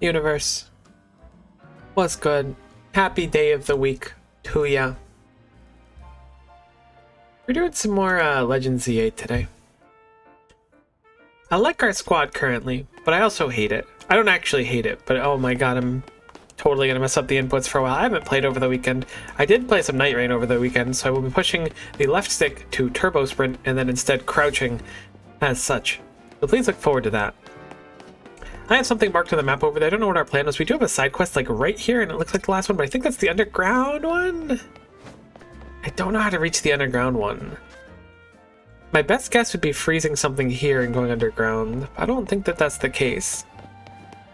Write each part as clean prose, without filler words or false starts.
Universe. What's good? Happy day of the week to ya. We're doing some more Legends Z8 today. I like our squad currently, but I also hate it. I don't actually hate it, but oh my god, I'm totally gonna mess up the inputs for a while. I haven't played over the weekend. I did play some Night Rain over the weekend, so I will be pushing the left stick to turbo sprint and then instead crouching as such. So please look forward to that. I have something marked on the map over there. I don't know what our plan was. We do have a side quest like right here, and it looks like the last one, but I think that's the underground one. I don't know how to reach the underground one. My best guess would be freezing something here and going underground. I don't think that that's the case.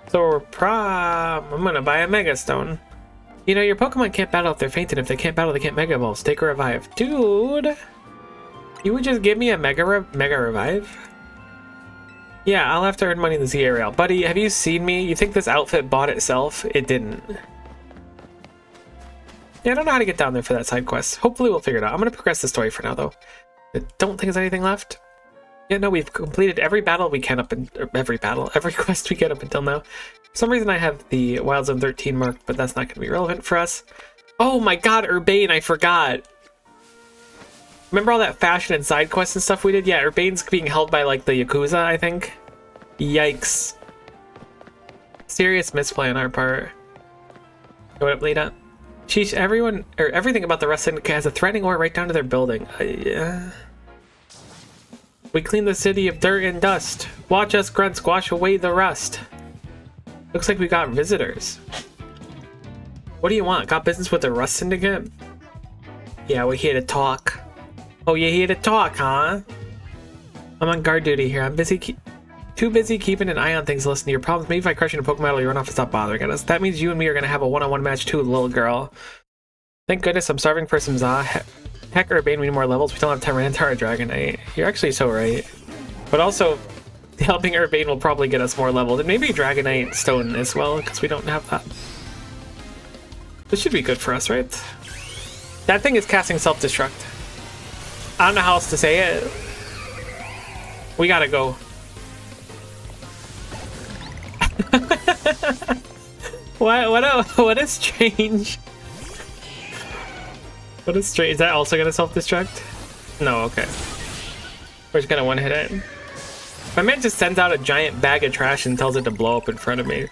So I'm gonna buy a Mega Stone. You know, your Pokemon can't battle if they're fainted. If they can't battle, they can't Mega Evolve. Take a Revive. Dude! You would just give me a Mega Revive? Yeah, I'll have to earn money in the Z area. Buddy, have you seen me? You think this outfit bought itself? It didn't. Yeah, I don't know how to get down there for that side quest. Hopefully we'll figure it out. I'm gonna progress the story for now, though. I don't think there's anything left. Yeah, no, we've completed every battle we can every quest we get up until now. For some reason I have the Wild Zone 13 marked, but that's not going to be relevant for us. Oh my god, Urbane, I forgot. Remember all that fashion and side quests and stuff we did? Yeah, Urbane's being held by, like, the Yakuza, I think. Yikes. Serious misplay on our part. What up, Lita? Sheesh, everything about the Rust Syndicate has a threatening aura right down to their building. Yeah. We clean the city of dirt and dust. Watch us grunt squash away the rust. Looks like we got visitors. What do you want? Got business with the Rust Syndicate? Yeah, we're here to talk. Oh, you're here to talk, huh? I'm on guard duty here. I'm too busy keeping an eye on things to listen to your problems. Maybe if I crush you in a Pokemon battle, you run off and stop bothering us. That means you and me are going to have a one-on-one match too, little girl. Thank goodness I'm starving for some pizZA. Heck, Urbane, we need more levels. We don't have time to enter our Dragonite. You're actually so right. But also, helping Urbane will probably get us more levels. And maybe Dragonite Stone as well, because we don't have that. This should be good for us, right? That thing is casting self-destruct. I don't know how else to say it. We gotta go. What a strange... What is straight? Is that also gonna self-destruct? No, okay. We're just gonna one-hit it. My man just sends out a giant bag of trash and tells it to blow up in front of me.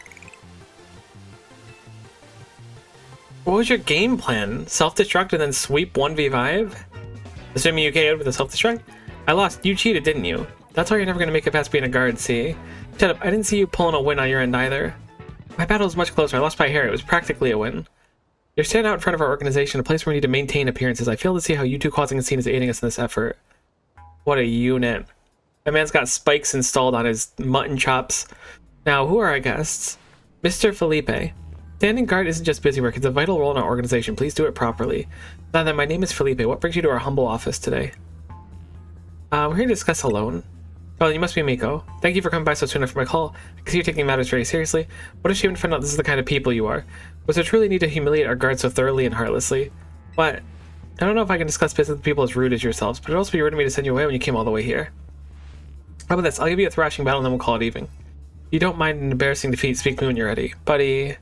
What was your game plan? Self-destruct and then sweep 1v5? Assuming you KO'd with a self-destruct? I lost. You cheated, didn't you? That's why you're never gonna make it past being a guard, see? Shut up. I didn't see you pulling a win on your end either. My battle was much closer. I lost by hair. It was practically a win. You're standing out in front of our organization, a place where we need to maintain appearances. I fail to see how you two causing a scene is aiding us in this effort. What a unit. My man's got spikes installed on his mutton chops. Now, who are our guests? Mr. Felipe. Standing guard isn't just busy work, it's a vital role in our organization. Please do it properly. Now then, my name is Felipe. What brings you to our humble office today? We're here to discuss a loan. Oh, you must be Miko. Thank you for coming by so soon after my call. I can see you're taking matters very seriously. What a shame to find out this is the kind of people you are. Was there truly need to humiliate our guards so thoroughly and heartlessly? What? I don't know if I can discuss business with people as rude as yourselves, but it'd also be rude of me to send you away when you came all the way here. How about this? I'll give you a thrashing battle and then we'll call it even. If you don't mind an embarrassing defeat, speak to me when you're ready. Buddy,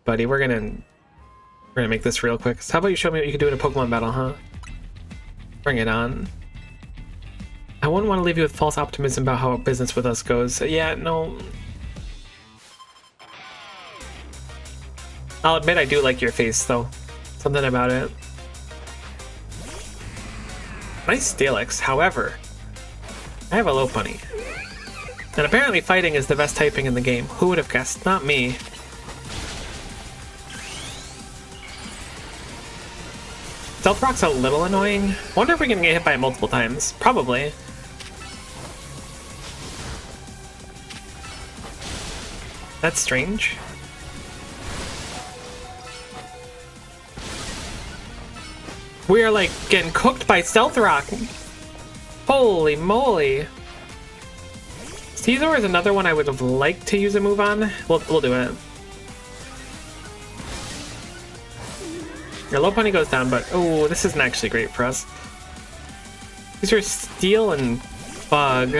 we're gonna make this real quick. So how about you show me what you can do in a Pokemon battle, huh? Bring it on. I wouldn't want to leave you with false optimism about how business with us goes. Yeah, no. I'll admit I do like your face, though. Something about it. Nice Steelix, however. I have a Lopunny. And apparently fighting is the best typing in the game. Who would have guessed? Not me. Stealth Rock's a little annoying. Wonder if we can get hit by it multiple times. Probably. That's strange. We are like getting cooked by Stealth Rock. Holy moly. Scizor is another one I would have liked to use a move on. We'll do it. Your Lopunny goes down, but oh, this isn't actually great for us. These are Steel and Bug,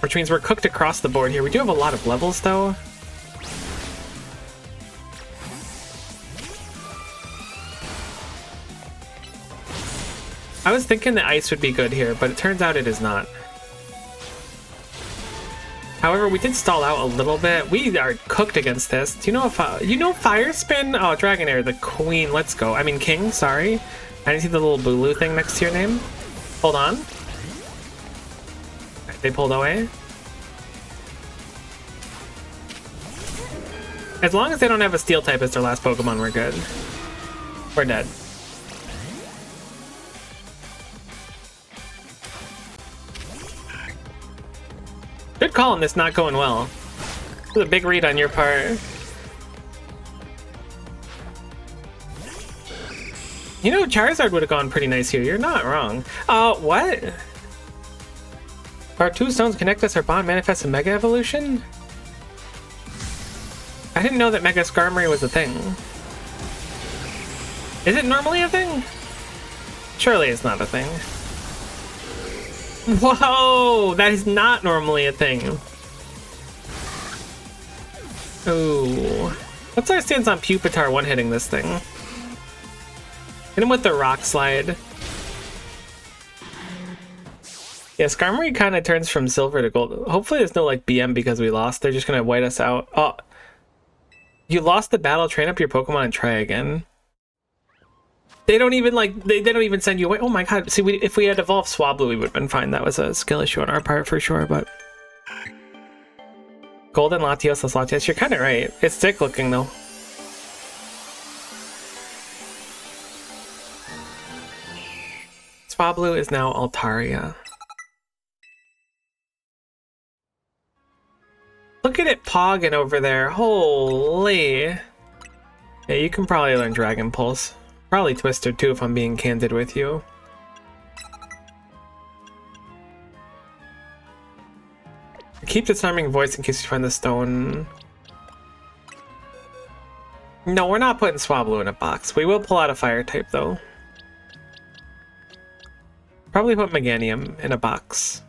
which means we're cooked across the board here. We do have a lot of levels though. I was thinking that ice would be good here, but it turns out it is not. However, we did stall out a little bit. We are cooked against this. Do you know if you know Fire Spin? Oh, Dragonair, the queen. Let's go. I mean, king. Sorry, I didn't see the little Bulu thing next to your name. Hold on. They pulled away. As long as they don't have a steel type as their last Pokemon, we're good. We're dead. Good call on this not going well. This is a big read on your part. You know, Charizard would have gone pretty nice here. You're not wrong. What? Our two stones connect us, our bond manifests a Mega Evolution? I didn't know that Mega Skarmory was a thing. Is it normally a thing? Surely it's not a thing. Whoa! That is not normally a thing. Ooh. What's our stance on Pupitar one-hitting this thing? Hit him with the Rock Slide. Yeah, Skarmory kind of turns from silver to gold. Hopefully there's no like BM because we lost. They're just gonna white us out. Oh, you lost the battle. Train up your Pokemon and try again. They don't even like they don't even send you away. Oh my god! See, if we had evolved Swablu, we would have been fine. That was a skill issue on our part for sure. But Golden Latios, Latios, you're kind of right. It's sick looking though. Swablu is now Altaria. Look at it pogging over there. Holy. Yeah, you can probably learn Dragon Pulse. Probably Twister too, if I'm being candid with you. Keep disarming voice in case you find the stone. No, we're not putting Swablu in a box. We will pull out a fire type though. Probably put Meganium in a box.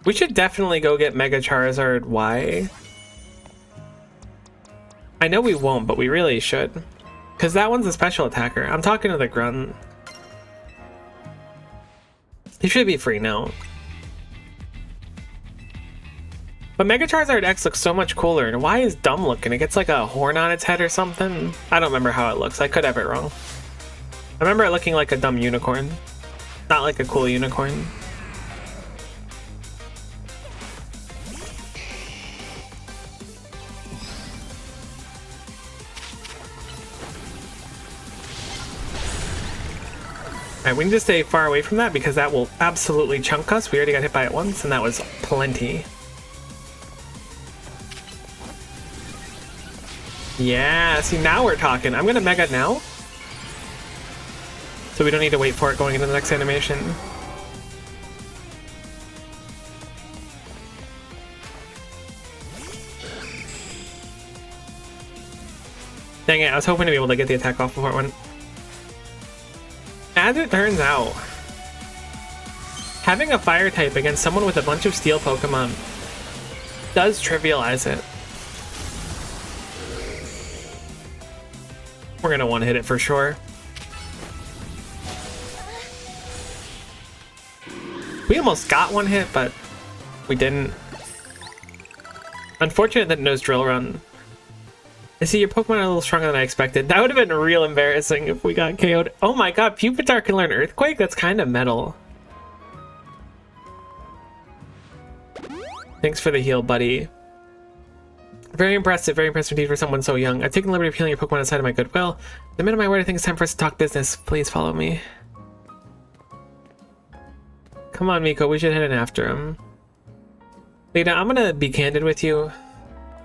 We should definitely go get Mega Charizard Y. I know we won't, but we really should. Because that one's a special attacker. I'm talking to the Grunt. He should be free now. But Mega Charizard X looks so much cooler, and Y is dumb looking. It gets like a horn on its head or something. I don't remember how it looks. I could have it wrong. I remember it looking like a dumb unicorn. Not like a cool unicorn. Alright, we need to stay far away from that because that will absolutely chunk us. We already got hit by it once, and that was plenty. Yeah, see, now we're talking. I'm gonna Mega now. So we don't need to wait for it going into the next animation. Dang it, I was hoping to be able to get the attack off before it went. As it turns out, having a fire type against someone with a bunch of steel Pokemon does trivialize it. We're gonna one hit it for sure. We almost got one hit, but we didn't. Unfortunate that it knows Drill Run. I see your Pokemon are a little stronger than I expected. That would have been real embarrassing if we got KO'd. Oh my god, Pupitar can learn Earthquake? That's kind of metal. Thanks for the heal, buddy. Very impressive indeed for someone so young. I've taken the liberty of healing your Pokemon outside of my goodwill. The minute my word, I think it's time for us to talk business. Please follow me. Come on, Miko, we should head in after him. Lita, I'm gonna be candid with you.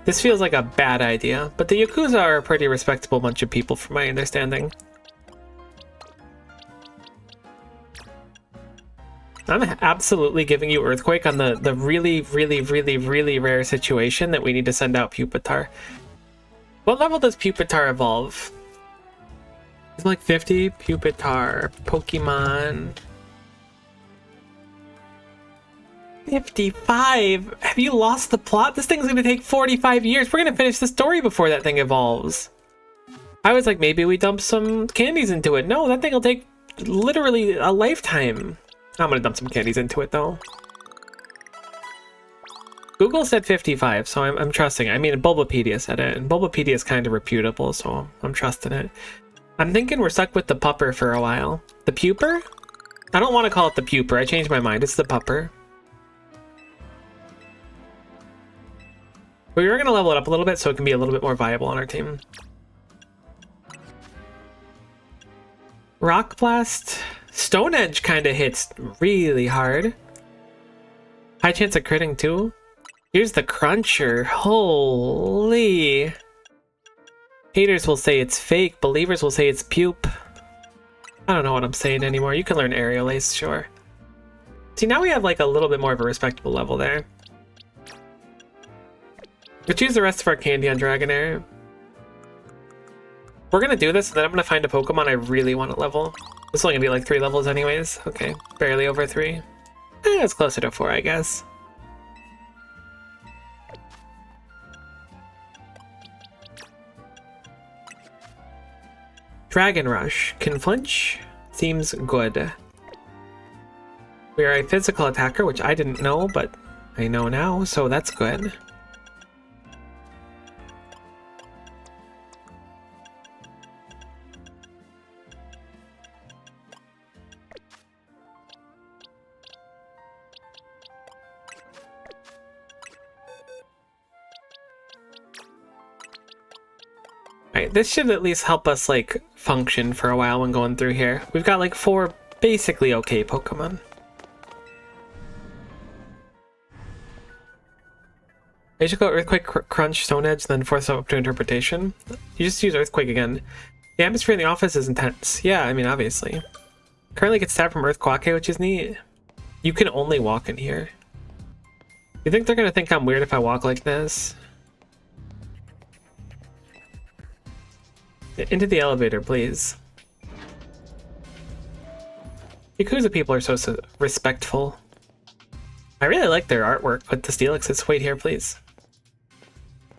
This feels like a bad idea, but the Yakuza are a pretty respectable bunch of people from my understanding. I'm absolutely giving you Earthquake on the really rare situation that we need to send out Pupitar. What level does Pupitar evolve? It's like 50. Pupitar, Pokemon. 55? Have you lost the plot? This thing's gonna take 45 years. We're gonna finish the story before that thing evolves. I was like, maybe we dump some candies into it. No, that thing will take literally a lifetime. I'm gonna dump some candies into it though. Google said 55, so I'm trusting it. I mean, Bulbapedia said it, and Bulbapedia is kind of reputable, so I'm trusting it. I'm thinking we're stuck with the pupper for a while. The puper? I don't want to call it the puper. I changed my mind. It's the pupper. We were going to level it up a little bit so it can be a little bit more viable on our team. Rock Blast. Stone Edge kind of hits really hard. High chance of critting too. Here's the Cruncher. Holy. Haters will say it's fake. Believers will say it's pupe. I don't know what I'm saying anymore. You can learn Aerial Ace, sure. See, now we have like a little bit more of a respectable level there. Let's use the rest of our candy on Dragonair. We're gonna do this, and then I'm gonna find a Pokemon I really want to level. This is only gonna be like 3 levels anyways. Okay, barely over 3. It's closer to 4, I guess. Dragon Rush. Can flinch? Seems good. We are a physical attacker, which I didn't know, but I know now, so that's good. Alright, this should at least help us, like, function for a while when going through here. We've got, like, 4 basically okay Pokemon. I should go Earthquake, Crunch, Stone Edge, then force up to Interpretation. You just use Earthquake again. The atmosphere in the office is intense. Yeah, I mean, obviously. Currently get stabbed from Earthquake, which is neat. You can only walk in here. You think they're gonna think I'm weird if I walk like this? Into the elevator, please. Yakuza people are so respectful. I really like their artwork, but the Steelix, wait here, please.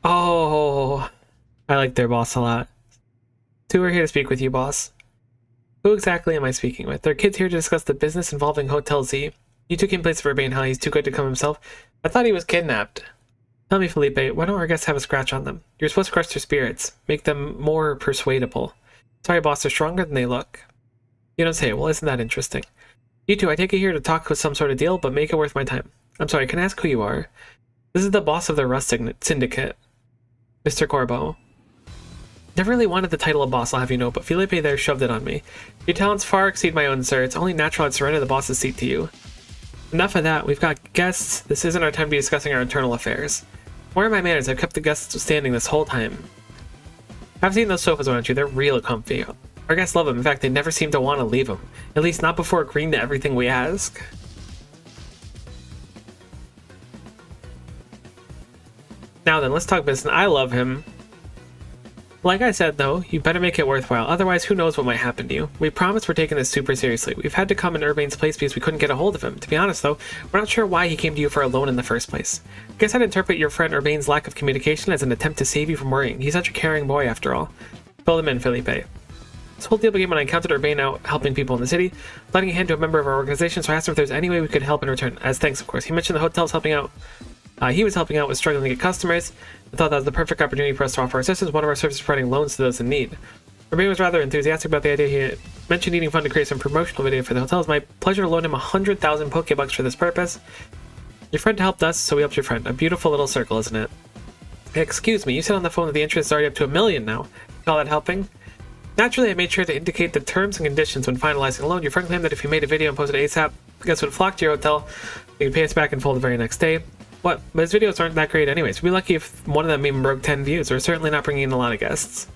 Oh, I like their boss a lot. 2 are here to speak with you, boss. Who exactly am I speaking with? There are kids here to discuss the business involving Hotel Z. You took him place for Urbane, huh? He's too good to come himself. I thought he was kidnapped. Tell me, Felipe, why don't our guests have a scratch on them? You're supposed to crush their spirits, make them more persuadable. Sorry, boss, they're stronger than they look. You don't say. Well, isn't that interesting? You two, I take it here to talk with some sort of deal, but make it worth my time. I'm sorry, can I ask who you are? This is the boss of the Rust Syndicate, Mr. Corbo. Never really wanted the title of boss, I'll have you know, but Felipe there shoved it on me. Your talents far exceed my own, sir. It's only natural I'd surrender the boss's seat to you. Enough of that. We've got guests. This isn't our time to be discussing our internal affairs. Where are my manners? I've kept the guests standing this whole time. I've seen those sofas, aren't you? They're real comfy. Our guests love them. In fact, they never seem to want to leave them. At least not before agreeing to everything we ask. Now then, let's talk business. I love him. Like I said, though, you better make it worthwhile. Otherwise, who knows what might happen to you. We promise we're taking this super seriously. We've had to come in Urbane's place because we couldn't get a hold of him. To be honest, though, we're not sure why he came to you for a loan in the first place. Guess I'd interpret your friend Urbane's lack of communication as an attempt to save you from worrying. He's such a caring boy, after all. Fill him in, Felipe. This whole deal began when I encountered Urbane out helping people in the city, letting a hand to a member of our organization, so I asked him if there's any way we could help in return. As thanks, of course. He mentioned the hotel's helping out. He was helping out with struggling to get customers. I thought that was the perfect opportunity for us to offer assistance. One of our services providing loans to those in need. Urbane was rather enthusiastic about the idea. He mentioned needing fun to create some promotional video for the hotel. It's my pleasure to loan him 100,000 Pokebucks for this purpose. Your friend helped us, so we helped your friend. A beautiful little circle, isn't it? Excuse me, you said on the phone that the interest is already up to $1 million now. You call that helping? Naturally, I made sure to indicate the terms and conditions when finalizing the loan. Your friend claimed that if you made a video and posted it ASAP, guests would flock to your hotel. You could pay us back in full the very next day. What? But his videos aren't that great anyways. We'd be lucky if one of them even broke 10 views. We're certainly not bringing in a lot of guests.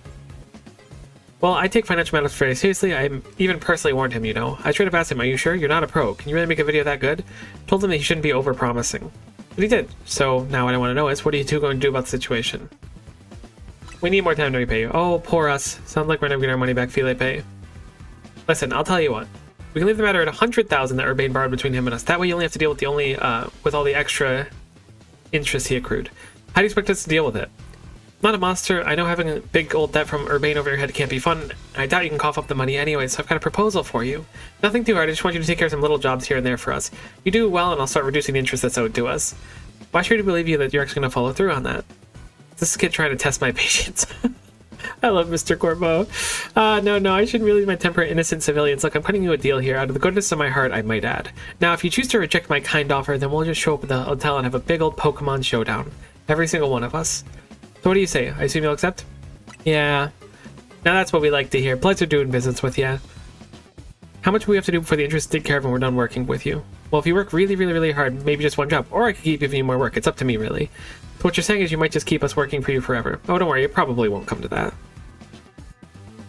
Well, I take financial matters very seriously. I even personally warned him, you know. I tried to ask him, are you sure? You're not a pro. Can you really make a video that good? Told him that he shouldn't be over-promising. But he did. So now what I want to know is, what are you two going to do about the situation? We need more time to repay you. Oh, poor us. Sounds like we're never getting our money back, Felipe. Listen, I'll tell you what. We can leave the matter at 100,000 that Urbane borrowed between him and us. That way you only have to deal with with all the extra interest he accrued. How do you expect us to deal with it? Not a monster. I know having a big old debt from Urbane over your head can't be fun. I doubt you can cough up the money anyway, so I've got a proposal for you. Nothing too hard, I just want you to take care of some little jobs here and there for us. You do well, and I'll start reducing the interest that's owed to us. Why should I believe you that you're actually going to follow through on that? This kid trying to test my patience. I love Mr. Corbeau. No, I shouldn't really lose my temper, innocent civilians. Look, I'm cutting you a deal here, out of the goodness of my heart, I might add. Now, if you choose to reject my kind offer, then we'll just show up at the hotel and have a big old Pokemon showdown. Every single one of us. So what do you say? I assume you'll accept? Yeah. Now that's what we like to hear. Pleasure doing business with you. How much will we have to do before the interest is taken care of and we're done working with you? Well, if you work really hard, maybe just one job. Or I could keep giving you more work. It's up to me, really. So what you're saying is you might just keep us working for you forever. Oh, don't worry. It probably won't come to that.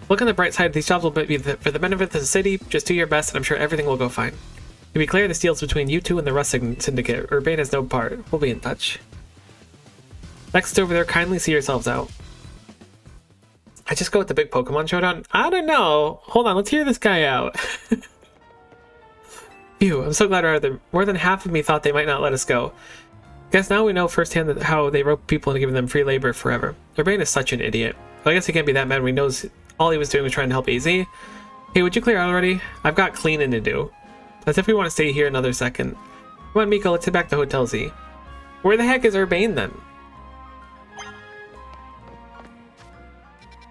Look on the bright side. These jobs will be for the benefit of the city. Just do your best, and I'm sure everything will go fine. To be clear, this deal's between you two and the Rust Syndicate. Urbane has no part. We'll be in touch. Next over there, kindly see yourselves out. I just go with the big Pokemon showdown? I don't know. Hold on, let's hear this guy out. Phew, I'm so glad rather more than half of me thought they might not let us go. Guess now we know firsthand that how they rope people into giving them free labor forever. Urbane is such an idiot. Well, I guess he can't be that mad when he knows all he was doing was trying to help AZ. Hey, would you clear out already? I've got cleaning to do. As if we want to stay here another second. Come on, Miko, let's head back to Hotel Z. Where the heck is Urbane then?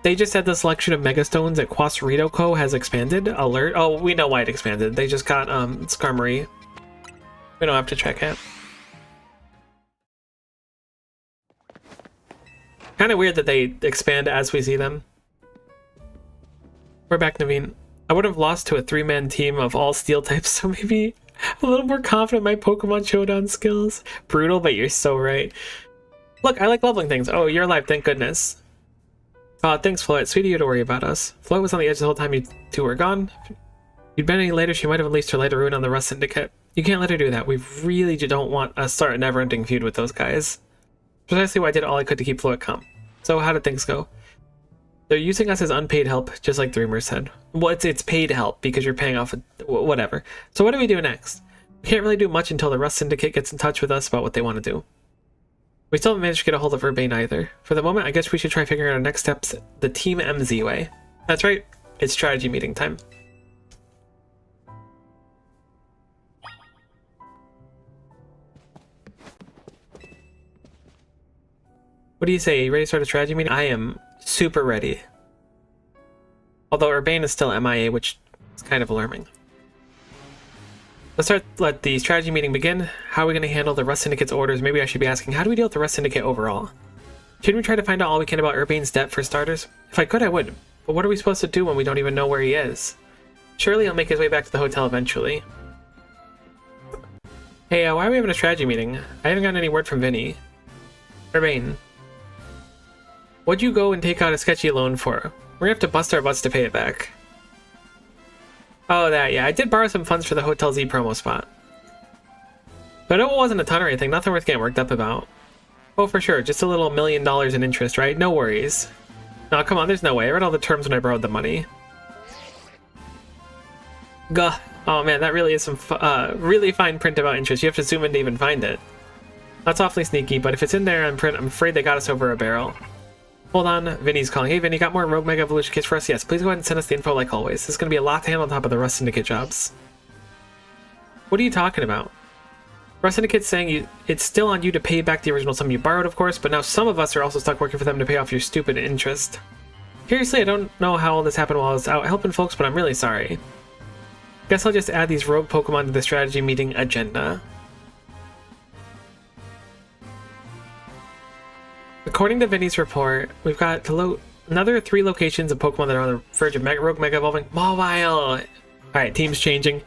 They just said the selection of Megastones at Quasarito Co. has expanded. Alert. Oh, we know why it expanded. They just got Skarmory. We don't have to check it. Kind of weird that they expand as we see them. We're back, Naveen. I would have lost to a 3-man team of all steel types, so maybe a little more confident in my Pokemon Showdown skills. Brutal, but you're so right. Look, I like leveling things. Oh, you're alive, thank goodness. Thanks, Floette. Sweet of you to worry about us. Floette was on the edge the whole time you two were gone. If you'd been any later, she might have unleashed her light of ruin on the Rust Syndicate. You can't let her do that. We really don't want to start a never-ending feud with those guys. Precisely why I did all I could to keep Floette calm. So how did things go? They're using us as unpaid help, just like Dreamer said. Well, it's paid help because you're paying off whatever. So what do we do next? We can't really do much until the Rust Syndicate gets in touch with us about what they want to do. We still haven't managed to get a hold of Urbane either. For the moment, I guess we should try figuring out our next steps the Team MZ way. That's right, it's strategy meeting time. What do you say? You ready to start a strategy meeting? I am super ready. Although Urbane is still MIA, which is kind of alarming. Let the strategy meeting begin. How are we going to handle the Rust Syndicate's orders? Maybe I should be asking, how do we deal with the Rust Syndicate overall? Shouldn't we try to find out all we can about Urbane's debt for starters? If I could, I would. But what are we supposed to do when we don't even know where he is? Surely he'll make his way back to the hotel eventually. Hey, why are we having a strategy meeting? I haven't gotten any word from Vinny. Urbane. What'd you go and take out a sketchy loan for? We're gonna have to bust our butts to pay it back. Oh, that, yeah. I did borrow some funds for the Hotel Z promo spot. But it wasn't a ton or anything. Nothing worth getting worked up about. Oh, for sure. Just a little $1 million in interest, right? No worries. No, come on. There's no way. I read all the terms when I borrowed the money. Gah. Oh, man. That really is some really fine print about interest. You have to zoom in to even find it. That's awfully sneaky, but if it's in there in print, I'm afraid they got us over a barrel. Hold on, Vinny's calling. Hey, Vinny, got more Rogue Mega Evolution kits for us? Yes, please go ahead and send us the info like always. This is going to be a lot to handle on top of the Rust Syndicate jobs. What are you talking about? Rust Syndicate's saying it's still on you to pay back the original sum you borrowed, of course, but now some of us are also stuck working for them to pay off your stupid interest. Seriously, I don't know how all this happened while I was out helping folks, but I'm really sorry. Guess I'll just add these rogue Pokemon to the strategy meeting agenda. According to Vinny's report, we've got another 3 locations of Pokemon that are on the verge of Rogue Mega Evolving. Mawile! Alright, team's changing.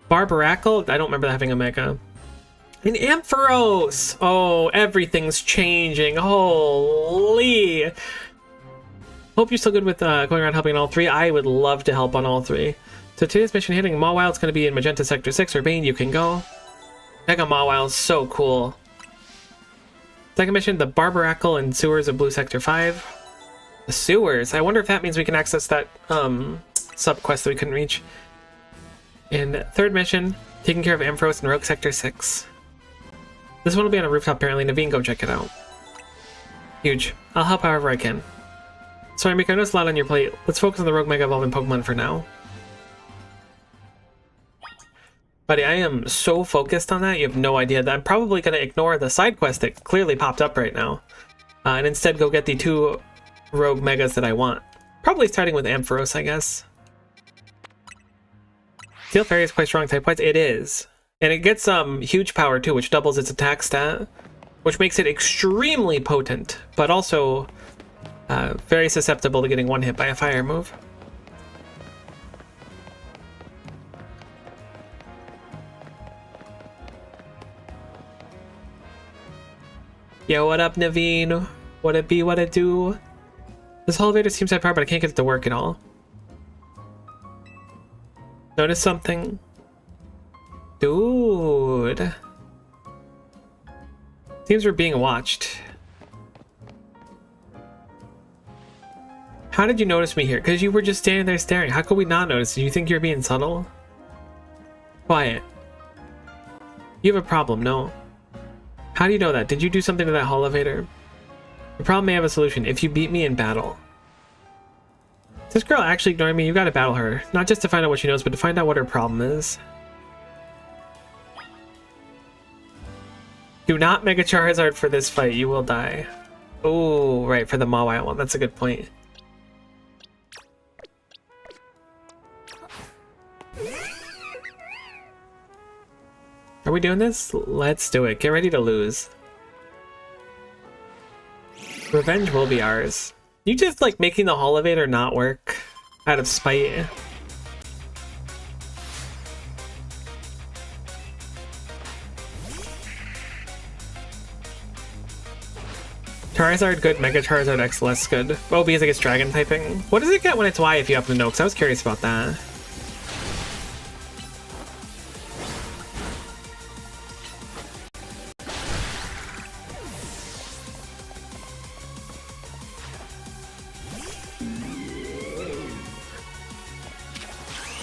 Barbaracle? I don't remember having a Mega. And Ampharos! Oh, everything's changing. Holy! Hope you're still good with going around helping on all 3. I would love to help on all 3. So today's mission hitting Mawile's going to be in Magenta Sector 6. Urbane, you can go. Mega Mawile's so cool. Second mission, the Barbaracle and Sewers of Blue Sector 5. The Sewers? I wonder if that means we can access that sub-quest that we couldn't reach. And third mission, taking care of Ampharos in Rogue Sector 6. This one will be on a rooftop apparently. Naveen, go check it out. Huge. I'll help however I can. Sorry, Mika, I know it's a lot on your plate. Let's focus on the rogue mega evolving Pokemon for now. Buddy, I am so focused on that, you have no idea that I'm probably going to ignore the side quest that clearly popped up right now. And instead go get the 2 rogue megas that I want. Probably starting with Ampharos, I guess. Steel Fairy is quite strong type-wise. It is. And it gets huge power too, which doubles its attack stat. Which makes it extremely potent, but also very susceptible to getting one hit by a fire move. Yo, what up, Naveen? What it be, what it do? This elevator seems to have power, but I can't get it to work at all. Notice something? Dude. Seems we're being watched. How did you notice me here? Because you were just standing there staring. How could we not notice? Do you think you're being subtle? Quiet. You have a problem, no? How do you know that? Did you do something to that elevator? The problem may have a solution if you beat me in battle. Is this girl actually ignoring me? You gotta battle her. Not just to find out what she knows, but to find out what her problem is. Do not Mega Charizard for this fight, you will die. Oh, right, for the Mawile one. That's a good point. Are we doing this? Let's do it. Get ready to lose. Revenge will be ours. You just like making the elevator not work out of spite. Charizard good, Mega Charizard X less good. Oh, because it gets dragon typing. What does it get when it's Y if you happen to know? Because I was curious about that.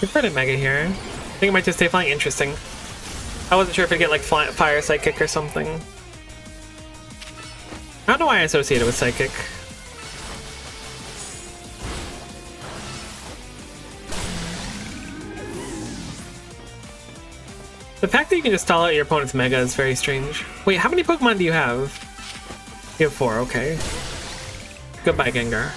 Good for the Mega here. I think it might just stay flying. Interesting. I wasn't sure if it'd get like Fire Psychic or something. I don't know why I associate it with Psychic. The fact that you can just stall out your opponent's Mega is very strange. Wait, how many Pokemon do you have? You have 4, okay. Goodbye, Gengar.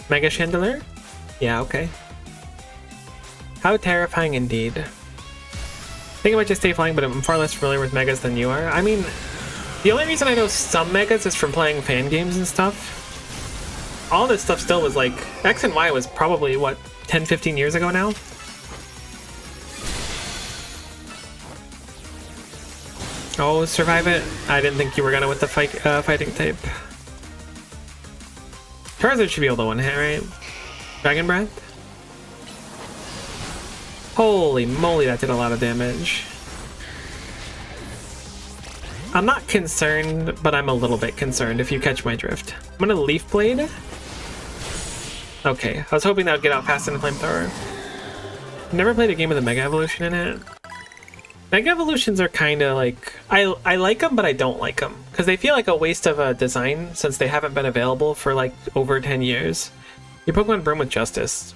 Mega Chandelier? Yeah, okay. How terrifying indeed. I think I might just stay flying, but I'm far less familiar with Megas than you are. I mean, the only reason I know some Megas is from playing fan games and stuff. All this stuff still was like, X and Y was probably, what, 10, 15 years ago now? Oh, survive it? I didn't think you were gonna with the fighting type. Charizard should be able to one-hit, right? Dragon Breath? Holy moly, that did a lot of damage. I'm not concerned, but I'm a little bit concerned if you catch my drift. I'm gonna Leaf Blade. Okay, I was hoping that would get out faster than Flamethrower. Never played a game with a Mega Evolution in it. Mega Evolutions are kind of like... I like them, but I don't like them. Because they feel like a waste of a design since they haven't been available for like over 10 years. Your Pokemon burn with justice.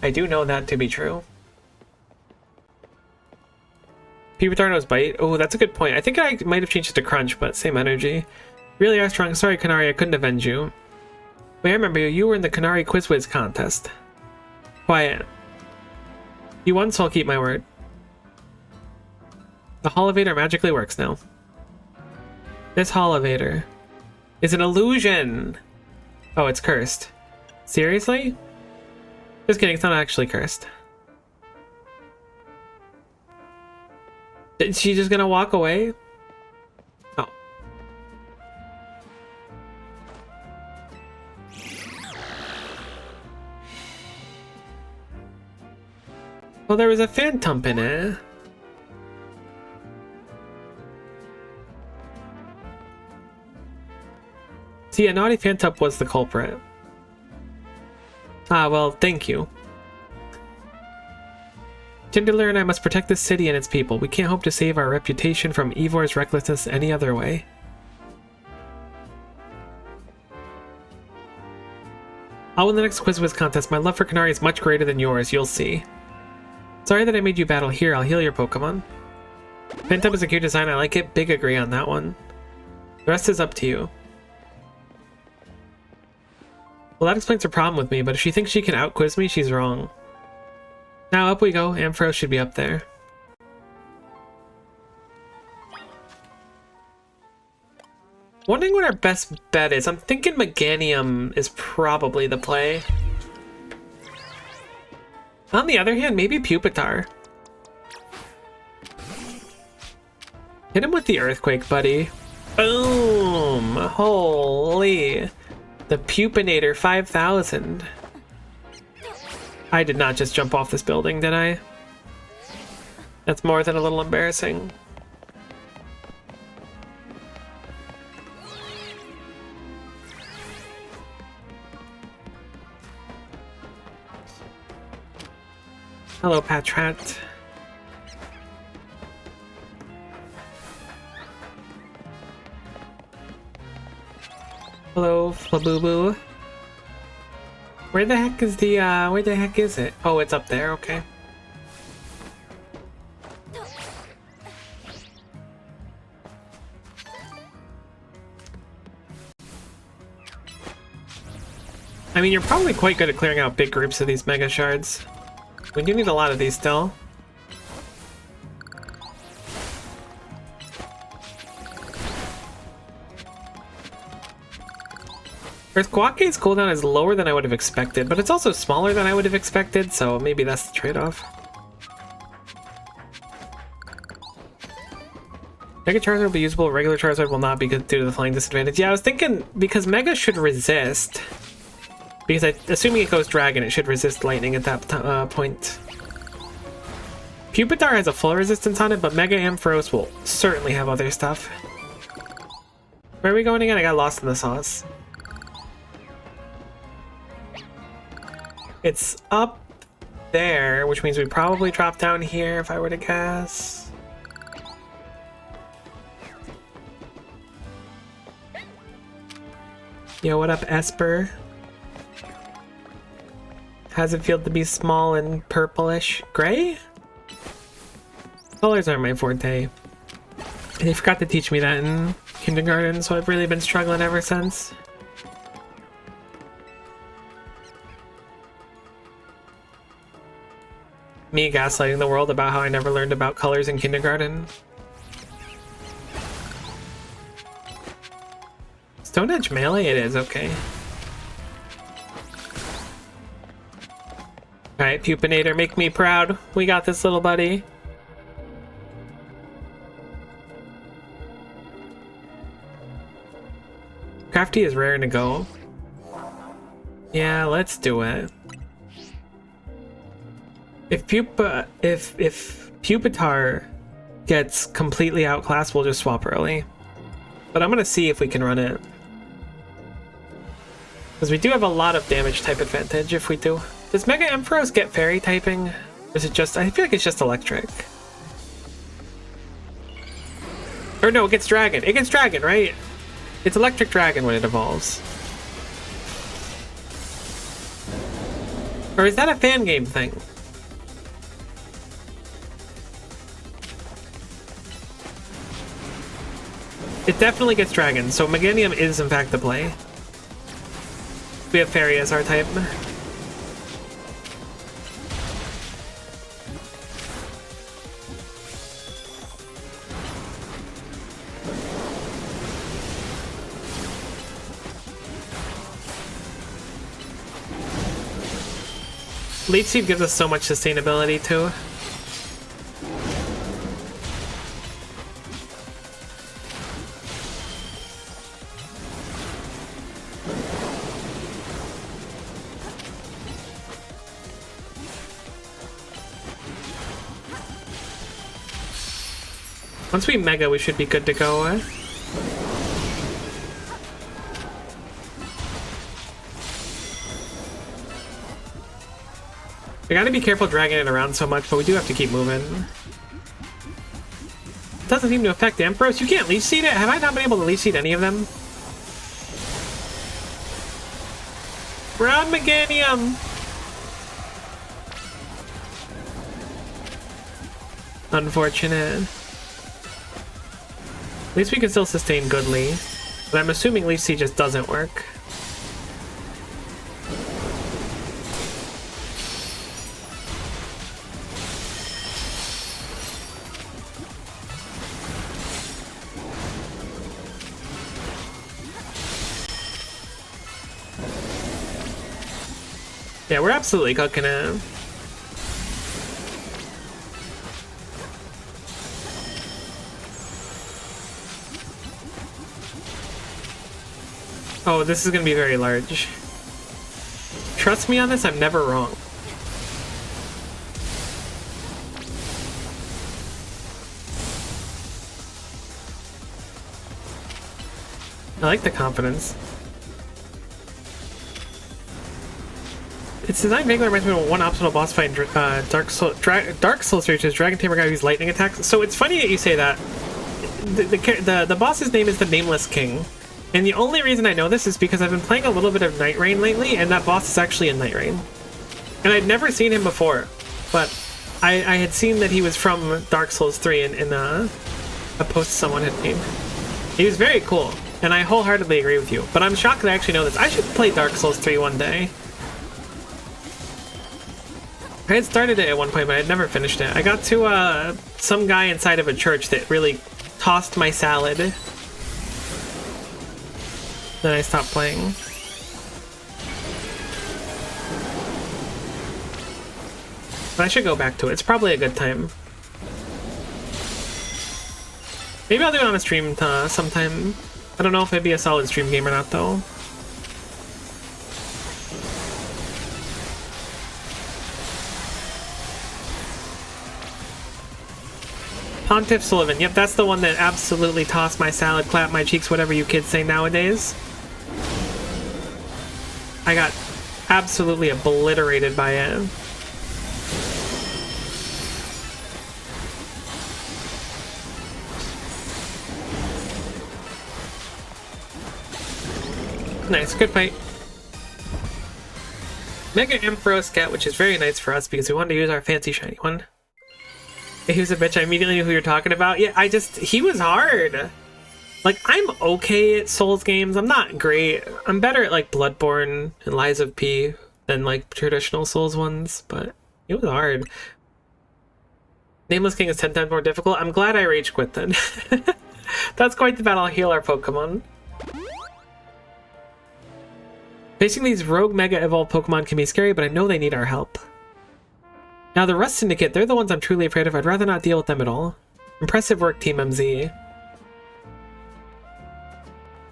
I do know that to be true. Pipitarno's Bite. Oh, that's a good point. I think I might have changed it to Crunch, but same energy. Really are strong. Sorry, Kanari, I couldn't avenge you. Wait, I remember you. You were in the Kanari Quiz Wiz contest. Quiet. You won, so I'll keep my word. The Holovator magically works now. This Holovator is an illusion. Oh, it's cursed. Seriously? Just kidding, it's not actually cursed. Is she just gonna walk away? Oh. Well, there was a Phantom in it. See, a naughty Phantom was the culprit. Ah, well, thank you. Jindalar and I must protect this city and its people. We can't hope to save our reputation from Ivor's recklessness any other way. I'll win the next Quiz contest. My love for Canary is much greater than yours, you'll see. Sorry that I made you battle here, I'll heal your Pokemon. Phantom is a cute design, I like it. Big agree on that one. The rest is up to you. Well, that explains her problem with me, but if she thinks she can out-quiz me, she's wrong. Now up we go, Ampharos should be up there. Wondering what our best bet is. I'm thinking Meganium is probably the play. On the other hand, maybe Pupitar. Hit him with the Earthquake, buddy. Boom! Holy! The Pupinator 5000. I did not just jump off this building, did I? That's more than a little embarrassing. Hello, Patrat. Hello, Flabooboo. Where the heck is the, where the heck is it? Oh, it's up there, okay. I mean, you're probably quite good at clearing out big groups of these Mega Shards. We do need a lot of these still. Earthquake's cooldown is lower than I would have expected, but it's also smaller than I would have expected, so maybe that's the trade-off. Mega Charizard will be usable, regular Charizard will not be good due to the flying disadvantage. Yeah, I was thinking, because Mega should resist, because assuming it goes Dragon, it should resist Lightning at that point. Pupitar has a full resistance on it, but Mega Ampharos will certainly have other stuff. Where are we going again? I got lost in the sauce. It's up there, which means we probably drop down here if I were to guess. Yo, what up, Esper? How's it feel to be small and purplish? Gray? Colors aren't my forte. They forgot to teach me that in kindergarten, so I've really been struggling ever since. Me gaslighting the world about how I never learned about colors in kindergarten. Stone Edge melee it is, okay. Alright, Pupinator, make me proud. We got this, little buddy. Crafty is raring to go. Yeah, let's do it. If Pupitar gets completely outclassed, we'll just swap early. But I'm gonna see if we can run it. Because we do have a lot of damage type advantage if we do. Does Mega Ampharos get fairy typing? Or is it just, I feel like it's just electric. Or no, it gets dragon. It gets dragon, right? It's electric dragon when it evolves. Or is that a fan game thing? It definitely gets dragon, so Meganium is in fact the play. We have fairy as our type. Leech Seed gives us so much sustainability too. Once we Mega, we should be good to go. We gotta be careful dragging it around so much, but we do have to keep moving. It doesn't seem to affect the Emperors. You can't leech seed it? Have I not been able to leech seed any of them? Brown Meganium! Unfortunate. At least we can still sustain goodly. But I'm assuming leech seed just doesn't work. Yeah, we're absolutely cooking it. Oh, this is gonna be very large. Trust me on this, I'm never wrong. I like the confidence. Its design vaguely reminds me of one optional boss fight in Dark Souls 3, which is Dragon Tamer guy who's lightning attacks. So it's funny that you say that. The boss's name is the Nameless King. And the only reason I know this is because I've been playing a little bit of Night Rain lately, and that boss is actually in Night Rain. And I'd never seen him before, but I had seen that he was from Dark Souls 3 in a post someone had made. He was very cool, and I wholeheartedly agree with you. But I'm shocked that I actually know this. I should play Dark Souls 3 one day. I had started it at one point, but I had never finished it. I got to some guy inside of a church that really tossed my salad. Then I stopped playing. But I should go back to it. It's probably a good time. Maybe I'll do it on a stream sometime. I don't know if it'd be a solid stream game or not, though. Pontiff Sullivan. Yep, that's the one that absolutely tossed my salad, clapped my cheeks, whatever you kids say nowadays. I got absolutely obliterated by it. Nice, good fight. Mega Emperor Scat, which is very nice for us because we wanted to use our fancy shiny one. He was a bitch. I immediately knew who you're talking about. Yeah, he was hard. Like, I'm okay at Souls games. I'm not great. I'm better at, like, Bloodborne and Lies of P than, like, traditional Souls ones, but it was hard. Nameless King is 10 times more difficult. I'm glad I rage quit then. That's quite the battle. I'll heal our Pokemon. Facing these rogue Mega Evolved Pokemon can be scary, but I know they need our help. Now the Rust Syndicate, they're the ones I'm truly afraid of. I'd rather not deal with them at all. Impressive work, Team MZ.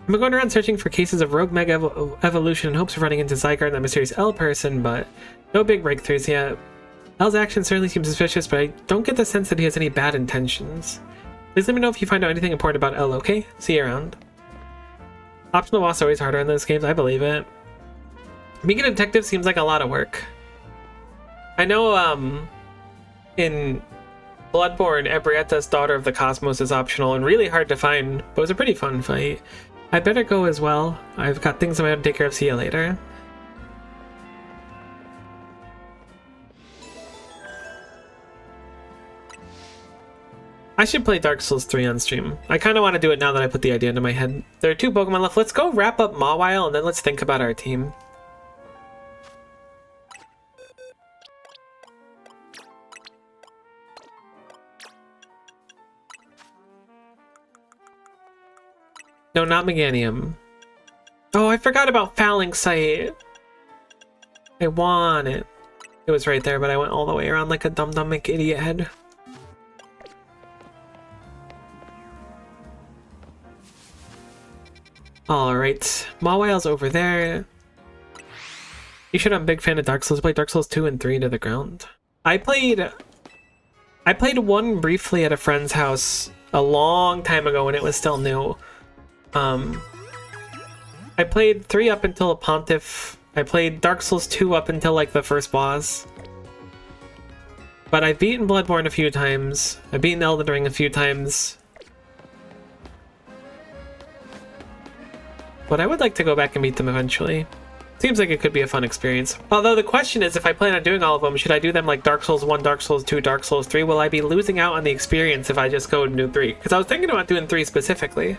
I've been going around searching for cases of rogue Mega Evolution in hopes of running into Zygarde and that mysterious L person, but no big breakthroughs yet. L's action certainly seems suspicious, but I don't get the sense that he has any bad intentions. Please let me know if you find out anything important about L, okay? See you around. Optional boss always harder in those games, I believe it. Being a detective seems like a lot of work. I know, in Bloodborne, Ebrietta's Daughter of the Cosmos is optional and really hard to find, but it was a pretty fun fight. I better go as well. I've got things I'm going to take care of. See you later. I should play Dark Souls 3 on stream. I kind of want to do it now that I put the idea into my head. There are 2 Pokemon left. Let's go wrap up Mawile and then let's think about our team. No, not Meganium. Oh, I forgot about Phalanx Sight. I want it. It was right there, but I went all the way around like a dumb idiot head. Alright, Mawile's over there. You should. I'm a big fan of Dark Souls. I played Dark Souls 2 and 3 to the ground. I played 1 briefly at a friend's house a long time ago when it was still new. I played 3 up until a Pontiff. I played Dark Souls 2 up until like the first boss. But I've beaten Bloodborne a few times. I've beaten Elden Ring a few times. But I would like to go back and beat them eventually. Seems like it could be a fun experience. Although the question is, if I plan on doing all of them, should I do them like Dark Souls 1, Dark Souls 2, Dark Souls 3? Will I be losing out on the experience if I just go and do 3? Because I was thinking about doing 3 specifically.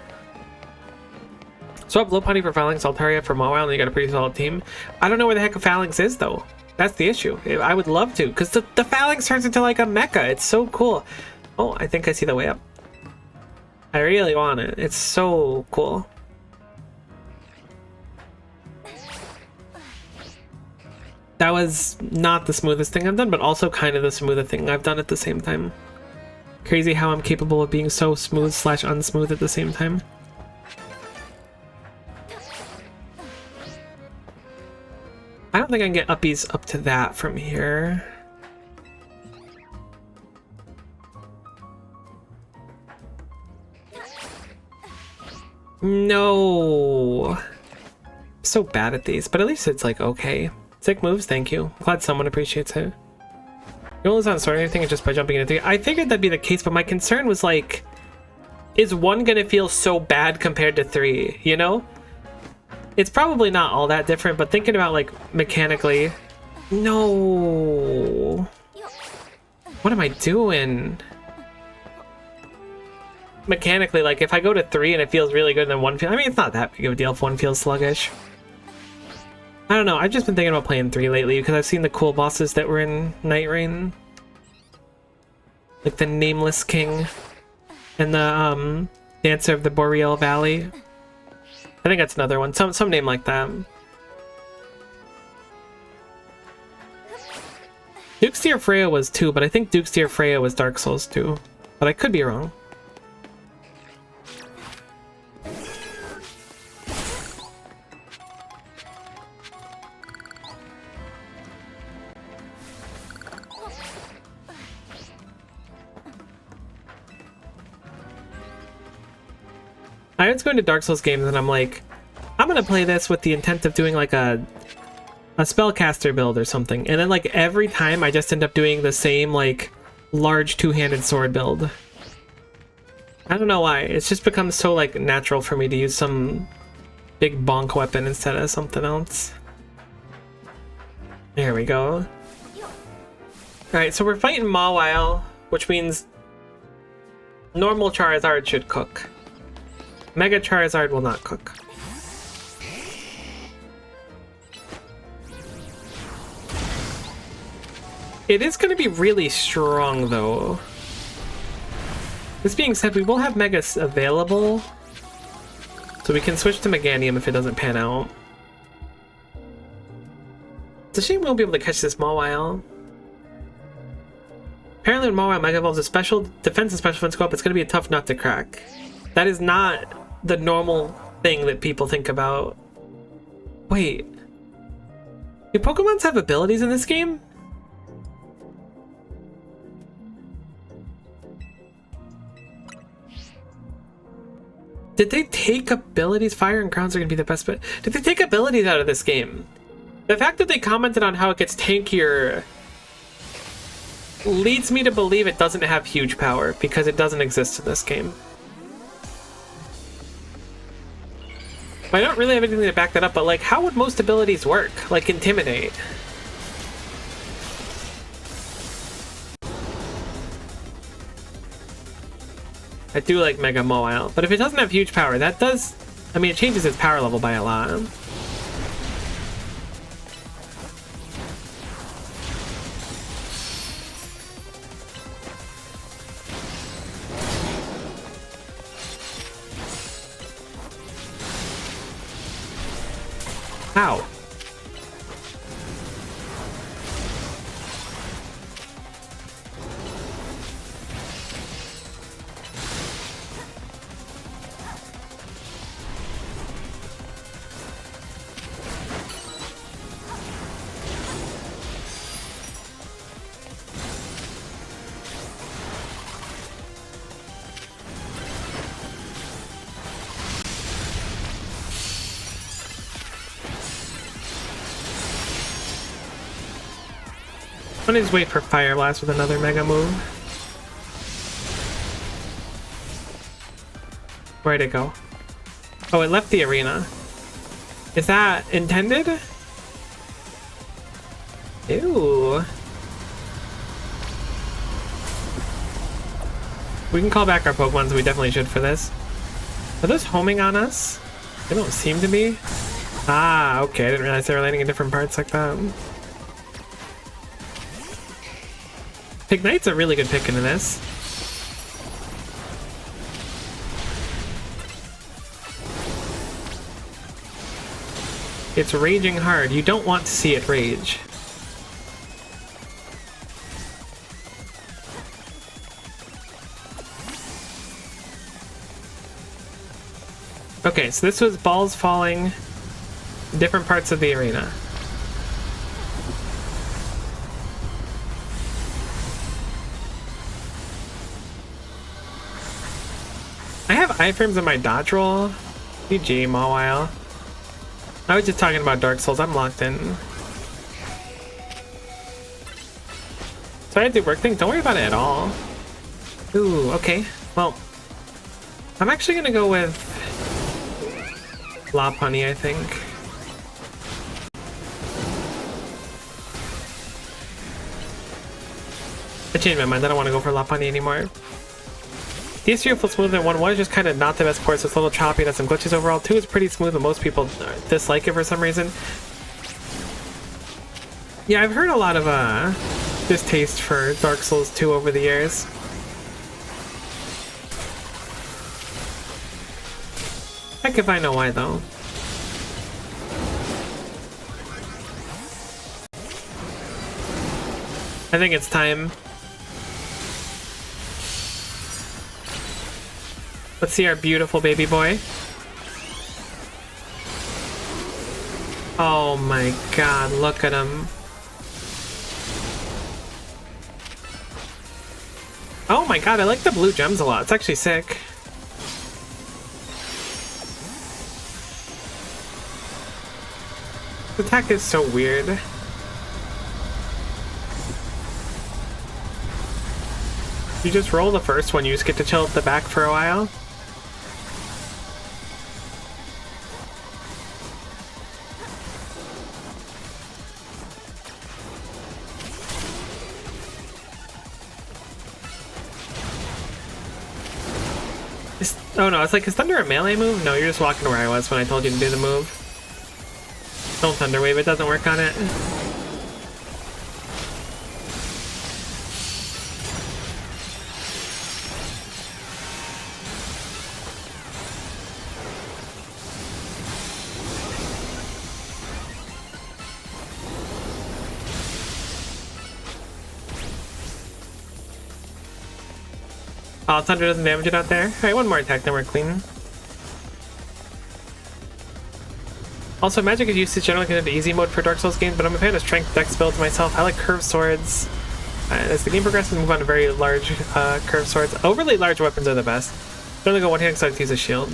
So I have low Pony for Phalanx, Altaria for Mawile, and you got a pretty solid team. I don't know where the heck a Phalanx is, though. That's the issue. I would love to, because the Phalanx turns into like a mecha. It's so cool. Oh, I think I see the way up. I really want it. It's so cool. That was not the smoothest thing I've done, but also kind of the smoothest thing I've done at the same time. Crazy how I'm capable of being so smooth / unsmooth at the same time. I don't think I can get uppies up to that from here. No. I'm so bad at these, but at least it's like okay. Sick moves, thank you. I'm glad someone appreciates it. You don't lose on story or anything just by jumping into 3. I figured that'd be the case, but my concern was like, is 1 gonna feel so bad compared to 3, you know? It's probably not all that different, but thinking about like mechanically, no. What am I doing? Mechanically, like if I go to 3 and it feels really good and then 1 feels, I mean, it's not that big of a deal if 1 feels sluggish. I don't know, I've just been thinking about playing 3 lately because I've seen the cool bosses that were in Night Rain. Like the Nameless King and the Dancer of the Boreal Valley. I think that's another one, some name like that. Duke's Dear Freya was 2, but I think Duke's Dear Freya was Dark Souls 2. But I could be wrong. I was going to Dark Souls games and I'm like, I'm gonna play this with the intent of doing like a spellcaster build or something, and then like every time I just end up doing the same like large two-handed sword build. I don't know why, it's just become so like natural for me to use some big bonk weapon instead of something else. There we go. Alright, so we're fighting Mawile, which means normal Charizard should cook. Mega Charizard will not cook. It is going to be really strong, though. This being said, we will have Megas available, so we can switch to Meganium if it doesn't pan out. It's a shame we won't be able to catch this Mawile. Apparently when Mawile Mega Evolves a special defense and special defense go up, it's going to be a tough nut to crack. That is not the normal thing that people think about. Wait. Do Pokemons have abilities in this game? Did they take abilities? Fire and Crowns are going to be the best, but did they take abilities out of this game? The fact that they commented on how it gets tankier leads me to believe it doesn't have huge power, because it doesn't exist in this game. I don't really have anything to back that up, but like, how would most abilities work? Like Intimidate. I do like Mega Mawile, but if it doesn't have huge power, that does... I mean, it changes its power level by a lot. Ow. I'm gonna just wait for Fire Blast with another Mega move. Where'd it go? Oh, it left the arena. Is that intended? Ew. We can call back our Pokemon, so we definitely should for this. Are those homing on us? They don't seem to be. Ah, okay. I didn't realize they were landing in different parts like that. Ignite's a really good pick into this. It's raging hard. You don't want to see it rage. Okay, so this was balls falling in different parts of the arena. I have iframes in my dodge roll. GG, Mawile. I was just talking about Dark Souls. I'm locked in. So I had to do work things. Don't worry about it at all. Ooh, okay. Well, I'm actually gonna go with Lopunny, I think. I changed my mind. I don't want to go for Lopunny anymore. DS3 feels smoother than 1 is just kind of not the best port, so it's a little choppy and has some glitches overall. 2 is pretty smooth, but most people dislike it for some reason. Yeah, I've heard a lot of distaste for Dark Souls 2 over the years. Heck if I know why, though. I think it's time. Let's see our beautiful baby boy. Oh my god, look at him. Oh my god, I like the blue gems a lot. It's actually sick. The attack is so weird. You just roll the first one, you just get to chill at the back for a while. Oh no, it's like, is Thunder a melee move? No, you're just walking where I was when I told you to do the move. Don't Thunder Wave, it doesn't work on it. Oh, Thunder doesn't damage it out there. Alright, one more attack, then we're clean. Also, magic is used to generally considered easy mode for Dark Souls games, but I'm a fan of strength dex builds myself. I like curved swords. As the game progresses, move on to very large curved swords. Overly large weapons are the best. Don't only go one hand, so I have to use a shield.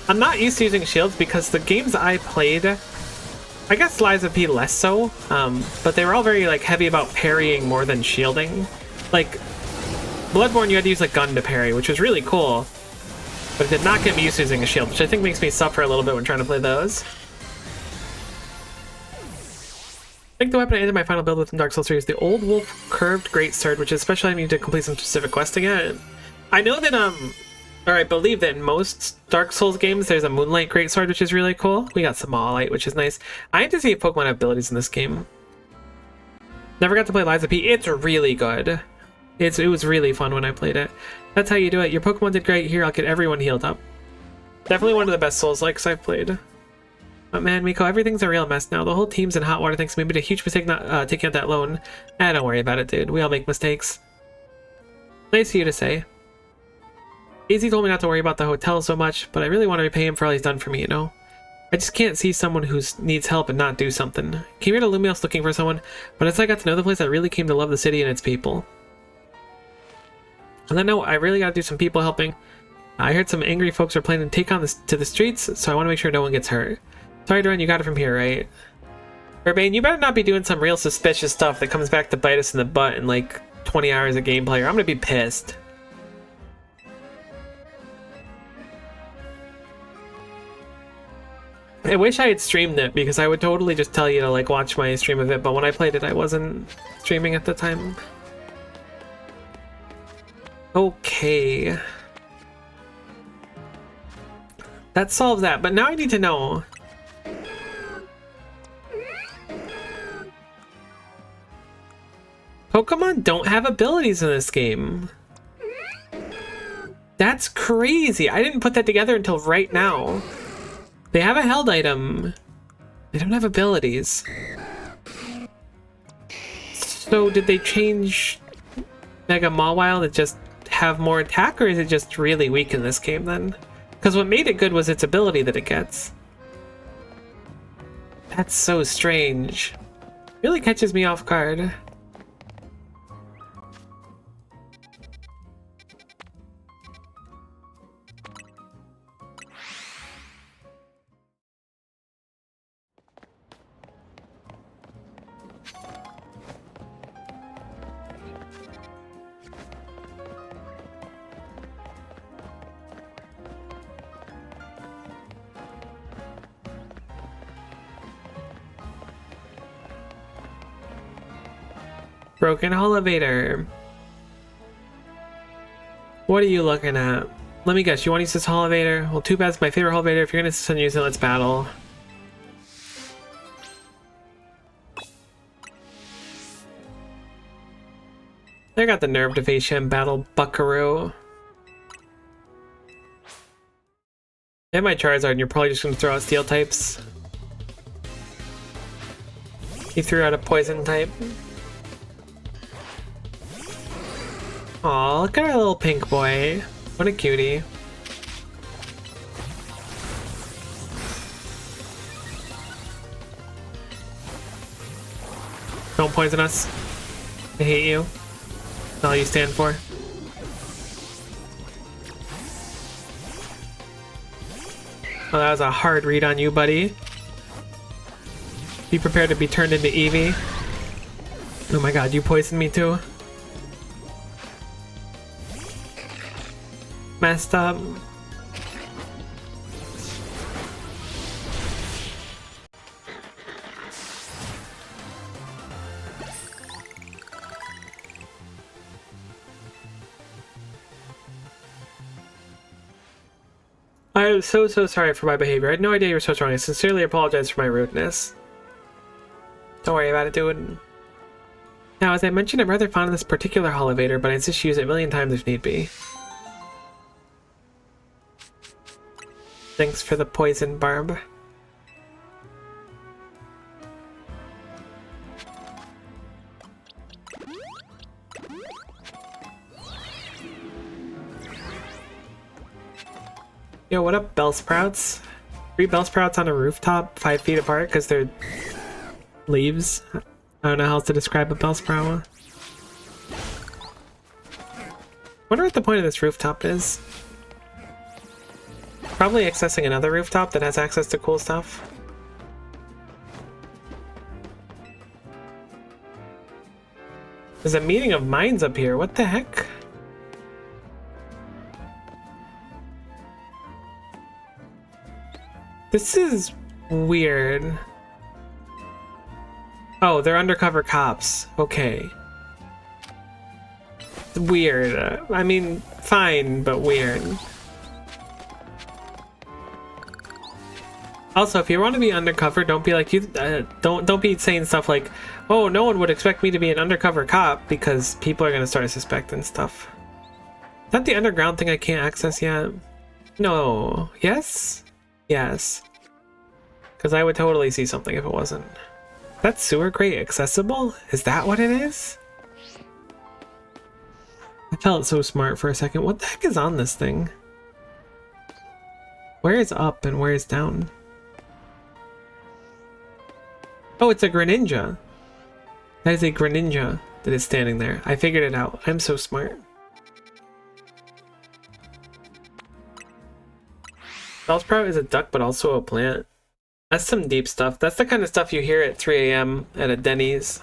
I'm not used to using shields because the games I played, I guess Lies of P less so, but they were all very like heavy about parrying more than shielding. Like, Bloodborne, you had to use a gun to parry, which was really cool, but it did not get me used to using a shield, which I think makes me suffer a little bit when trying to play those. I think the weapon I ended my final build with in Dark Souls 3 is the Old Wolf Curved Greatsword, which is special I need to complete some specific quests again. I know that, or I believe that in most Dark Souls games there's a Moonlight Greatsword, which is really cool. We got some Mawlight, which is nice. I had to see if Pokemon have abilities in this game. Never got to play Lies of P. It's really good. It was really fun when I played it. That's how you do it. Your Pokemon did great. Here, I'll get everyone healed up. Definitely one of the best Souls-likes I've played. But man, Miko, everything's a real mess now. The whole team's in hot water thanks to me. Made a huge mistake not taking out that loan. Don't worry about it, dude. We all make mistakes. Nice of you to say. Easy told me not to worry about the hotel so much, but I really want to repay him for all he's done for me, you know? I just can't see someone who needs help and not do something. Came here to Lumios looking for someone, but as I got to know the place, I really came to love the city and its people. And then no, I really gotta do some people helping. I heard some angry folks are planning to take on this to the streets, so I want to make sure no one gets hurt. Sorry, Duran, you got it from here, right? Urbane, you better not be doing some real suspicious stuff that comes back to bite us in the butt in like 20 hours of gameplay, or I'm gonna be pissed. I wish I had streamed it, because I would totally just tell you to like watch my stream of it, but when I played it I wasn't streaming at the time. Okay. That solves that, but now I need to know. Pokemon don't have abilities in this game. That's crazy. I didn't put that together until right now. They have a held item. They don't have abilities. So did they change Mega Mawile to just have more attack, or is it just really weak in this game then? Because what made it good was its ability that it gets. That's so strange. Really catches me off guard. Broken elevator. What are you looking at? Let me guess, you want to use this elevator? Well, too bad, it's my favorite elevator. If you're gonna use it, let's battle. They got the nerve to face him, battle Buckaroo. They have my Charizard, and you're probably just gonna throw out steel types. He threw out a poison type. Aw, look at our little pink boy. What a cutie. Don't poison us. I hate you. That's all you stand for. Oh, that was a hard read on you, buddy. Be prepared to be turned into Eevee. Oh my god, you poisoned me too. Messed up. I am so sorry for my behavior. I had no idea you were so strong. I sincerely apologize for my rudeness. Don't worry about it, dude. Now, as I mentioned, I'm rather fond of this particular elevator, but I insist you use it a million times if need be. Thanks for the poison, Barb. Yo, what up, Bellsprouts? 3 Bellsprouts on a rooftop, 5 feet apart because they're leaves. I don't know how else to describe a Bellsprout. Wonder what the point of this rooftop is. Probably accessing another rooftop that has access to cool stuff. There's a meeting of minds up here. What the heck? This is weird. Oh, they're undercover cops. Okay. Weird. I mean, fine, but weird. Also, if you want to be undercover, don't be like you. Don't be saying stuff like, "Oh, no one would expect me to be an undercover cop," because people are gonna start suspecting stuff. Is that the underground thing I can't access yet? No. Yes. Yes. Because I would totally see something if it wasn't. That sewer grate accessible? Is that what it is? I felt so smart for a second. What the heck is on this thing? Where is up and where is down? Oh, it's a Greninja. That is a Greninja that is standing there. I figured it out. I'm so smart. Bellsprout is a duck, but also a plant. That's some deep stuff. That's the kind of stuff you hear at 3 a.m. at a Denny's.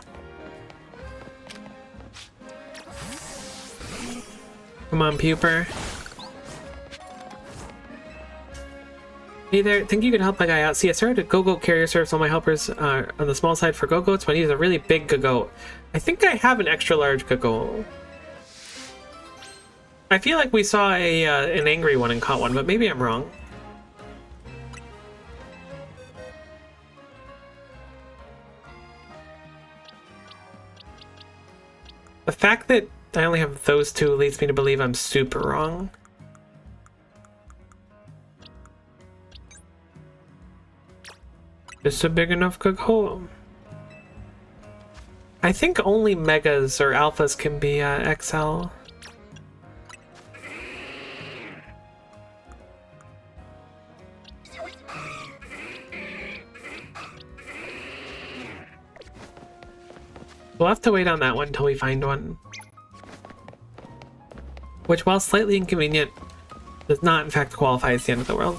Come on, Puper. Hey there, think you could help my guy out? See, I started a go-goat carrier service. All my helpers on the small side for go-goats, but I need a really big go-goat. I think I have an extra large go-goat. I feel like we saw an angry one and caught one, but maybe I'm wrong. The fact that I only have those two leads me to believe I'm super wrong. Is a big enough go-goat? I think only megas or alphas can be XL. We'll have to wait on that one until we find one. Which, while slightly inconvenient, does not in fact qualify as the end of the world.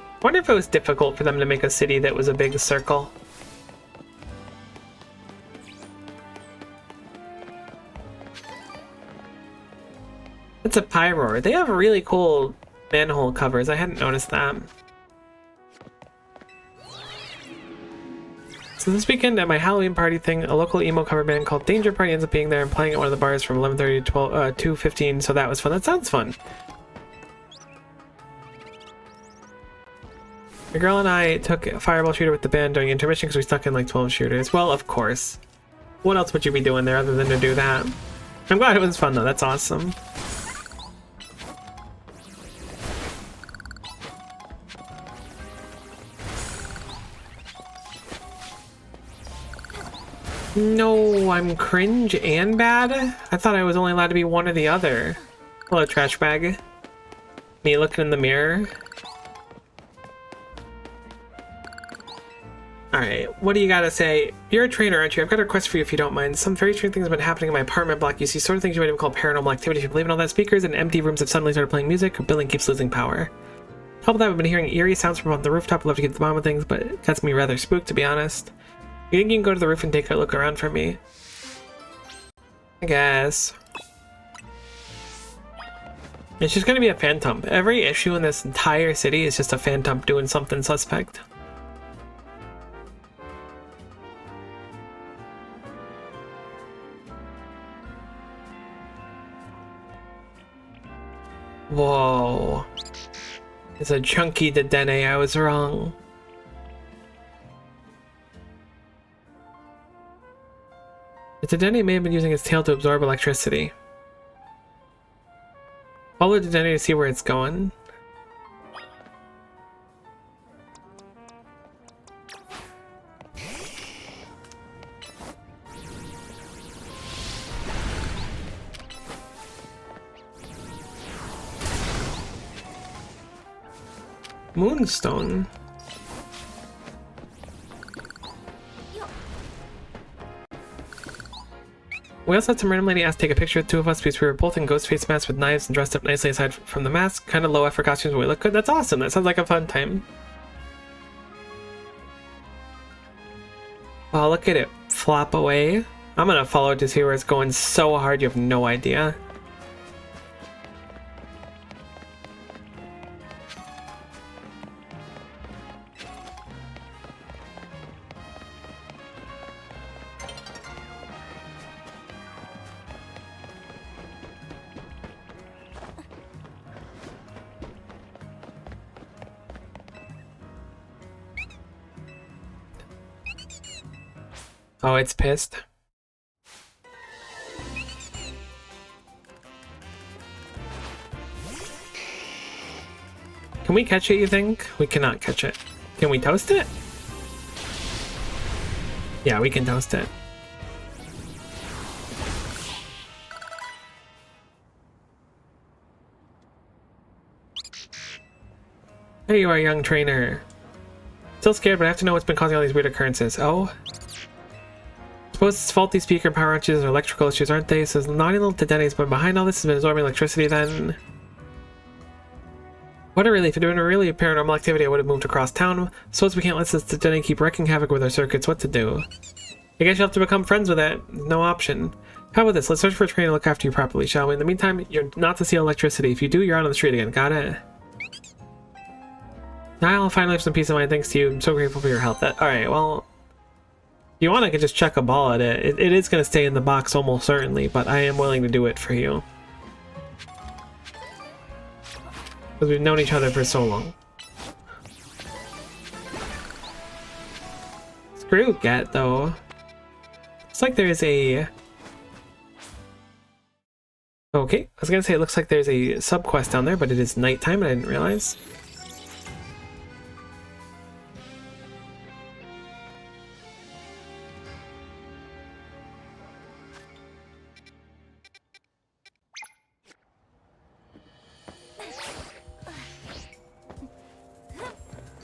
I wonder if it was difficult for them to make a city that was a big circle. It's a Pyroar. They have really cool manhole covers. I hadn't noticed that. So this weekend at my Halloween party thing, a local emo cover band called Danger Party ends up being there and playing at one of the bars from 11:30 to 2:15. So that was fun. That sounds fun. My girl and I took a fireball shooter with the band during intermission because we stuck in like 12 shooters. Well, of course. What else would you be doing there other than to do that? I'm glad it was fun though, that's awesome. No, I'm cringe and bad? I thought I was only allowed to be one or the other. Hello, trash bag. Me looking in the mirror. Alright, what do you gotta say? You're a trainer, aren't you? I've got a request for you if you don't mind. Some very strange things have been happening in my apartment block. You see sort of things you might even call paranormal activity if you believe in all that. Speakers and empty rooms have suddenly started playing music. Or building keeps losing power. Help with that, I've been hearing eerie sounds from up the rooftop. I'd love to get to the bottom of things, but it gets me rather spooked, to be honest. You think you can go to the roof and take a look around for me? I guess. It's just gonna be a phantom. Every issue in this entire city is just a phantom doing something suspect. Whoa. It's a chunky Dedenne, I was wrong. The Dedenne may have been using its tail to absorb electricity. Follow the Dedenne to see where it's going. Moonstone. We also had some random lady ask to take a picture of the two of us because we were both in ghost face masks with knives and dressed up nicely aside from the mask. Kind of low effort costumes, but we look good. That's awesome. That sounds like a fun time. Oh, look at it flop away. I'm gonna follow it to see where it's going so hard you have no idea. Oh, it's pissed. Can we catch it, you think? We cannot catch it. Can we toast it? Yeah, we can toast it. There you are, young trainer. Still scared, but I have to know what's been causing all these weird occurrences. Oh? Suppose it's faulty speaker power outages or electrical issues, aren't they? So it's naughty little Denny's, but behind all this has been absorbing electricity then. What a relief. If it had been a really paranormal activity, I would have moved across town. Suppose we can't let this Denny keep wreaking havoc with our circuits. What to do? I guess you'll have to become friends with it. No option. How about this? Let's search for a train and look after you properly, shall we? In the meantime, you're not to steal electricity. If you do, you're out on the street again. Got it? Now I'll finally have some peace of mind thanks to you. I'm so grateful for your help. Alright, well... If you want, I could just chuck a ball at it. It is going to stay in the box almost certainly, but I am willing to do it for you. Because we've known each other for so long. Screw Get, though. Looks like there's a... Okay, I was gonna say it looks like there's a sub-quest down there, but it is nighttime and I didn't realize.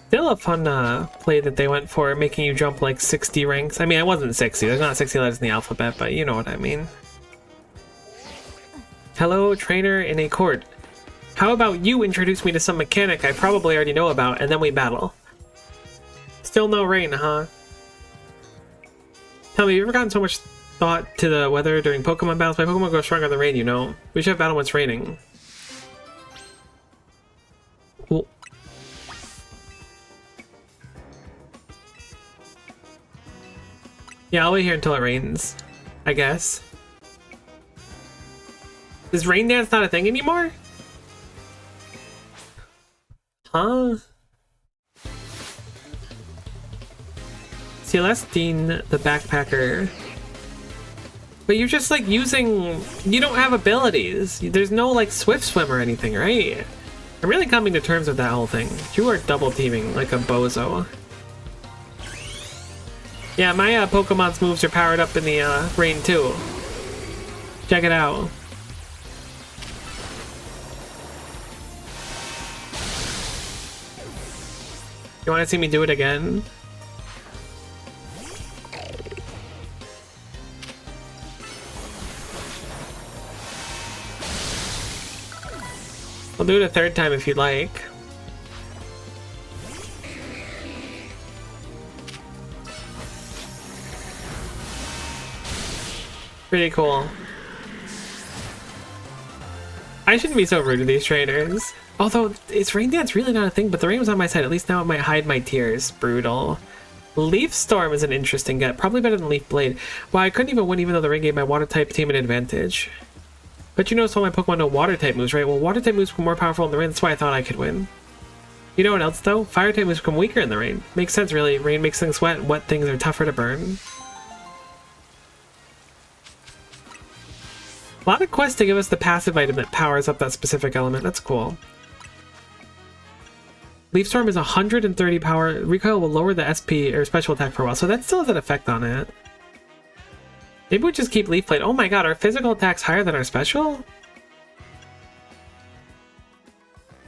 Still a fun play that they went for, making you jump like 60 ranks. I mean, it wasn't 60, there's not 60 letters in the alphabet, but you know what I mean. Hello, trainer in a court. How about you introduce me to some mechanic I probably already know about, and then we battle? Still no rain, huh? Tell me, have you ever gotten so much thought to the weather during Pokemon battles? My Pokemon go stronger in the rain, you know. We should have battle when it's raining. Well, yeah, I'll wait here until it rains, I guess. Is rain dance not a thing anymore? Huh? Celestine the Backpacker. But you're just like using... You don't have abilities. There's no like Swift Swim or anything, right? I'm really coming to terms with that whole thing. You are double teaming like a bozo. Yeah, my Pokemon's moves are powered up in the rain too. Check it out. You want to see me do it again? I'll do it a third time if you'd like. Pretty cool. I shouldn't be so rude to these trainers. Although, is Rain Dance really not a thing? But the rain was on my side. At least now it might hide my tears. Brutal. Leaf Storm is an interesting get. Probably better than Leaf Blade. Well, I couldn't even win even though the rain gave my water type team an advantage. But you notice all my Pokemon know water type moves, right? Well, water type moves become more powerful in the rain. That's why I thought I could win. You know what else, though? Fire type moves become weaker in the rain. Makes sense, really. Rain makes things wet. Wet things are tougher to burn. A lot of quests to give us the passive item that powers up that specific element. That's cool. Leaf Storm is 130 power. Recoil will lower the SP or special attack for a while, so that still has an effect on it. Maybe we just keep Leaf Blade. Oh my god, our physical attack's higher than our special?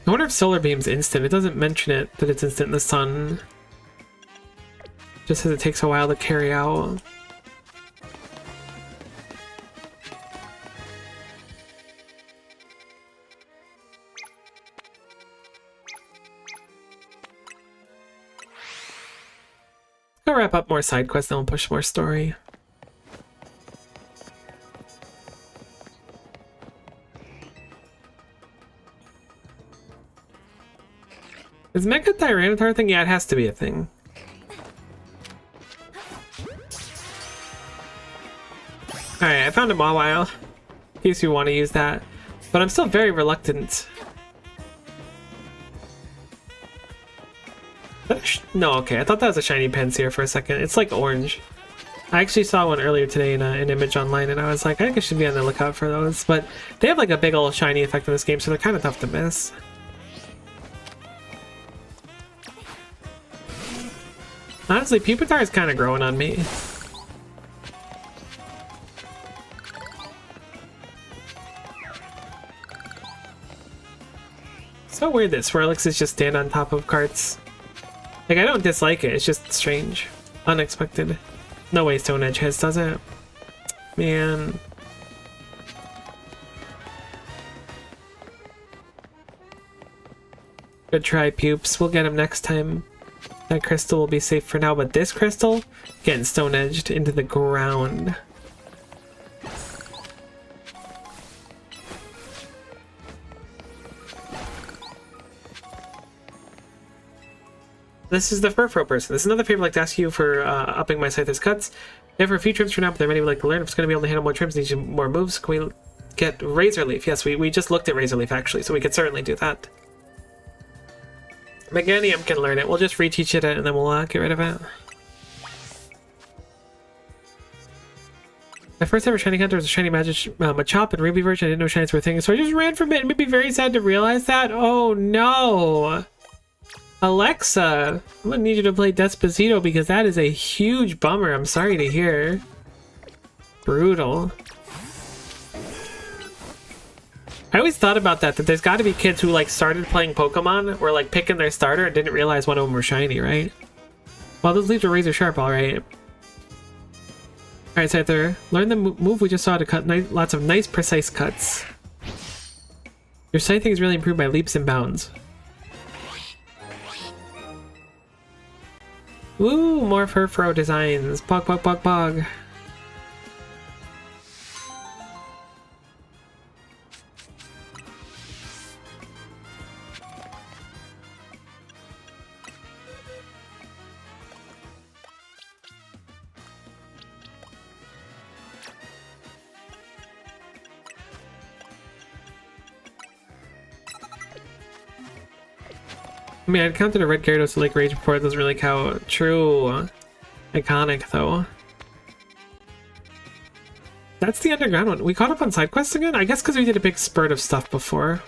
I wonder if Solar Beam's instant. It doesn't mention it that it's instant in the sun. Just says it takes a while to carry out. I'll wrap up more side quests, then we'll push more story. Is Mega Tyranitar a thing? Yeah, it has to be a thing. Alright, I found a Mawile. In case you want to use that. But I'm still very reluctant. No, okay, I thought that was a shiny Pansear for a second. It's like orange. I actually saw one earlier today in an image online, and I was like, I think I should be on the lookout for those. But they have like a big old shiny effect in this game, so they're kind of tough to miss. Honestly, Pupitar is kind of growing on me. So weird that Swirlixes just stand on top of carts. Like, I don't dislike it, it's just strange. Unexpected. No way Stone Edge hits, does it? Man. Good try, Pupes. We'll get him next time. That crystal will be safe for now, but this crystal getting Stone Edged into the ground. This is the Furfro person. This is another favor I'd like to ask you for upping my Scyther's cuts. If for a few trims for now, but there are many would like to learn. If it's going to be able to handle more trims, need more moves. Can we get Razor Leaf? Yes, we just looked at Razor Leaf actually, so we could certainly do that. Meganium can learn it. We'll just reteach it and then we'll get rid of it. My first ever shiny hunter was a shiny magic Machop and Ruby version. I didn't know shinies were a thing, so I just ran from it. It made me very sad to realize that. Oh no! Alexa, I'm gonna need you to play Despacito because that is a huge bummer. I'm sorry to hear. Brutal. I always thought about that there's got to be kids who like started playing Pokemon or like picking their starter and didn't realize one of them were shiny, right? Well, those leaves are razor sharp, all right. All right, Scyther, learn the move we just saw to cut lots of nice, precise cuts. Your scything is really improved by leaps and bounds. Ooh, more Furfro designs. Bog, bog, bog, bog. I mean, I'd counted a red Gyarados to Lake Rage before. It doesn't really count. True. Iconic, though. That's the underground one. We caught up on side quests again? I guess because we did a big spurt of stuff before.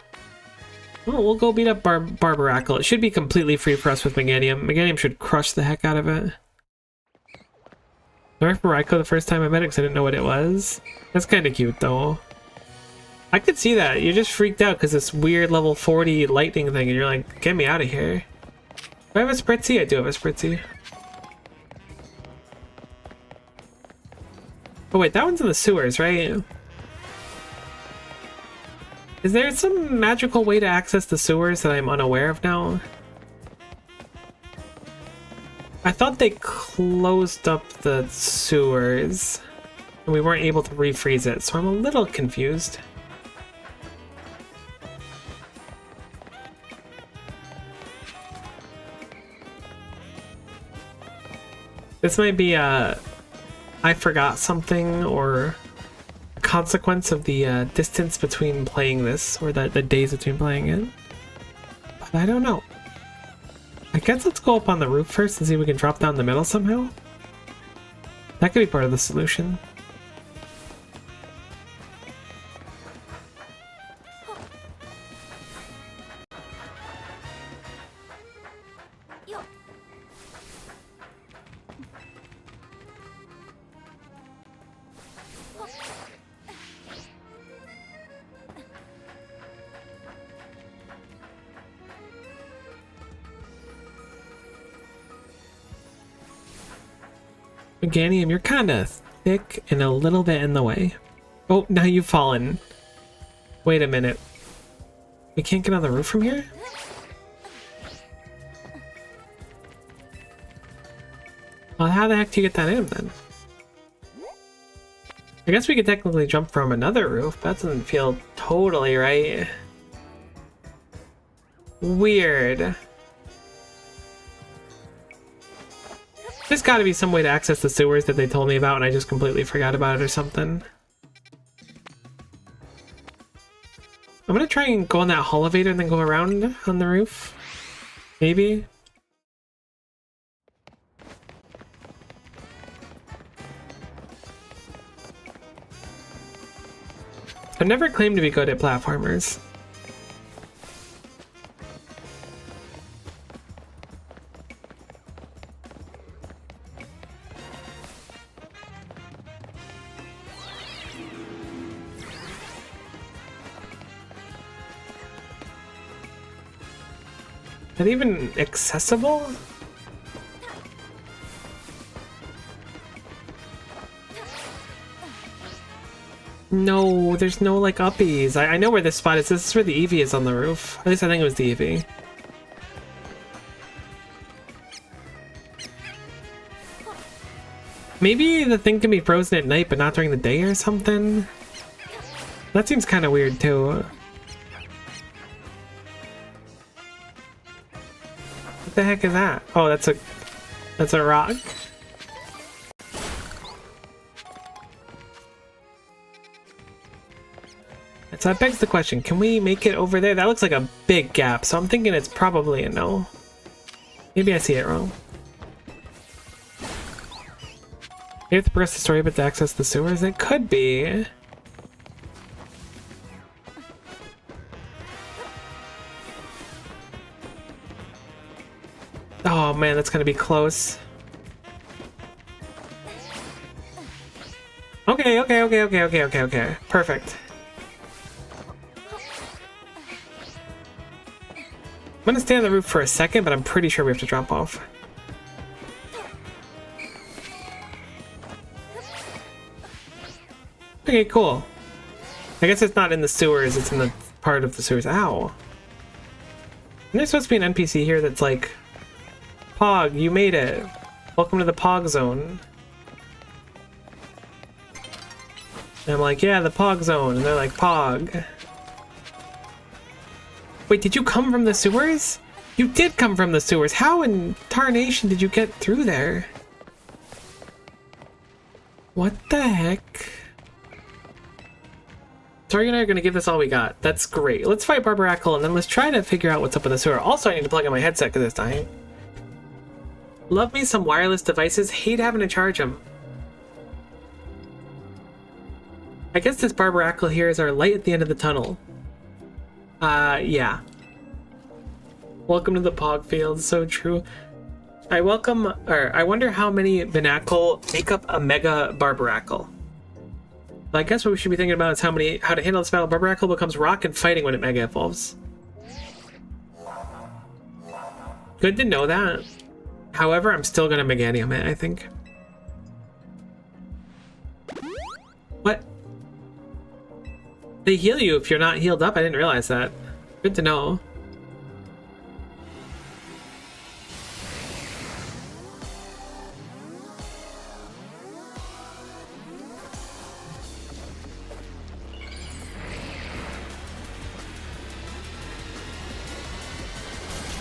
Oh, we'll go beat up Barbaracle. It should be completely free for us with Meganium. Meganium should crush the heck out of it. I remember Raikou the first time I met it because I didn't know what it was. That's kind of cute, though. I could see that. You're just freaked out because this weird level 40 lightning thing, and you're like, get me out of here. Do I have a Spritzy? I do have a Spritzy. Oh wait, that one's in the sewers, right? Is there some magical way to access the sewers that I'm unaware of now? I thought they closed up the sewers and we weren't able to refreeze it, so I'm a little confused. This might be I forgot something or a consequence of the distance between playing this, or the days between playing it. But I don't know. I guess let's go up on the roof first and see if we can drop down the middle somehow. That could be part of the solution. Meganium, you're kind of thick and a little bit in the way. Oh, now you've fallen. Wait a minute. We can't get on the roof from here? Well, how the heck do you get that in then? I guess we could technically jump from another roof. That doesn't feel totally right. Weird. There's got to be some way to access the sewers that they told me about and I just completely forgot about it or something. I'm gonna try and go on that hall elevator and then go around on the roof. Maybe. I've never claimed to be good at platformers. that even accessible? No, there's no like uppies. I know where this spot is. This is where the Eevee is on the roof. At least I think it was the Eevee. Maybe the thing can be frozen at night but not during the day or something? That seems kind of weird too. What the heck is that? Oh, that's a rock. So that begs the question, can we make it over there? That looks like a big gap, so I'm thinking it's probably a no. Maybe I see it wrong. You have to progress the story but to access the sewers? It could be. Oh man, that's gonna be close. Okay. Perfect. I'm gonna stay on the roof for a second, but I'm pretty sure we have to drop off. Okay, cool. I guess it's not in the sewers, it's in the part of the sewers. Ow. And there's supposed to be an NPC here that's like, Pog, you made it. Welcome to the Pog zone. And I'm like, yeah, the Pog zone. And they're like, Pog. Wait, did you come from the sewers? You did come from the sewers. How in tarnation did you get through there? What the heck? Tori and I are going to give this all we got. That's great. Let's fight Barbarackle and then let's try to figure out what's up with the sewer. Also, I need to plug in my headset because it's dying. Love me some wireless devices. Hate having to charge them. I guess this Barbarackle here is our light at the end of the tunnel. Yeah. Welcome to the Pog field. So true. I wonder how many Binacle make up a Mega Barbarackle. I guess what we should be thinking about is how to handle this battle. Barbarackle becomes rock and fighting when it Mega evolves. Good to know that. However, I'm still gonna Meganium it, I think. What? They heal you if you're not healed up? I didn't realize that. Good to know.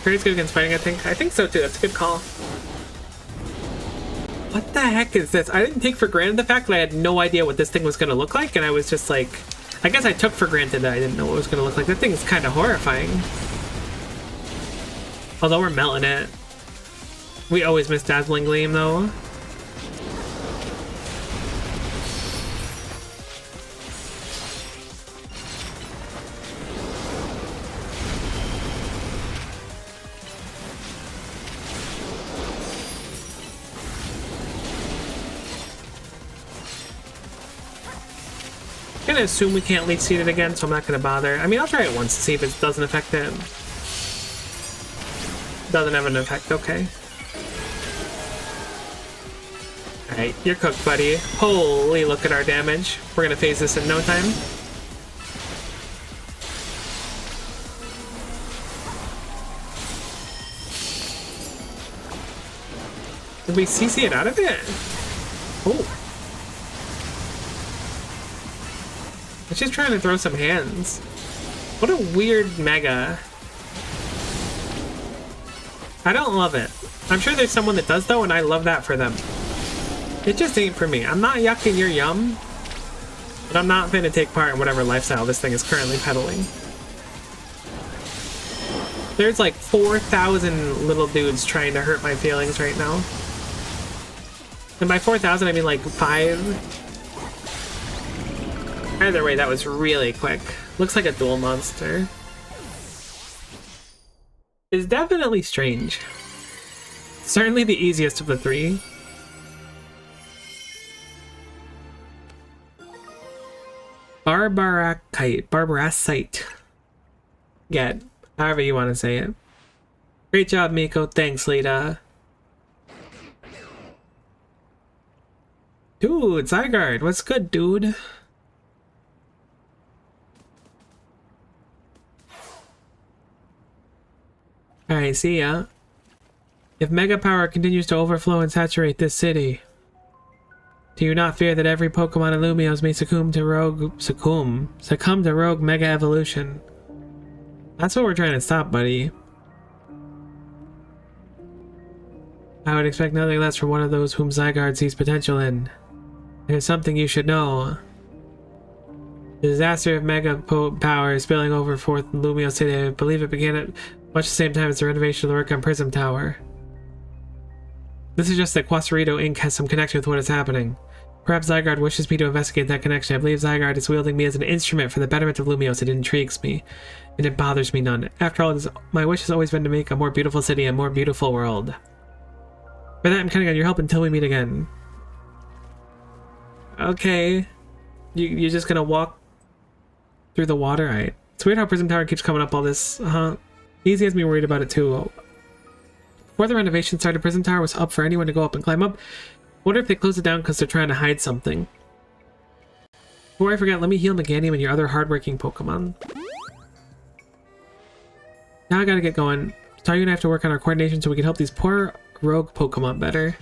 Pretty good against fighting, I think. I think so too. That's a good call. What the heck is this? I didn't take for granted the fact that I had no idea what this thing was going to look like, and I was just like... I guess I took for granted that I didn't know what it was going to look like. That thing is kind of horrifying. Although we're melting it. We always miss Dazzling Gleam, though. I'm gonna assume we can't leech seed it again, so I'm not gonna bother. I mean, I'll try it once to see if it doesn't affect it. Doesn't have an effect, okay. Alright, you're cooked, buddy. Holy, look at our damage. We're gonna phase this in no time. Did we CC it out of it? Oh. It's just trying to throw some hands. What a weird Mega. I don't love it. I'm sure there's someone that does though, and I love that for them. It just ain't for me. I'm not yucking your yum, but I'm not gonna take part in whatever lifestyle this thing is currently peddling. There's like 4,000 little dudes trying to hurt my feelings right now. And by 4,000 I mean like 5. Either way, that was really quick. Looks like a dual monster. It's definitely strange. Certainly the easiest of the three. Barbaracite. However you want to say it. Great job, Miko. Thanks, Lita. Dude, Zygarde, what's good, dude? Alright, see ya. If Mega Power continues to overflow and saturate this city, do you not fear that every Pokemon in Lumiose may succumb to rogue Mega Evolution? That's what we're trying to stop, buddy. I would expect nothing less from one of those whom Zygarde sees potential in. There's something you should know. The disaster of Mega Power is spilling over forth in Lumiose City. I believe it began at much the same time as the renovation of the work on Prism Tower. This suggests that Quasarito Inc. has some connection with what is happening. Perhaps Zygarde wishes me to investigate that connection. I believe Zygarde is wielding me as an instrument for the betterment of Lumiose. It intrigues me, and it bothers me none. After all, my wish has always been to make a more beautiful city, a more beautiful world. For that, I'm counting on your help until we meet again. Okay. You're just gonna walk through the water? Alright. It's weird how Prism Tower keeps coming up all this, Easy has me worried about it too. Before the renovation started, Prism Tower was up for anyone to go up and climb up. Wonder if they closed it down because they're trying to hide something. Before I forget, let me heal Meganium and your other hardworking Pokemon. Now I gotta get going. Staryu and I have to work on our coordination so we can help these poor rogue Pokemon better.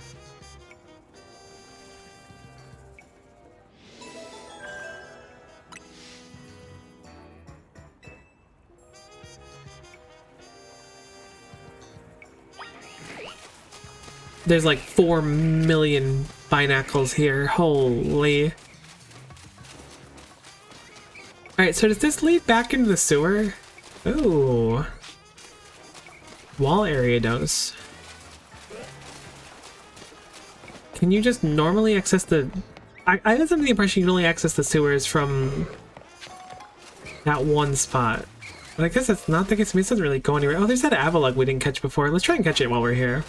There's like 4 million Binacles here. Holy. Alright, so does this lead back into the sewer? Ooh. Wall Ariados. Can you just normally access the... I was under the impression you can only access the sewers from that one spot. But I guess that's not the case. I mean, it doesn't really go anywhere. Oh, there's that Avalugg we didn't catch before. Let's try and catch it while we're here.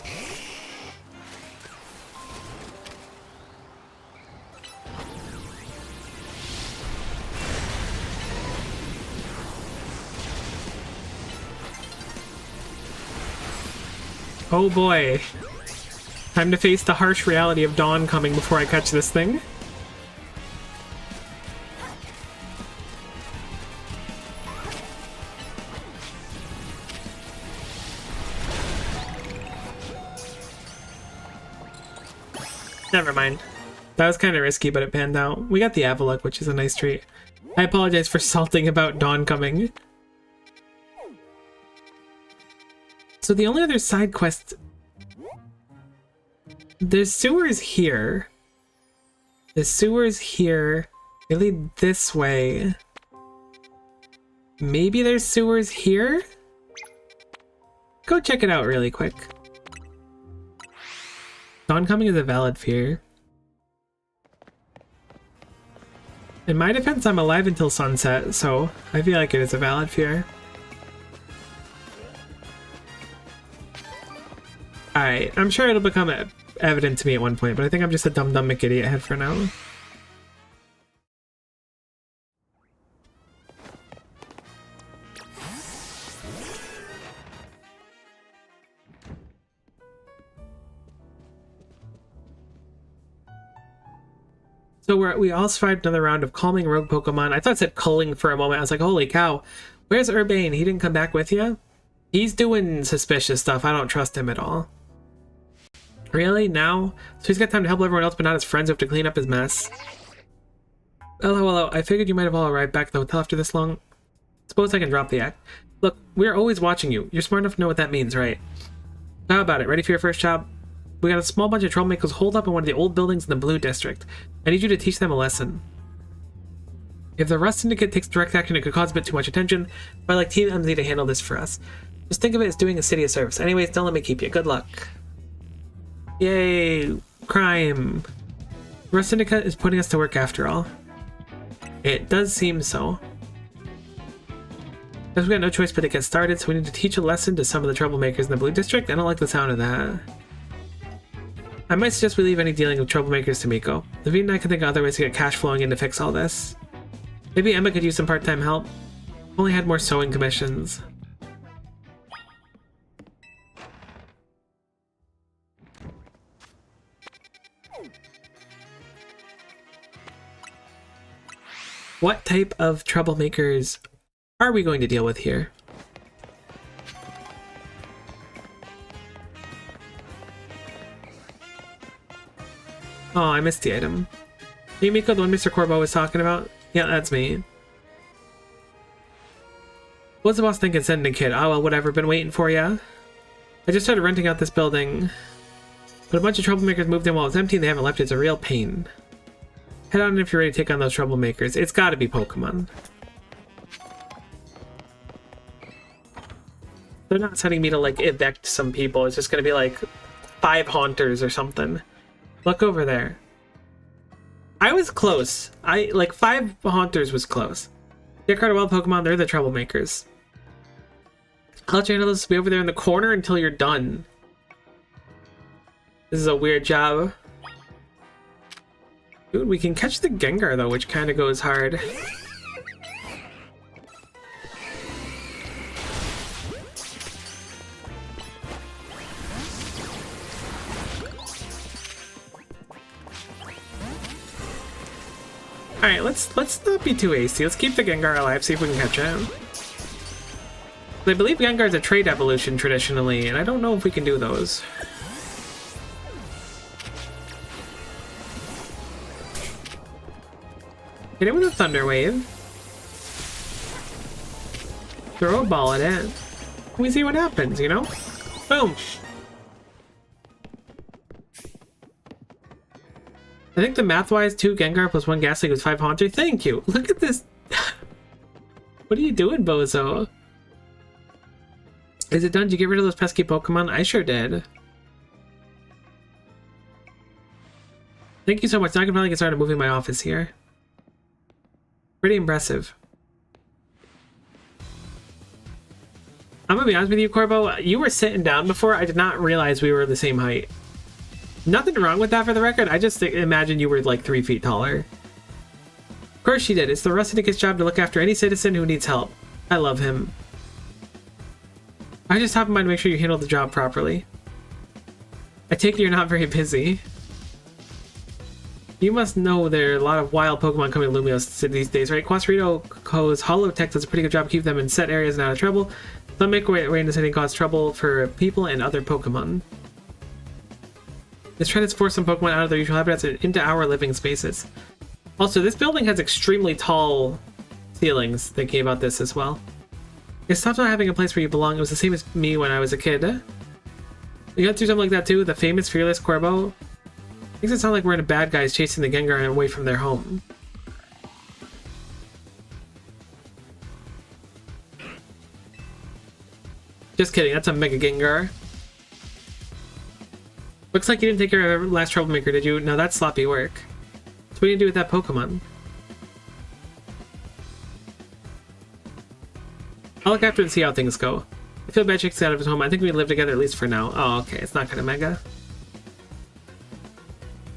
Oh boy. Time to face the harsh reality of dawn coming before I catch this thing. Never mind. That was kind of risky, but it panned out. We got the Avalugg, which is a nice treat. I apologize for salting about dawn coming. So the only other side quest... There's sewers here. The sewers here. They lead this way. Maybe there's sewers here? Go check it out really quick. Dawn coming is a valid fear. In my defense, I'm alive until sunset, so I feel like it is a valid fear. Alright, I'm sure it'll become evident to me at one point, but I think I'm just a dumb McIdiot head for now. So we all survived another round of calming rogue Pokemon. I thought it said culling for a moment. I was like, holy cow, where's Urbane? He didn't come back with you? He's doing suspicious stuff. I don't trust him at all. Really? Now? So he's got time to help everyone else but not his friends who have to clean up his mess. Hello. I figured you might have all arrived back at the hotel after this long. Suppose I can drop the act. Look, we're always watching you. You're smart enough to know what that means, right? How about it? Ready for your first job? We got a small bunch of troublemakers holed up in one of the old buildings in the Blue District. I need you to teach them a lesson. If the Rust Syndicate takes direct action, it could cause a bit too much attention, but I'd like Team MZ to handle this for us. Just think of it as doing a city a service. Anyways, don't let me keep you. Good luck. Yay! Crime! Rust Syndicate is putting us to work after all. It does seem so. Guess we got no choice but to get started, so we need to teach a lesson to some of the troublemakers in the Blue District. I don't like the sound of that. I might suggest we leave any dealing with troublemakers to Miko. Levine and I can think of other ways to get cash flowing in to fix all this. Maybe Emma could use some part-time help. Only had more sewing commissions. What type of troublemakers are we going to deal with here? Oh, I missed the item. Hey, Miko, the one Mr. Corbo was talking about? Yeah, that's me. What's the boss thinking sending a kid? Oh, well, whatever. Been waiting for ya. I just started renting out this building. But a bunch of troublemakers moved in while it was empty and they haven't left. It's a real pain. Head on if you're ready to take on those troublemakers. It's gotta be Pokemon. They're not sending me to, like, evict some people. It's just gonna be, like, 5 Haunters or something. Look over there. I was close. Like, 5 Haunters was close. Get card of wild Pokemon, they're the troublemakers. I'll let you handle this to be over there in the corner until you're done. This is a weird job. Dude, we can catch the Gengar, though, which kind of goes hard. Alright, let's not be too hasty. Let's keep the Gengar alive, see if we can catch him. I believe Gengar is a trait evolution traditionally, and I don't know if we can do those. Hit it with a Thunder Wave. Throw a ball at it. We see what happens, you know? Boom! I think the math-wise 2 Gengar plus 1 Ghastly was 5 Haunter. Thank you! Look at this! What are you doing, Bozo? Is it done? Did you get rid of those pesky Pokemon? I sure did. Thank you so much. Now I can finally get started moving my office here. Pretty impressive. I'm gonna be honest with you, Corbo. You were sitting down before. I did not realize we were the same height. Nothing wrong with that for the record. I just imagined you were like 3 feet taller. Of course she did. It's the Rusticus' job to look after any citizen who needs help. I love him. I just have in mind to make sure you handle the job properly. I take it you're not very busy. You must know there are a lot of wild Pokemon coming to Lumios these days, right? Quasarito's Holotech does a pretty good job keeping them in set areas and out of trouble. Some make way into city cause trouble for people and other Pokemon. This trend has forced some Pokemon out of their usual habitats and into our living spaces. Also, this building has extremely tall ceilings. They gave out this as well. It stops not having a place where you belong. It was the same as me when I was a kid. You got through something like that too? The famous Fearless Corbo? Makes it sound like we're in a bad guys chasing the Gengar away from their home. Just kidding, that's a Mega Gengar. Looks like you didn't take care of our last troublemaker, did you? No, that's sloppy work. So what do you do with that Pokemon? I'll look after and see how things go. I feel bad Chick's out of his home. I think we live together at least for now. Oh, okay, it's not gonna Mega.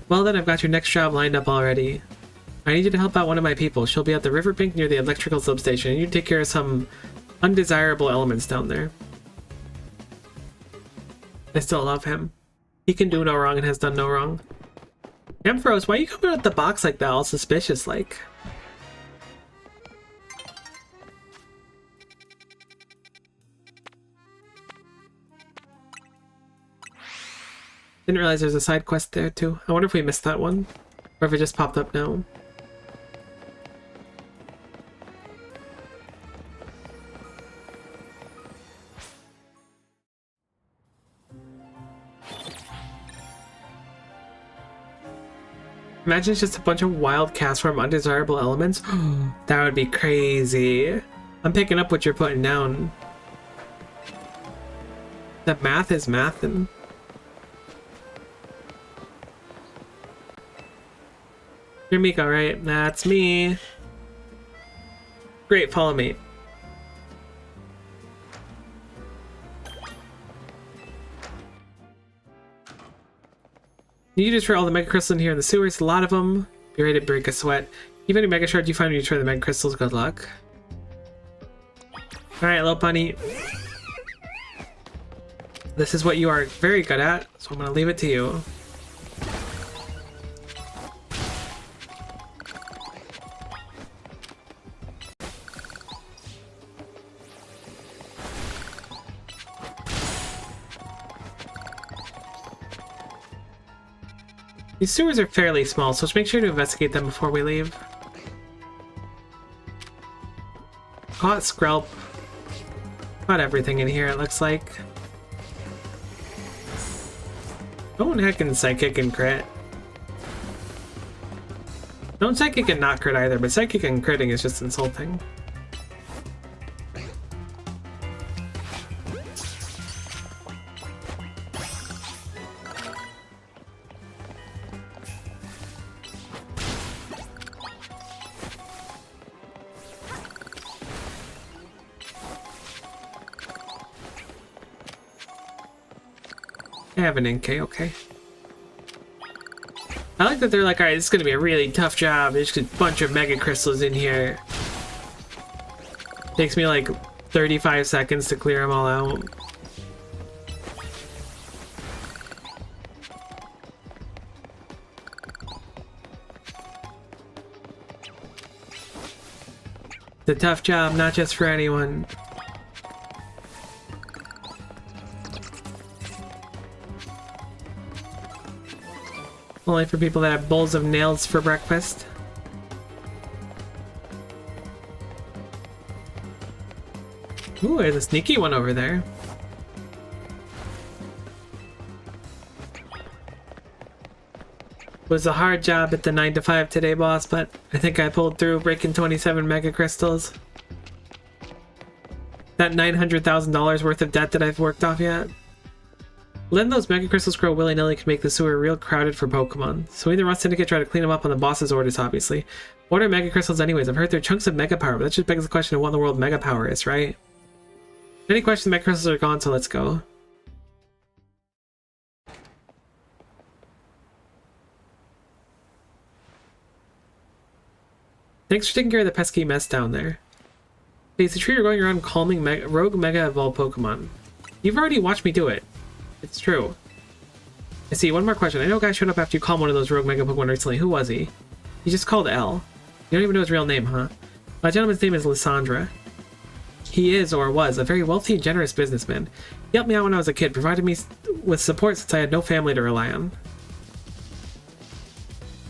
Well then, I've got your next job lined up already. I need you to help out one of my people. She'll be at the Riverbank near the electrical substation, and you take care of some undesirable elements down there. I still love him. He can do no wrong and has done no wrong. Ampharos, why are you coming out the box like that, all suspicious like? Didn't realize there's a side quest there too. I wonder if we missed that one, or if it just popped up now. Imagine it's just a bunch of wild cast from undesirable elements. That would be crazy. I'm picking up what you're putting down. The math is mathin'. You're Miko, right? That's me. Great, follow me. You just for all the Mega Crystals in here in the sewers, a lot of them. Be ready to break a sweat. Even a Mega Shard you find when you try the Mega Crystals, good luck. Alright, little bunny. This is what you are very good at, so I'm gonna leave it to you. These sewers are fairly small, so let's make sure to investigate them before we leave. Hot Skrelp. Not everything in here, it looks like. Don't heckin' Psychic and crit. Don't Psychic and not crit either, but Psychic and critting is just insulting. I have an Inkay, okay. I like that they're like, alright, this is gonna be a really tough job. There's just a bunch of Mega Crystals in here. Takes me like 35 seconds to clear them all out. It's a tough job, not just for anyone. Only for people that have bowls of nails for breakfast. Ooh, there's a sneaky one over there. It was a hard job at the 9 to 5 today, boss, but I think I pulled through, breaking 27 Mega Crystals. That $900,000 worth of debt that I've worked off yet. Letting those Mega Crystals grow willy-nilly could make the sewer real crowded for Pokemon. So either Rust Syndicate try to clean them up on the boss's orders, obviously. What are Mega Crystals anyways? I've heard they're chunks of Mega Power, but that just begs the question of what in the world Mega Power is, right? Any questions? Mega Crystals are gone, so let's go. Thanks for taking care of the pesky mess down there. Hey, it's a tree you're going around calming rogue Mega Evolved Pokemon. You've already watched me do it. It's true. I see, one more question. I know a guy showed up after you called one of those rogue Mega Pokemon recently. Who was he? He just called L. You don't even know his real name, huh? My gentleman's name is Lysandra. He is, or was, a very wealthy and generous businessman. He helped me out when I was a kid, provided me with support since I had no family to rely on.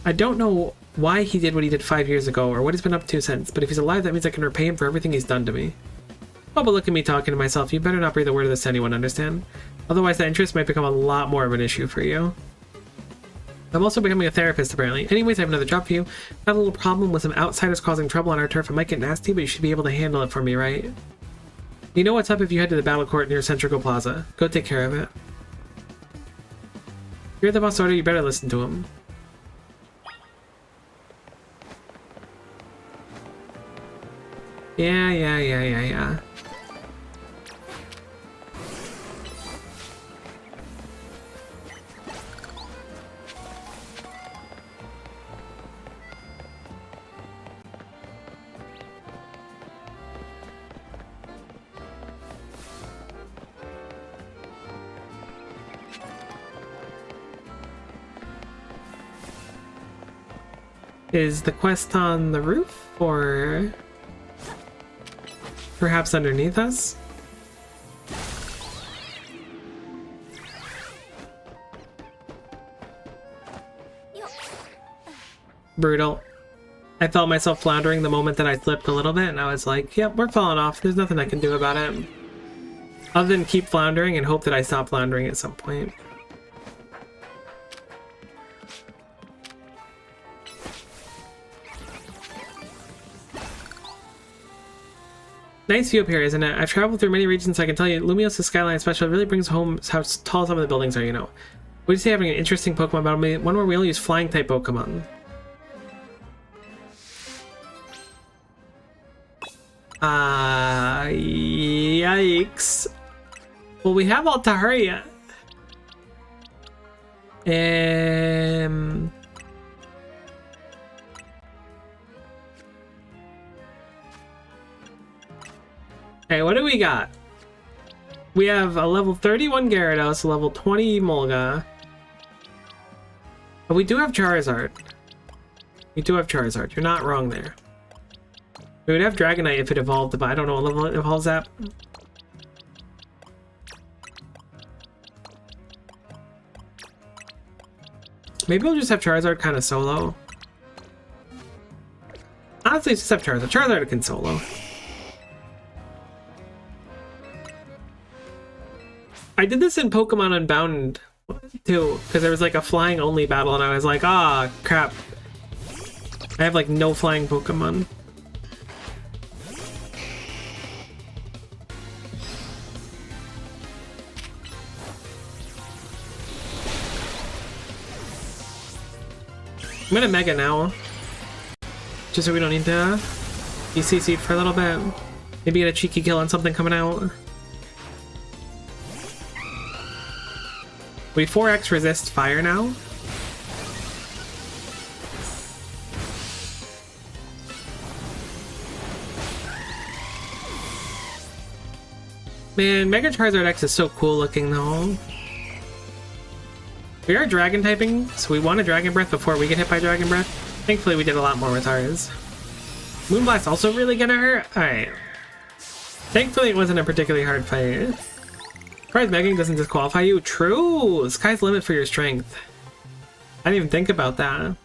I don't know why he did what he did 5 years ago, or what he's been up to since, but if he's alive, that means I can repay him for everything he's done to me. Oh, but look at me talking to myself. You better not breathe a word of this to anyone, understand? Otherwise, that interest might become a lot more of an issue for you. I'm also becoming a therapist, apparently. Anyways, I have another job for you. Got a little problem with some outsiders causing trouble on our turf. It might get nasty, but you should be able to handle it for me, right? You know what's up if you head to the battle court near Centrical Plaza. Go take care of it. You're the boss order, you better listen to him. Yeah. Is the quest on the roof, or perhaps underneath us? Brutal. I felt myself floundering the moment that I slipped a little bit, and I was like, yep, we're falling off. There's nothing I can do about it. Other than keep floundering and hope that I stop floundering at some point. Nice view up here, isn't it? I've traveled through many regions, so I can tell you, Lumios' skyline special really brings home how tall some of the buildings are, you know. What do you say having an interesting Pokemon battle? Maybe one where we only use flying type Pokemon. Yikes. Well, we have Altaria. Hey, what do we got? We have a level 31 Gyarados, a level 20 Molga. But we do have Charizard. We do have Charizard. You're not wrong there. We would have Dragonite if it evolved, but I don't know what level it evolves at. Maybe we'll just have Charizard kind of solo. Honestly, just have Charizard. Charizard can solo. I did this in Pokemon Unbound too, because there was like a flying only battle and I was like, ah, crap. I have like no flying Pokemon. I'm gonna Mega now. Just so we don't need to be CC'd for a little bit. Maybe get a cheeky kill on something coming out. We 4x resist fire now. Man, Mega Charizard X is so cool looking though. We are Dragon typing, so we want a Dragon Breath before we get hit by Dragon Breath. Thankfully we did a lot more with ours. Moonblast also really gonna hurt? Alright. Thankfully it wasn't a particularly hard fight. Surprise Megging doesn't disqualify you? True! Sky's the limit for your strength. I didn't even think about that.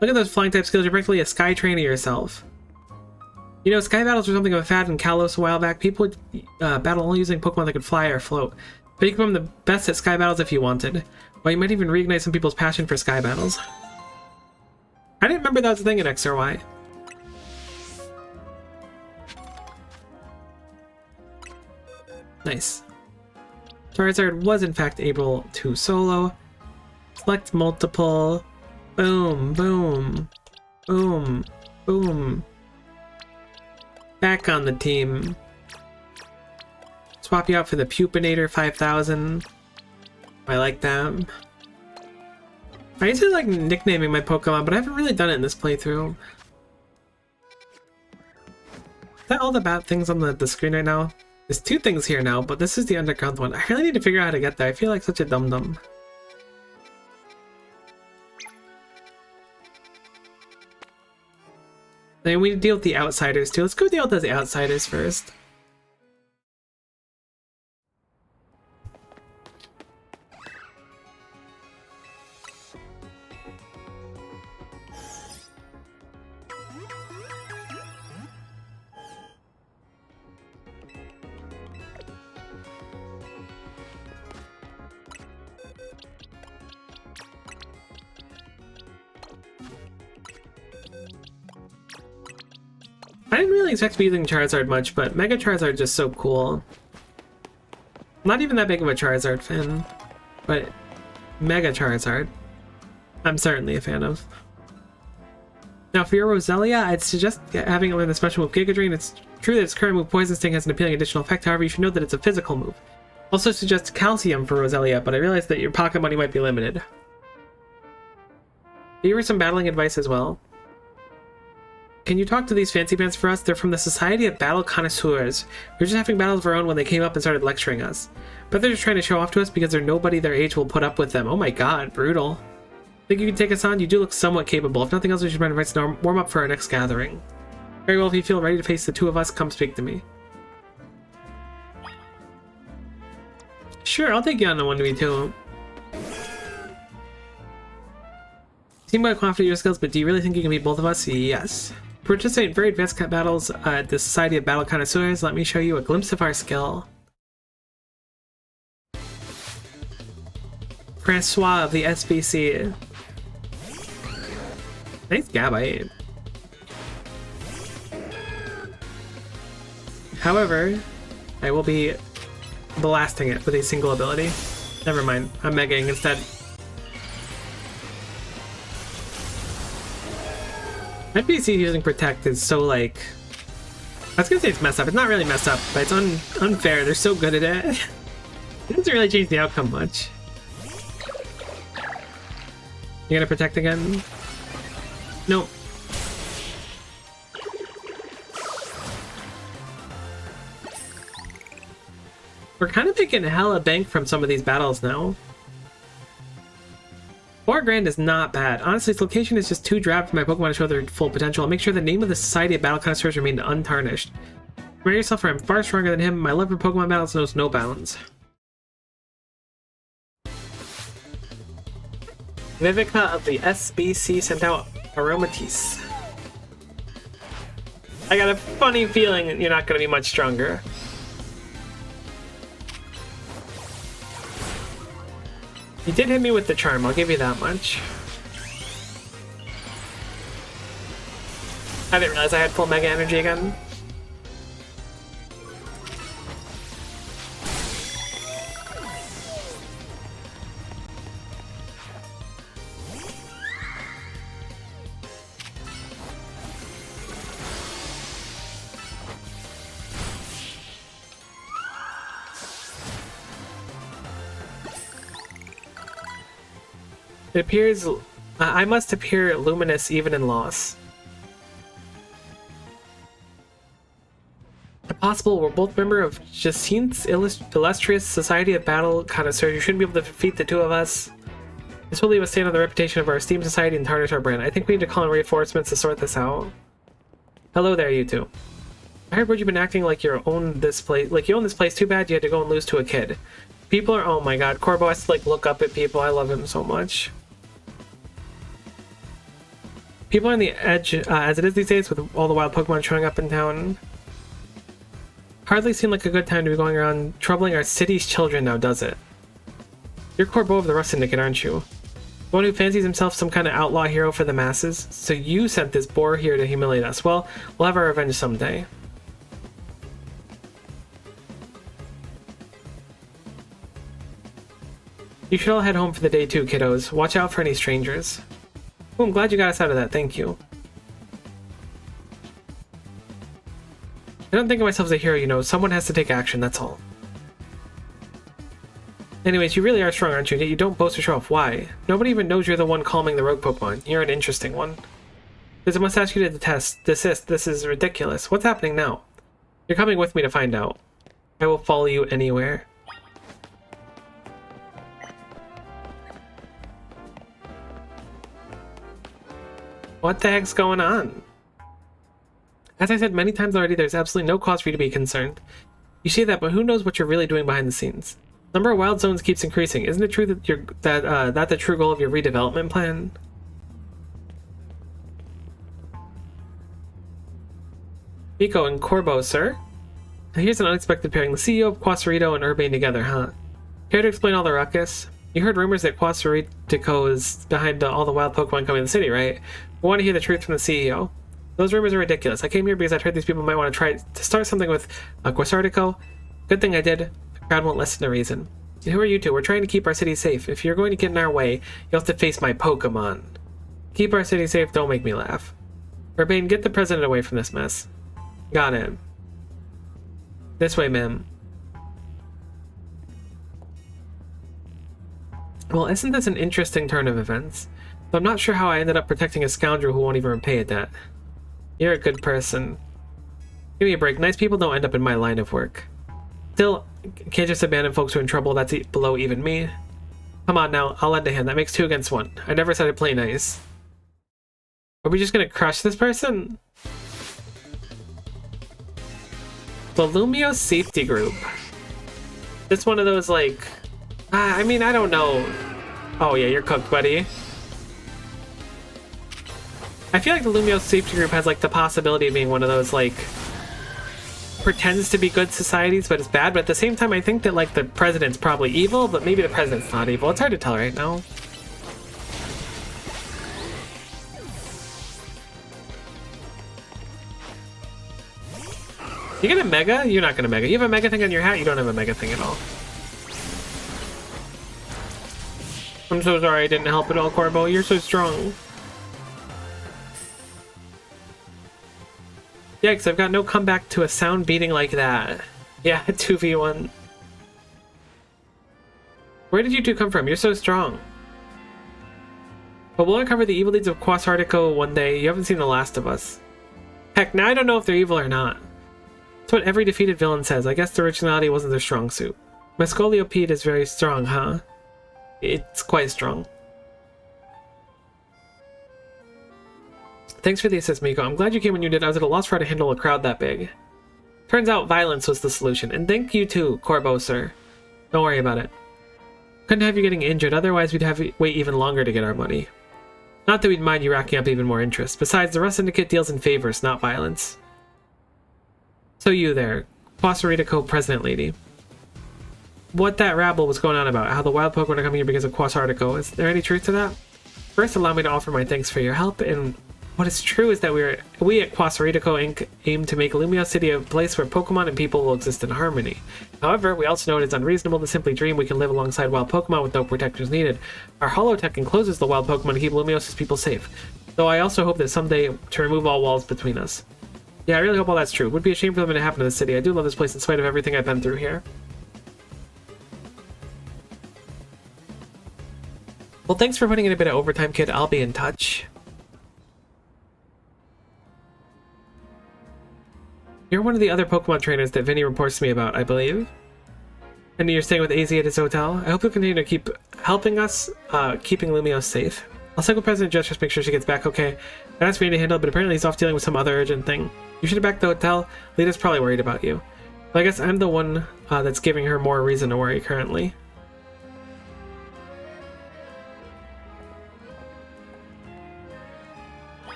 Look at those flying type skills. You're practically a Sky trainer yourself. You know, Sky battles were something of a fad in Kalos a while back. People would battle only using Pokemon that could fly or float. But you can become the best at Sky battles if you wanted. Well, you might even reignite some people's passion for Sky battles. I didn't remember that was a thing in X or Y. Nice. Charizard was in fact able to solo. Select multiple. Boom, boom, boom, boom. Back on the team. Swap you out for the Pupinator 5000. I like that. I used to like nicknaming my Pokemon, but I haven't really done it in this playthrough. Is that all the bad things on the screen right now? There's 2 things here now, but this is the underground one. I really need to figure out how to get there. I feel like such a dum-dum. Then we deal with the outsiders too. Let's go deal with the outsiders first. I didn't really expect to be using Charizard much, but Mega Charizard is just so cool. Not even that big of a Charizard fan, but Mega Charizard, I'm certainly a fan of. Now for your Roselia, I'd suggest having it learn the special move Giga Drain. It's true that its current move Poison Sting has an appealing additional effect, however you should know that it's a physical move. Also suggest Calcium for Roselia, but I realize that your pocket money might be limited. Here are some battling advice as well. Can you talk to these fancy pants for us? They're from the Society of Battle Connoisseurs. We were just having battles of our own when they came up and started lecturing us. But they're just trying to show off to us because there's nobody their age will put up with them. Oh my god, brutal. Think you can take us on? You do look somewhat capable. If nothing else, we should find advice to warm up for our next gathering. Very well, if you feel ready to face the 2 of us, come speak to me. Sure, I'll take you on the 1v2. Seem quite confident in your skills, but do you really think you can beat both of us? Yes. Participate in very advanced battles at the Society of Battle Connoisseurs. Let me show you a glimpse of our skill. Francois of the SBC. Nice Gabite. However, I will be blasting it with a single ability. Never mind, I'm Megaing instead. NPC using Protect is so like... I was gonna say it's messed up. It's not really messed up, but it's unfair. They're so good at it. It doesn't really change the outcome much. You gonna Protect again? Nope. We're kind of making hella bank from some of these battles now. 4 grand is not bad. Honestly, its location is just too drab for my Pokemon to show their full potential. I'll make sure the name of the Society of Battle Connoisseurs remained untarnished. Remember yourself, for I'm far stronger than him. My love for Pokemon battles knows no bounds. Vivica of the SBC sent out Aromatisse. I got a funny feeling you're not going to be much stronger. You did hit me with the charm, I'll give you that much. I didn't realize I had full mega energy again. It appears I must appear luminous even in loss. If possible, we're both member of Jacinth's illustrious Society of Battle Connoisseurs. You shouldn't be able to defeat the two of us. This will leave a stain on the reputation of our esteemed society and tarnish our brand. I think we need to call in reinforcements to sort this out. Hello there, you two. I heard you've been acting like you own this place. Like you own this place. Too bad you had to go and lose to a kid. People are. Oh my God, Corbo has to like look up at people. I love him so much. People are on the edge, as it is these days, with all the wild Pokemon showing up in town. Hardly seemed like a good time to be going around troubling our city's children now, does it? You're Corbo of the Rust Syndicate, aren't you? The one who fancies himself some kind of outlaw hero for the masses? So you sent this boar here to humiliate us. Well, we'll have our revenge someday. You should all head home for the day too, kiddos. Watch out for any strangers. Oh, I'm glad you got us out of that, thank you. I don't think of myself as a hero, you know. Someone has to take action, that's all. Anyways, you really are strong, aren't you? Yet you don't boast or show off. Why? Nobody even knows you're the one calming the rogue Pokemon. You're an interesting one. Because I must ask you to desist. This is ridiculous. What's happening now? You're coming with me to find out. I will follow you anywhere. What the heck's going on? As I said many times already, there's absolutely no cause for you to be concerned. You say that, but who knows what you're really doing behind the scenes? The number of wild zones keeps increasing. Isn't it true that that's the true goal of your redevelopment plan? Pico and Corbo, sir? Here's an unexpected pairing. The CEO of Quasarito and Urbane together, huh? Care to explain all the ruckus? You heard rumors that Quasarito is behind all the wild Pokemon coming to the city, right? We want to hear the truth from the CEO. Those rumors are ridiculous. I came here because I'd heard these people might want to try to start something with Quasarito. Good thing I did. The crowd won't listen to reason. And who are you two? We're trying to keep our city safe. If you're going to get in our way, you'll have to face my Pokemon. Keep our city safe, don't make me laugh. Urbane, get the president away from this mess. Got it. This way, ma'am. Well, isn't this an interesting turn of events? But I'm not sure how I ended up protecting a scoundrel who won't even repay a debt. You're a good person. Give me a break. Nice people don't end up in my line of work. Still, can't just abandon folks who are in trouble. That's below even me. Come on now, I'll lend a hand. That makes 2 against 1. I never said I'd play nice. Are we just gonna crush this person? The Lumio Safety Group. It's one of those, like... I mean, I don't know. Oh yeah, you're cooked, buddy. I feel like the Lumio Safety Group has, like, the possibility of being one of those, like... pretends to be good societies, but it's bad. But at the same time, I think that, like, the president's probably evil, but maybe the president's not evil. It's hard to tell right now. You get a Mega? You're not gonna Mega. You have a Mega thing on your hat? You don't have a Mega thing at all. I'm so sorry I didn't help at all, Corbo. You're so strong. Yikes, I've got no comeback to a sound beating like that. Yeah, 2v1. Where did you two come from? You're so strong. But we'll uncover the evil deeds of Quasarito one day. You haven't seen The Last of Us. Heck, now I don't know if they're evil or not. That's what every defeated villain says. I guess the originality wasn't their strong suit. Mescoliopede is very strong, huh? It's quite strong. Thanks for the assist, Miko. I'm glad you came when you did. I was at a loss for how to handle a crowd that big. Turns out violence was the solution. And thank you too, Corbo, sir. Don't worry about it. Couldn't have you getting injured, otherwise we'd have to wait even longer to get our money. Not that we'd mind you racking up even more interest. Besides, the Rust Syndicate deals in favors, not violence. So you there, Quasaritico President Lady. What that rabble was going on about, how the wild Pokemon are coming here because of Quasaritico. Is there any truth to that? First, allow me to offer my thanks for your help, and what is true is that we at Quasaritico Inc. aim to make Lumio City a place where Pokemon and people will exist in harmony. However, we also know it is unreasonable to simply dream we can live alongside wild Pokemon with no protections needed. Our holotech encloses the wild Pokemon to keep Lumios's people safe, though I also hope that someday to remove all walls between us. Yeah, I really hope all that's true. It would be a shame for them to happen to the city. I do love this place in spite of everything I've been through here. Well, thanks for putting in a bit of overtime, kid. I'll be in touch. You're one of the other Pokemon trainers that Vinny reports to me about, I believe. And you're staying with AZ at his hotel. I hope you'll continue to keep helping us, keeping Lumio safe. I'll cycle President Jess, make sure she gets back okay. I asked Vinny to handle it, but apparently he's off dealing with some other urgent thing. You should have back the hotel. Lita's probably worried about you. But I guess I'm the one that's giving her more reason to worry currently.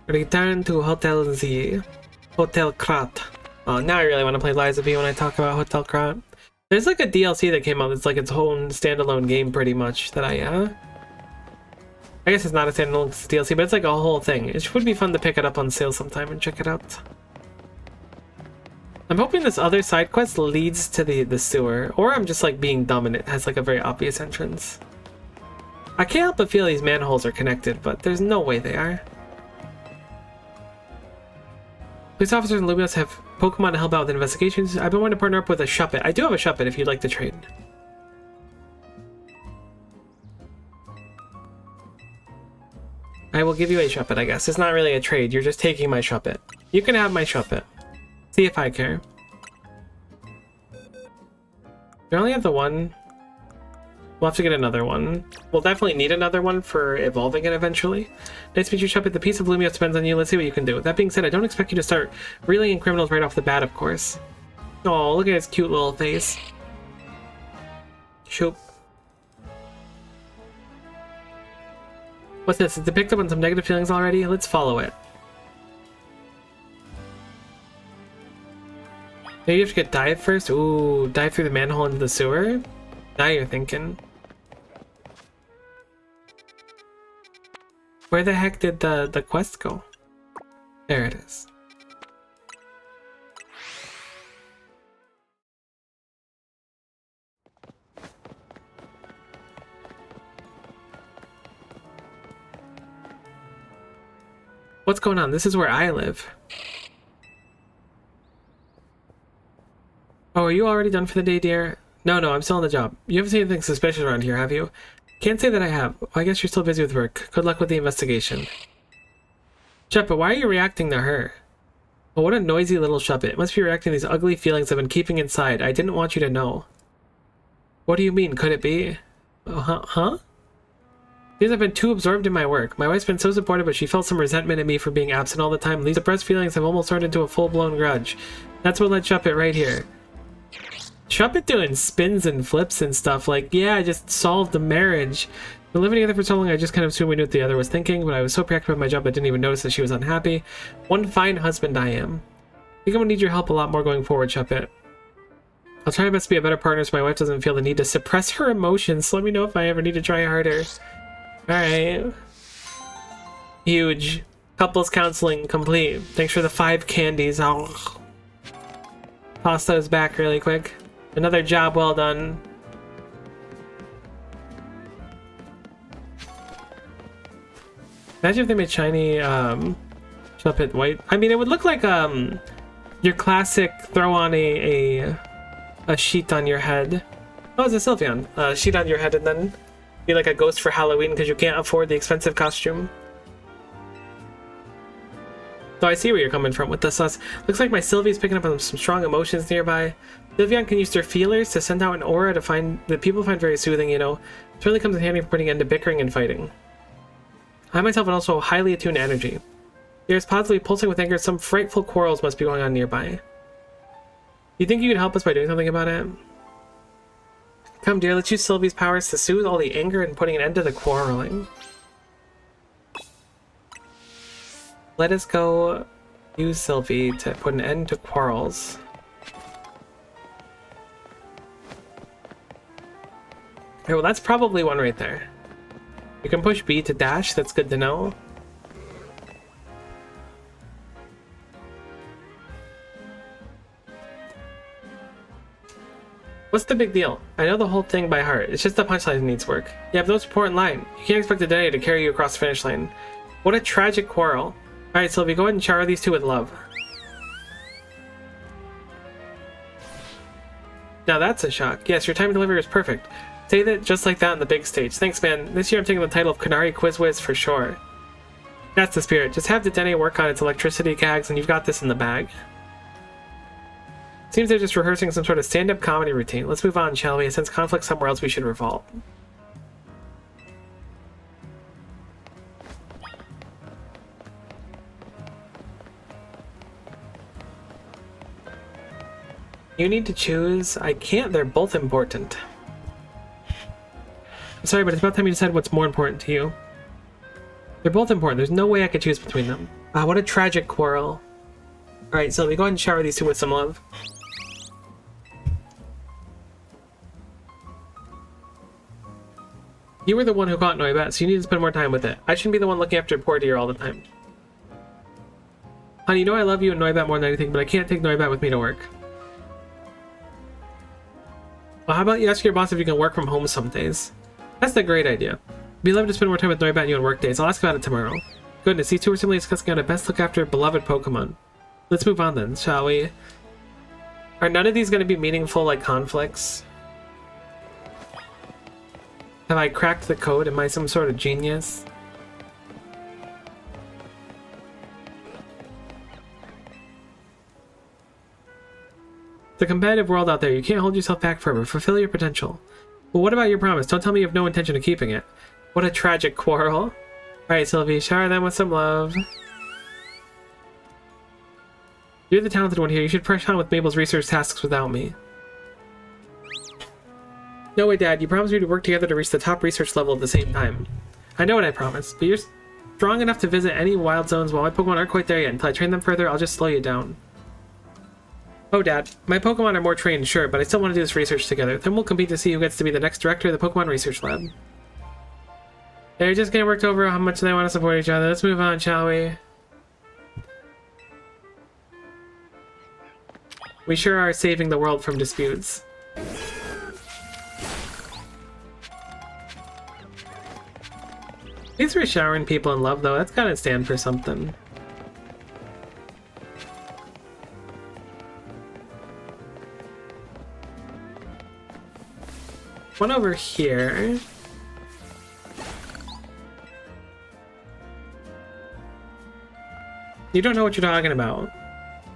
Return to Hotel Z. Hotel Krat. Oh, now I really want to play Liza V when I talk about Hotel Krat. There's like a DLC that came out that's like its own standalone game pretty much that I guess it's not a standalone DLC, but it's like a whole thing. It would be fun to pick it up on sale sometime and check it out. I'm hoping this other side quest leads to the sewer, or I'm just like being dumb and it has like a very obvious entrance. I can't help but feel these manholes are connected, but there's no way they are. Police officers and Lumios have Pokemon to help out with investigations. I've been wanting to partner up with a Shuppet. I do have a Shuppet if you'd like to trade. I will give you a Shuppet, I guess. It's not really a trade. You're just taking my Shuppet. You can have my Shuppet. See if I care. You only have the one. We'll have to get another one. We'll definitely need another one for evolving it eventually. Nice to meet you, Shuppet. The piece of Lumios depends on you. Let's see what you can do. That being said, I don't expect you to start reeling in criminals right off the bat, of course. Oh, look at his cute little face. Shoop. What's this? Is it picked up on some negative feelings already? Let's follow it. Maybe you have to get dive first? Ooh, dive through the manhole into the sewer? Now you're thinking. Where the heck did the quest go? There it is. What's going on? This is where I live. Oh, are you already done for the day, dear? No, I'm still on the job. You haven't seen anything suspicious around here, have you? Can't say that I have. Well, I guess you're still busy with work. Good luck with the investigation. Shuppet, why are you reacting to her? Oh, what a noisy little Shuppet. Must be reacting to these ugly feelings I've been keeping inside. I didn't want you to know. What do you mean? Could it be? Huh? Because I've been too absorbed in my work. My wife's been so supportive, but she felt some resentment at me for being absent all the time. These suppressed feelings have almost turned into a full-blown grudge. That's what led Shuppet right here. Shuppet doing spins and flips and stuff like, yeah, I just solved the marriage. Been living together for so long, I just kind of assumed we knew what the other was thinking, but I was so preoccupied with my job I didn't even notice that she was unhappy. One fine husband I am. I think I'm gonna need your help a lot more going forward, Shuppet. I'll try my best to be a better partner so my wife doesn't feel the need to suppress her emotions. Let me know if I ever need to try harder. Alright. Huge. Couples counseling complete. Thanks for the 5 candies. I'll toss those back really quick. Another job well done. Imagine if they made shiny Shuppet white. I mean, it would look like your classic throw on a sheet on your head. Oh, it's a Sylveon. A sheet on your head and then be like a ghost for Halloween because you can't afford the expensive costume. So I see where you're coming from with the sus. Looks like my Sylvie's picking up on some strong emotions nearby. Sylveon can use their feelers to send out an aura to find that people find very soothing, you know. It really comes in handy for putting an end to bickering and fighting. I myself am also highly attuned to energy. There's positively pulsing with anger. Some frightful quarrels must be going on nearby. You think you could help us by doing something about it? Come, dear, let's use Sylvie's powers to soothe all the anger and putting an end to the quarreling. Let us go use Sylvie to put an end to quarrels. Okay, well, that's probably one right there. You can push B to dash, that's good to know. What's the big deal? I know the whole thing by heart. It's just the punchline needs work. You have no important line. You can't expect a day to carry you across the finish line. What a tragic quarrel. Alright, Sylvie, go ahead and shower these two with love. Now that's a shock. Yes, your time delivery is perfect. Say that just like that on the big stage. Thanks, man. This year I'm taking the title of Canary Quiz Whiz for sure. That's the spirit. Just have the Dene work on its electricity gags and you've got this in the bag. Seems they're just rehearsing some sort of stand-up comedy routine. Let's move on, shall we? Since conflict somewhere else, we should revolt. You need to choose. I can't. They're both important. I'm sorry, but it's about time you decide what's more important to you. They're both important. There's no way I could choose between them. What a tragic quarrel. Alright, Sylvie, go ahead and shower these two with some love. You were the one who caught Noibat, so you need to spend more time with it. I shouldn't be the one looking after poor dear all the time. Honey, you know I love you and Noibat more than anything, but I can't take Noibat with me to work. Well, how about you ask your boss if you can work from home some days? That's a great idea. It'd be lovely to spend more time with Noibat and you on work days. I'll ask about it tomorrow. Goodness, these two are simply discussing how to best look after beloved Pokemon. Let's move on then, shall we? Are none of these going to be meaningful, like, conflicts? Have I cracked the code? Am I some sort of genius? The competitive world out there, you can't hold yourself back forever. Fulfill your potential. Well, what about your promise? Don't tell me you have no intention of keeping it. What a tragic quarrel. Alright, Sylvie, shower them with some love. You're the talented one here. You should press on with Mabel's research tasks without me. No way, Dad. You promised me to work together to reach the top research level at the same time. I know what I promised, but you're strong enough to visit any wild zones while my Pokemon aren't quite there yet. Until I train them further, I'll just slow you down. Oh, Dad. My Pokemon are more trained, sure, but I still want to do this research together. Then we'll compete to see who gets to be the next director of the Pokemon Research Lab. They're just getting worked over how much they want to support each other. Let's move on, shall we? We sure are saving the world from disputes. These were showering people in love, though. That's gotta stand for something. One over here. You don't know what you're talking about.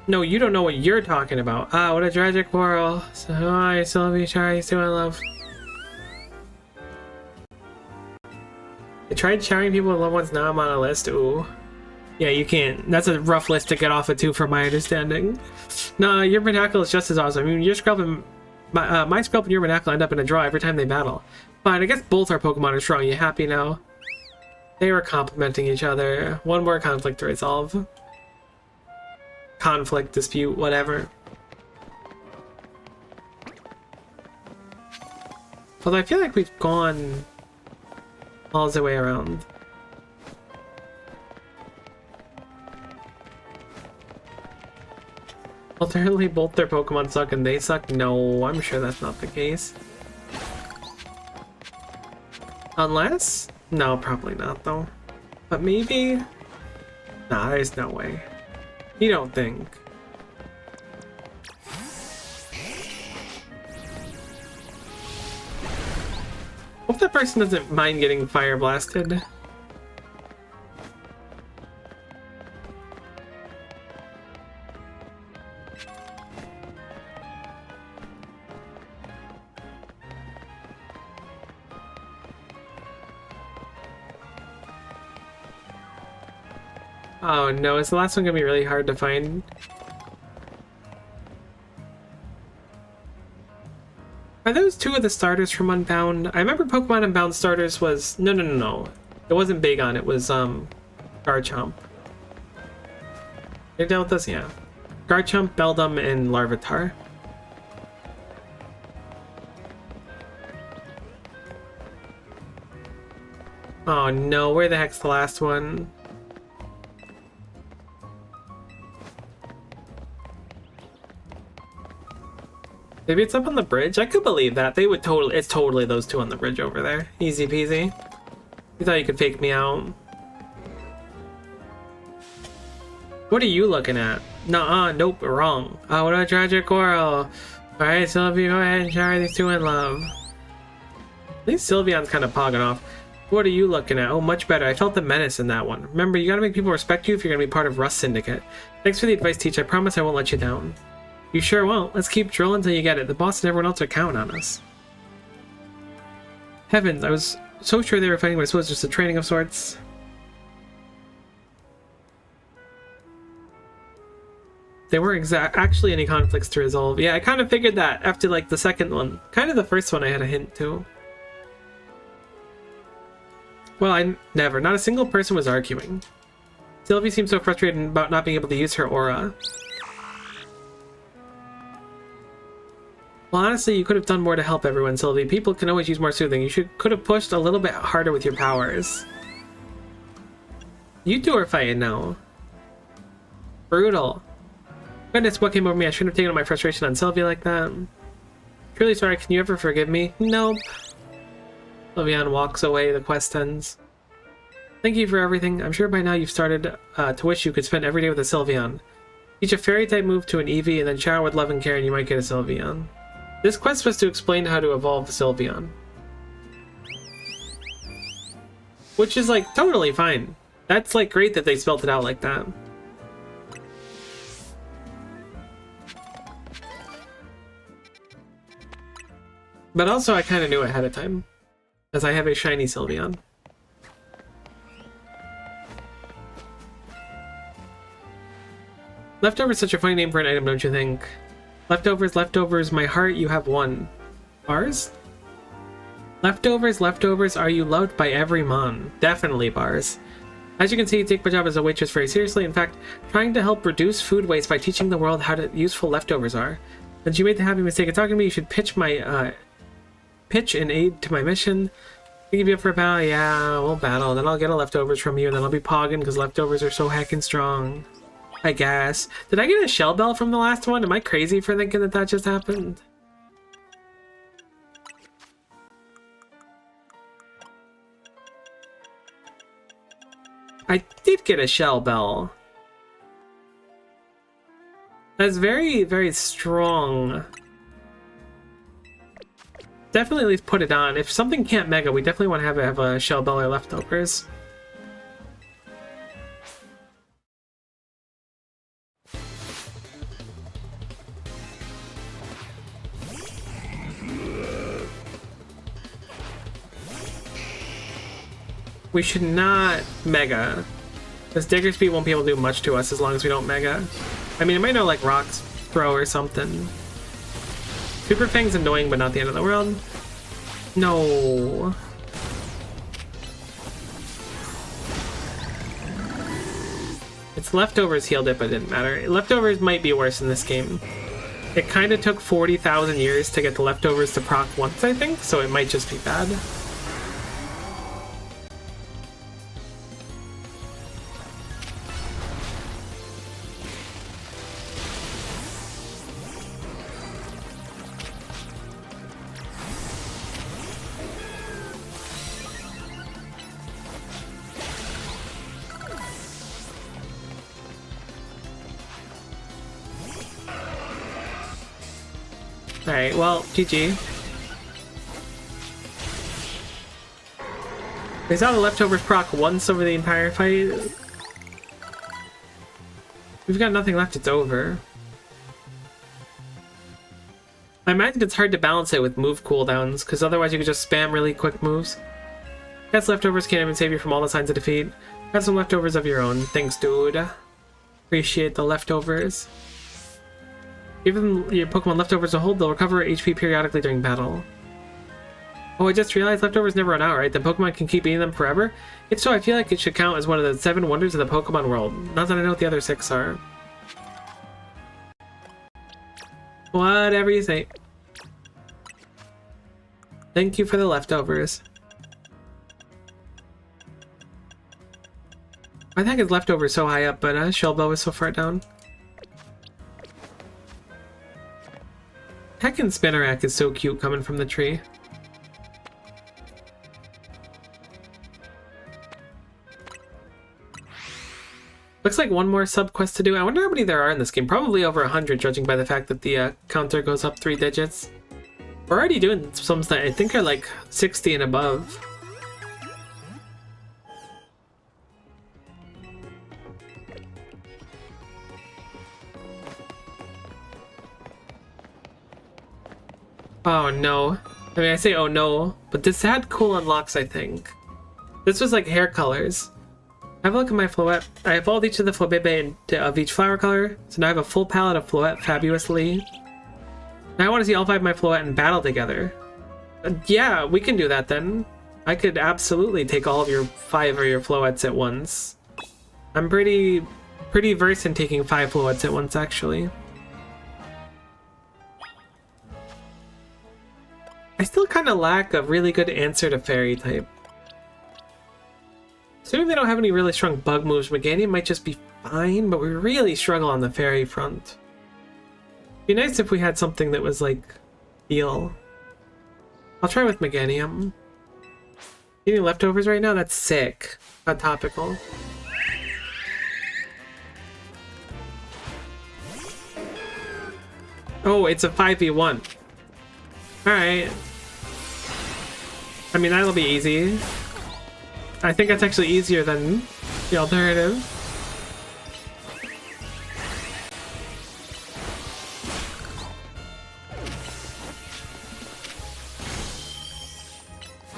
No, you don't know what you're talking about. Ah, what a tragic quarrel. So, hi, Sylvie, sorry, still in love. I tried showering people with loved ones, now I'm on a list. Ooh. Yeah, you can't. That's a rough list to get off of, too, from my understanding. No, your Vernacle is just as awesome. I mean, your Scrub and my Scrub and your Vernacle end up in a draw every time they battle. Fine, I guess both our Pokemon are strong. You happy now? They were complimenting each other. One more conflict to resolve. Conflict, dispute, whatever. Although I feel like we've gone all the way around. Alternately, both their Pokemon suck and they suck? No, I'm sure that's not the case. Unless? No, probably not though. But maybe? Nah, there's no way. You don't think? Hope that person doesn't mind getting fire blasted. Oh no, is the last one gonna be really hard to find? Are those two of the starters from Unbound? I remember Pokemon Unbound starters was... No. It wasn't Bagon, it was, Garchomp. They dealt with this? Yeah. Garchomp, Beldum, and Larvitar. Oh no, where the heck's the last one? Maybe it's up on the bridge? I could believe that. They would totally... It's totally those two on the bridge over there. Easy peasy. You thought you could fake me out. What are you looking at? Nuh-uh, nope, wrong. Oh, what a tragic quarrel. Alright, Sylvie, go ahead and shower these two in love. At least Sylveon's kind of pogging off. What are you looking at? Oh, much better. I felt the menace in that one. Remember, you gotta make people respect you if you're gonna be part of Rust Syndicate. Thanks for the advice, Teach. I promise I won't let you down. You sure won't. Let's keep drilling until you get it. The boss and everyone else are counting on us. Heavens, I was so sure they were fighting, but I suppose just a training of sorts. There weren't actually any conflicts to resolve. Yeah, I kind of figured that after, like, the second one. Kind of the first one I had a hint to. Well, not a single person was arguing. Sylvie seemed so frustrated about not being able to use her aura. Well, honestly, you could have done more to help everyone, Sylvie. People can always use more soothing. You could have pushed a little bit harder with your powers. You two are fighting now. Brutal. Goodness, what came over me? I shouldn't have taken out my frustration on Sylvie like that. Truly sorry, can you ever forgive me? Nope. Sylveon walks away, the quest ends. Thank you for everything. I'm sure by now you've started to wish you could spend every day with a Sylveon. Teach a fairy-type move to an Eevee and then shower with love and care and you might get a Sylveon. This quest was to explain how to evolve Sylveon. Which is, like, totally fine. That's, like, great that they spelled it out like that. But also, I kind of knew ahead of time, as I have a shiny Sylveon. Leftover's such a funny name for an item, don't you think? Leftovers, my heart, you have one. Bars? Leftovers, are you loved by every mon? Definitely bars. As you can see, you take my job as a waitress very seriously. In fact, trying to help reduce food waste by teaching the world how useful leftovers are. Since you made the happy mistake of talking to me, you should pitch in aid to my mission. You give you up for a battle? Yeah, we'll battle. Then I'll get a leftovers from you, and then I'll be pogging because leftovers are so heckin' strong. I guess. Did I get a shell bell from the last one? Am I crazy for thinking that that just happened? I did get a shell bell. That's very, very strong. Definitely at least put it on. If something can't mega, we definitely want to have a shell bell or leftovers. We should not mega. This Digger Speed won't be able to do much to us as long as we don't mega. I mean, it might know, like, Rocks Throw or something. Super Fang's annoying, but not the end of the world. No. Its leftovers healed it, but it didn't matter. Leftovers might be worse in this game. It kind of took 40,000 years to get the leftovers to proc once, I think, so it might just be bad. Alright, well, GG. They saw the leftovers proc once over the entire fight. We've got nothing left, it's over. I imagine it's hard to balance it with move cooldowns, because otherwise you could just spam really quick moves. Guess leftovers can't even save you from all the signs of defeat. Got some leftovers of your own. Thanks, dude. Appreciate the leftovers. Give them your Pokemon leftovers a hold, they'll recover HP periodically during battle. Oh, I just realized leftovers never run out, right? Then Pokemon can keep eating them forever? If so, I feel like it should count as one of the 7 wonders of the Pokemon world. Not that I know what the other 6 are. Whatever you say. Thank you for the leftovers. I think his leftovers so high up, but Shellbell was so far down. Heckin' Spinnerack is so cute coming from the tree. Looks like one more sub-quest to do. I wonder how many there are in this game. Probably over 100, judging by the fact that the counter goes up 3 digits. We're already doing some that I think are like 60 and above. Oh no. I mean, I say oh no, but this had cool unlocks, I think. This was like hair colors. Have a look at my Floette. I evolved each of the Flabébé of each flower color, so now I have a full palette of Floette fabulously. Now I want to see all 5 of my Floette in battle together. Yeah, we can do that then. I could absolutely take all of your 5 of your Floettes at once. I'm pretty versed in taking 5 Floettes at once, actually. I still kind of lack a really good answer to Fairy type. Assuming they don't have any really strong bug moves, Meganium might just be fine, but we really struggle on the Fairy front. It'd be nice if we had something that was like heal. I'll try with Meganium. Eating leftovers right now? That's sick. Not topical. Oh, it's a 5v1. Alright. I mean, that'll be easy. I think that's actually easier than the alternative.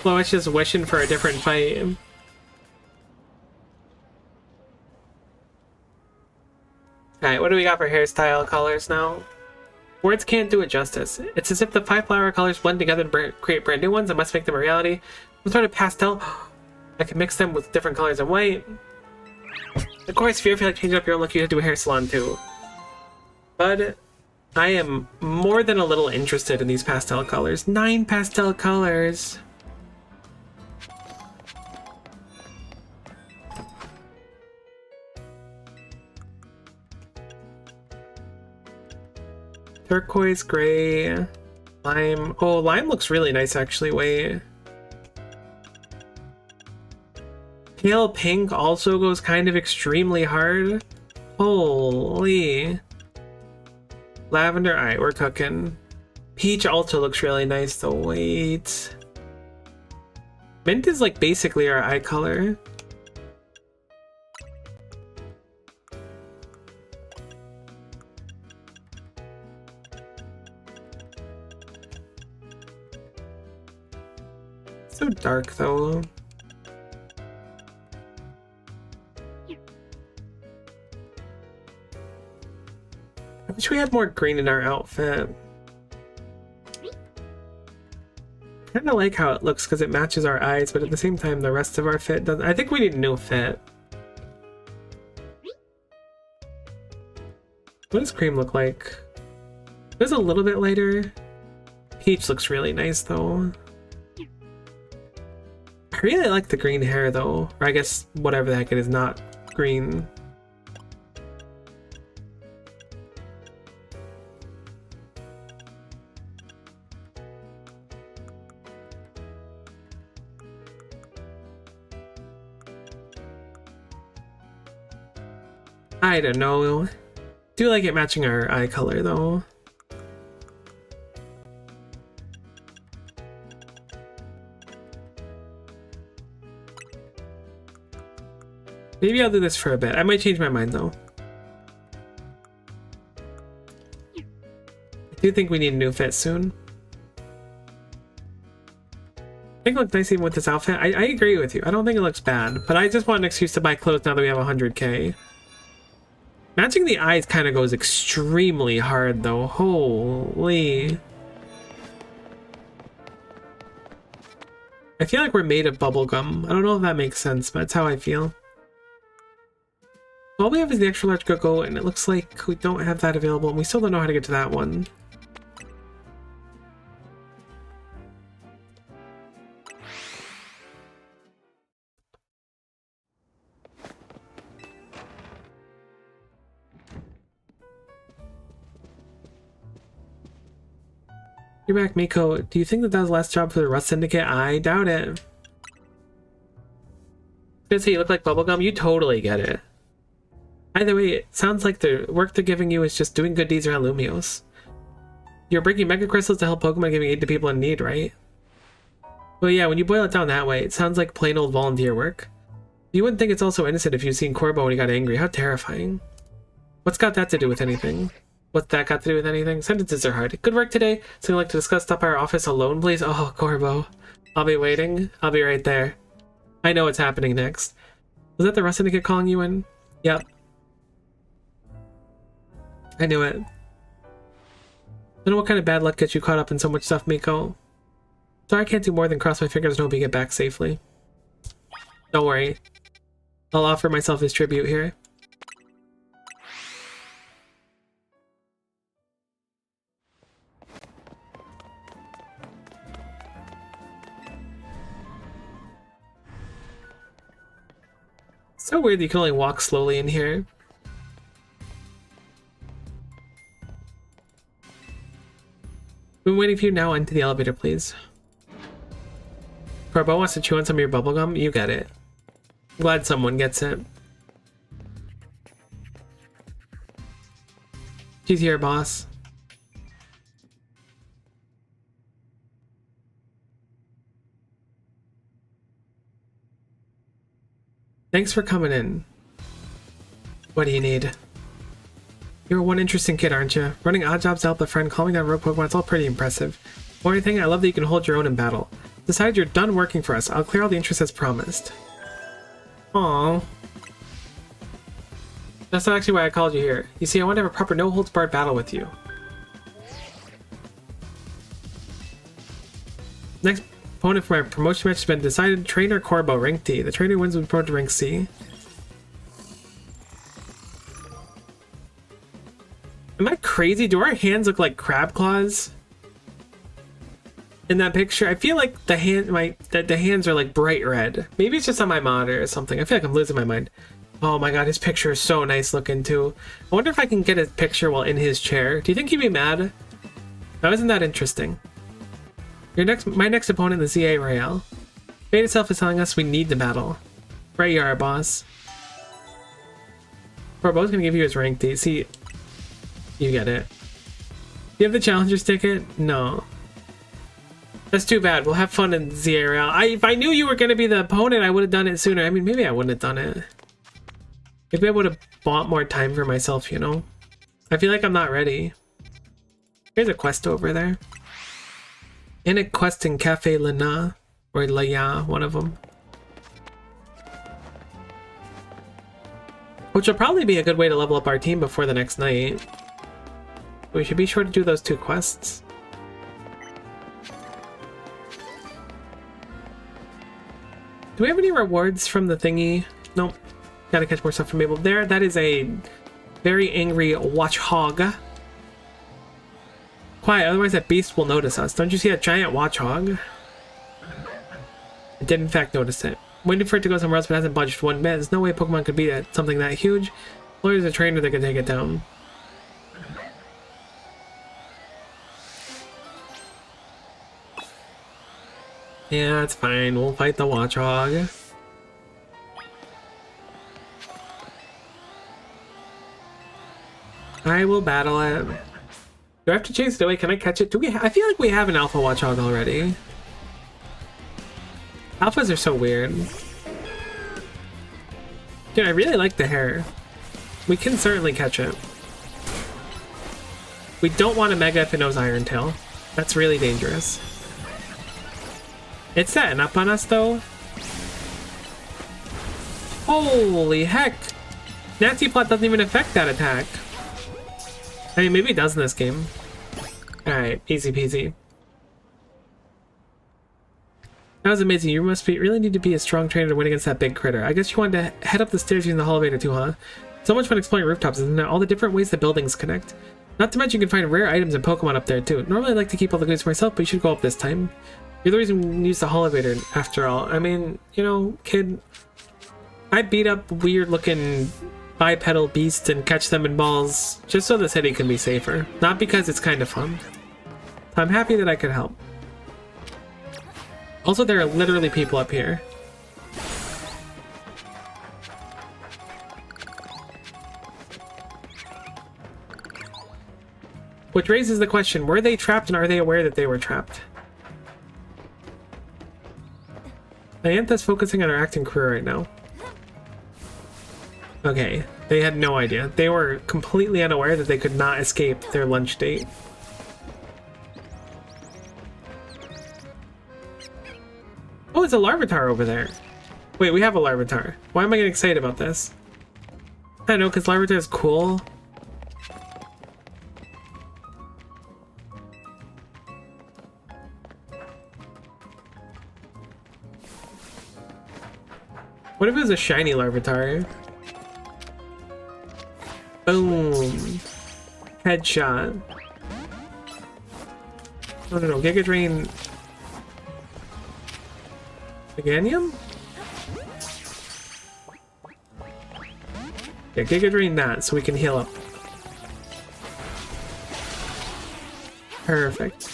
Well, it's just wishing for a different fight. Alright, what do we got for hairstyle colors now? Words can't do it justice. It's as if the 5 flower colors blend together and create brand new ones. I must make them a reality. Some sort of pastel. I can mix them with different colors of white. Of course, if you ever feel like changing up your own look, you have to do a hair salon too. But I am more than a little interested in these pastel colors. 9 pastel colors! Turquoise, gray, lime. Oh, lime looks really nice actually, wait. Pale pink also goes kind of extremely hard. Holy. Lavender, alright, we're cooking. Peach also looks really nice though, wait. Mint is like basically our eye color. So dark though. I wish we had more green in our outfit. I kind of like how it looks because it matches our eyes, but at the same time the rest of our fit doesn't. I think we need a new fit. What does cream look like? It's a little bit lighter. Peach looks really nice though. I really like the green hair though, or I guess whatever the heck it is, not green. I don't know. Do like it matching our eye color though. Maybe I'll do this for a bit. I might change my mind though. I do think we need a new fit soon. I think it looks nice even with this outfit. I agree with you. I don't think it looks bad, but I just want an excuse to buy clothes now that we have 100k. Matching the eyes kind of goes extremely hard, though. Holy. I feel like we're made of bubblegum. I don't know if that makes sense, but that's how I feel. All we have is the extra large go-go, and it looks like we don't have that available, and we still don't know how to get to that one. You're back, Miko. Do you think that was the last job for the Rust Syndicate? I doubt it. Did say you look like bubblegum? You totally get it. Either way, it sounds like the work they're giving you is just doing good deeds around Lumios. You're breaking mega crystals to help Pokemon, giving aid to people in need, right? Well, yeah, when you boil it down that way, it sounds like plain old volunteer work. You wouldn't think it's also innocent if you'd seen Corbo when he got angry. How terrifying. What's got that to do with anything? What's that got to do with anything? Sentences are hard. Good work today. So you'd like to discuss stop by our office alone, please? Oh, Corbo. I'll be waiting. I'll be right there. I know what's happening next. Was that the Rust Syndicate calling you in? Yep. I knew it. I don't know what kind of bad luck gets you caught up in so much stuff, Miko. Sorry, I can't do more than cross my fingers and hope you get back safely. Don't worry. I'll offer myself as tribute here. So weird that you can only walk slowly in here. Been waiting for you now. Into the elevator, please. Corbo wants to chew on some of your bubblegum. You get it. Glad someone gets it. She's here, boss. Thanks for coming in. What do you need? You're one interesting kid, aren't you? Running odd jobs to help a friend, calming down rogue Pokemon, it's all pretty impressive. More than anything, I love that you can hold your own in battle. Decided you're done working for us. I'll clear all the interest as promised. Aww. That's not actually why I called you here. You see, I want to have a proper no-holds-barred battle with you. Next opponent for my promotion match has been decided. Trainer Corbo, rank D. The trainer wins will be promoted to rank C. Am I crazy? Do our hands look like crab claws? In that picture, I feel like the hands are like bright red. Maybe it's just on my monitor or something. I feel like I'm losing my mind. Oh my god, his picture is so nice looking too. I wonder if I can get his picture while in his chair. Do you think he'd be mad? That wasn't that interesting. My next opponent, the ZA Royale. Fate itself is telling us we need to battle. Right you are, boss. We're both gonna give you his rank D. See, you get it. Do you have the Challenger's ticket? No. That's too bad. We'll have fun in ZA Royale. If I knew you were gonna be the opponent, I would have done it sooner. I mean, maybe I wouldn't have done it. Maybe I would have bought more time for myself, you know? I feel like I'm not ready. There's a quest over there. And a quest in Cafe Lana, or Laya, one of them. Which will probably be a good way to level up our team before the next night. We should be sure to do those two quests. Do we have any rewards from the thingy? Nope. Gotta catch more stuff from Mabel. There, that is a very angry watchhog. Quiet, otherwise that beast will notice us. Don't you see a giant watchhog? I did in fact notice it. Waiting for it to go somewhere else but hasn't budged one bit. There's no way Pokemon could be something that huge. There's a trainer that could take it down. Yeah, it's fine. We'll fight the watchhog. I will battle it. Do I have to chase it away? Can I catch it? I feel like we have an Alpha Watchhog already. Alphas are so weird. Dude, I really like the hair. We can certainly catch it. We don't want a Mega if it knows Iron Tail. That's really dangerous. It's setting up on us though. Holy heck! Nasty Plot doesn't even affect that attack. I mean, maybe it does in this game. Alright, easy peasy. That was amazing. You must really need to be a strong trainer to win against that big critter. I guess you wanted to head up the stairs using the elevator too, huh? So much fun exploring rooftops, isn't it? All the different ways the buildings connect. Not to mention you can find rare items and Pokemon up there too. Normally I like to keep all the goodies for myself, but you should go up this time. You're the reason we use the elevator after all. I mean, you know, kid, I beat up weird looking bipedal beasts and catch them in balls just so the city can be safer. Not because it's kind of fun. I'm happy that I could help. Also, there are literally people up here. Which raises the question, were they trapped and are they aware that they were trapped? Diantha's focusing on her acting career right now. Okay, they had no idea. They were completely unaware that they could not escape their lunch date. Oh, it's a Larvitar over there. Wait, we have a Larvitar. Why am I getting excited about this? I don't know, because Larvitar is cool. What if it was a shiny Larvitar? Boom. Headshot. No. Giga Drain. Meganium? Yeah, Giga Drain that so we can heal up. Perfect.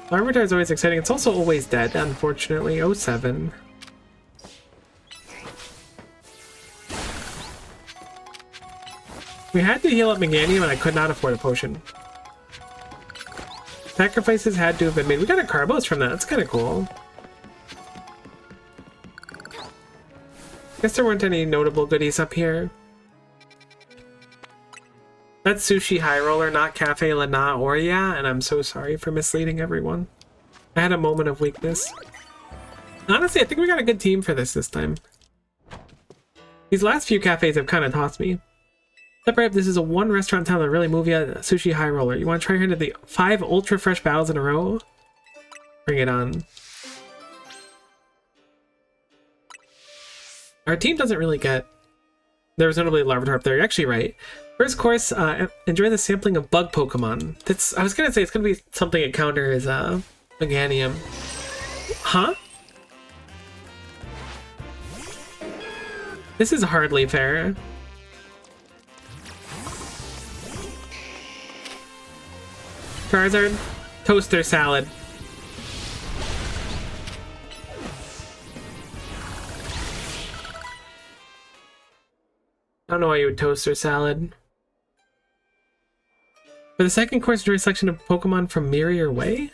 Larvitar is always exciting. It's also always dead, unfortunately. 07. We had to heal up Meganium and I could not afford a potion. Sacrifices had to have been made. We got a Carbos from that. That's kind of cool. Guess there weren't any notable goodies up here. That's Sushi High Roller, not Cafe Lana or yeah, and I'm so sorry for misleading everyone. I had a moment of weakness. Honestly, I think we got a good team for this time. These last few cafes have kind of tossed me. Separate, this is a one restaurant town that really move you, Sushi High Roller. You want to try her into the 5 ultra fresh battles in a row? Bring it on. Our team doesn't really get... There was notably a Larvitar up there. You're actually right. First course, enjoy the sampling of bug Pokemon. That's, I was gonna say it's gonna be something at counter is Meganium. Huh? This is hardly fair. Charizard, toaster salad. I don't know why you would toaster salad. For the second course, enjoy a selection of Pokemon from Mirior Way?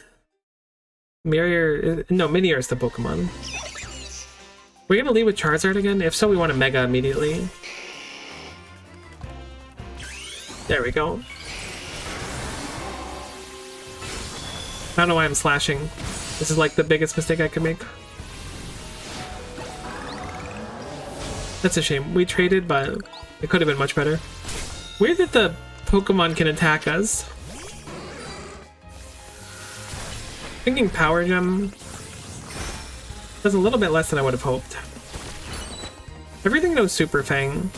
Minior is the Pokemon. We're gonna lead with Charizard again? If so, we want a Mega immediately. There we go. I don't know why I'm slashing. This is like the biggest mistake I could make. That's a shame. We traded, but it could have been much better. Weird that the Pokemon can attack us. Thinking Power Gem does a little bit less than I would have hoped. Everything knows Super Fang.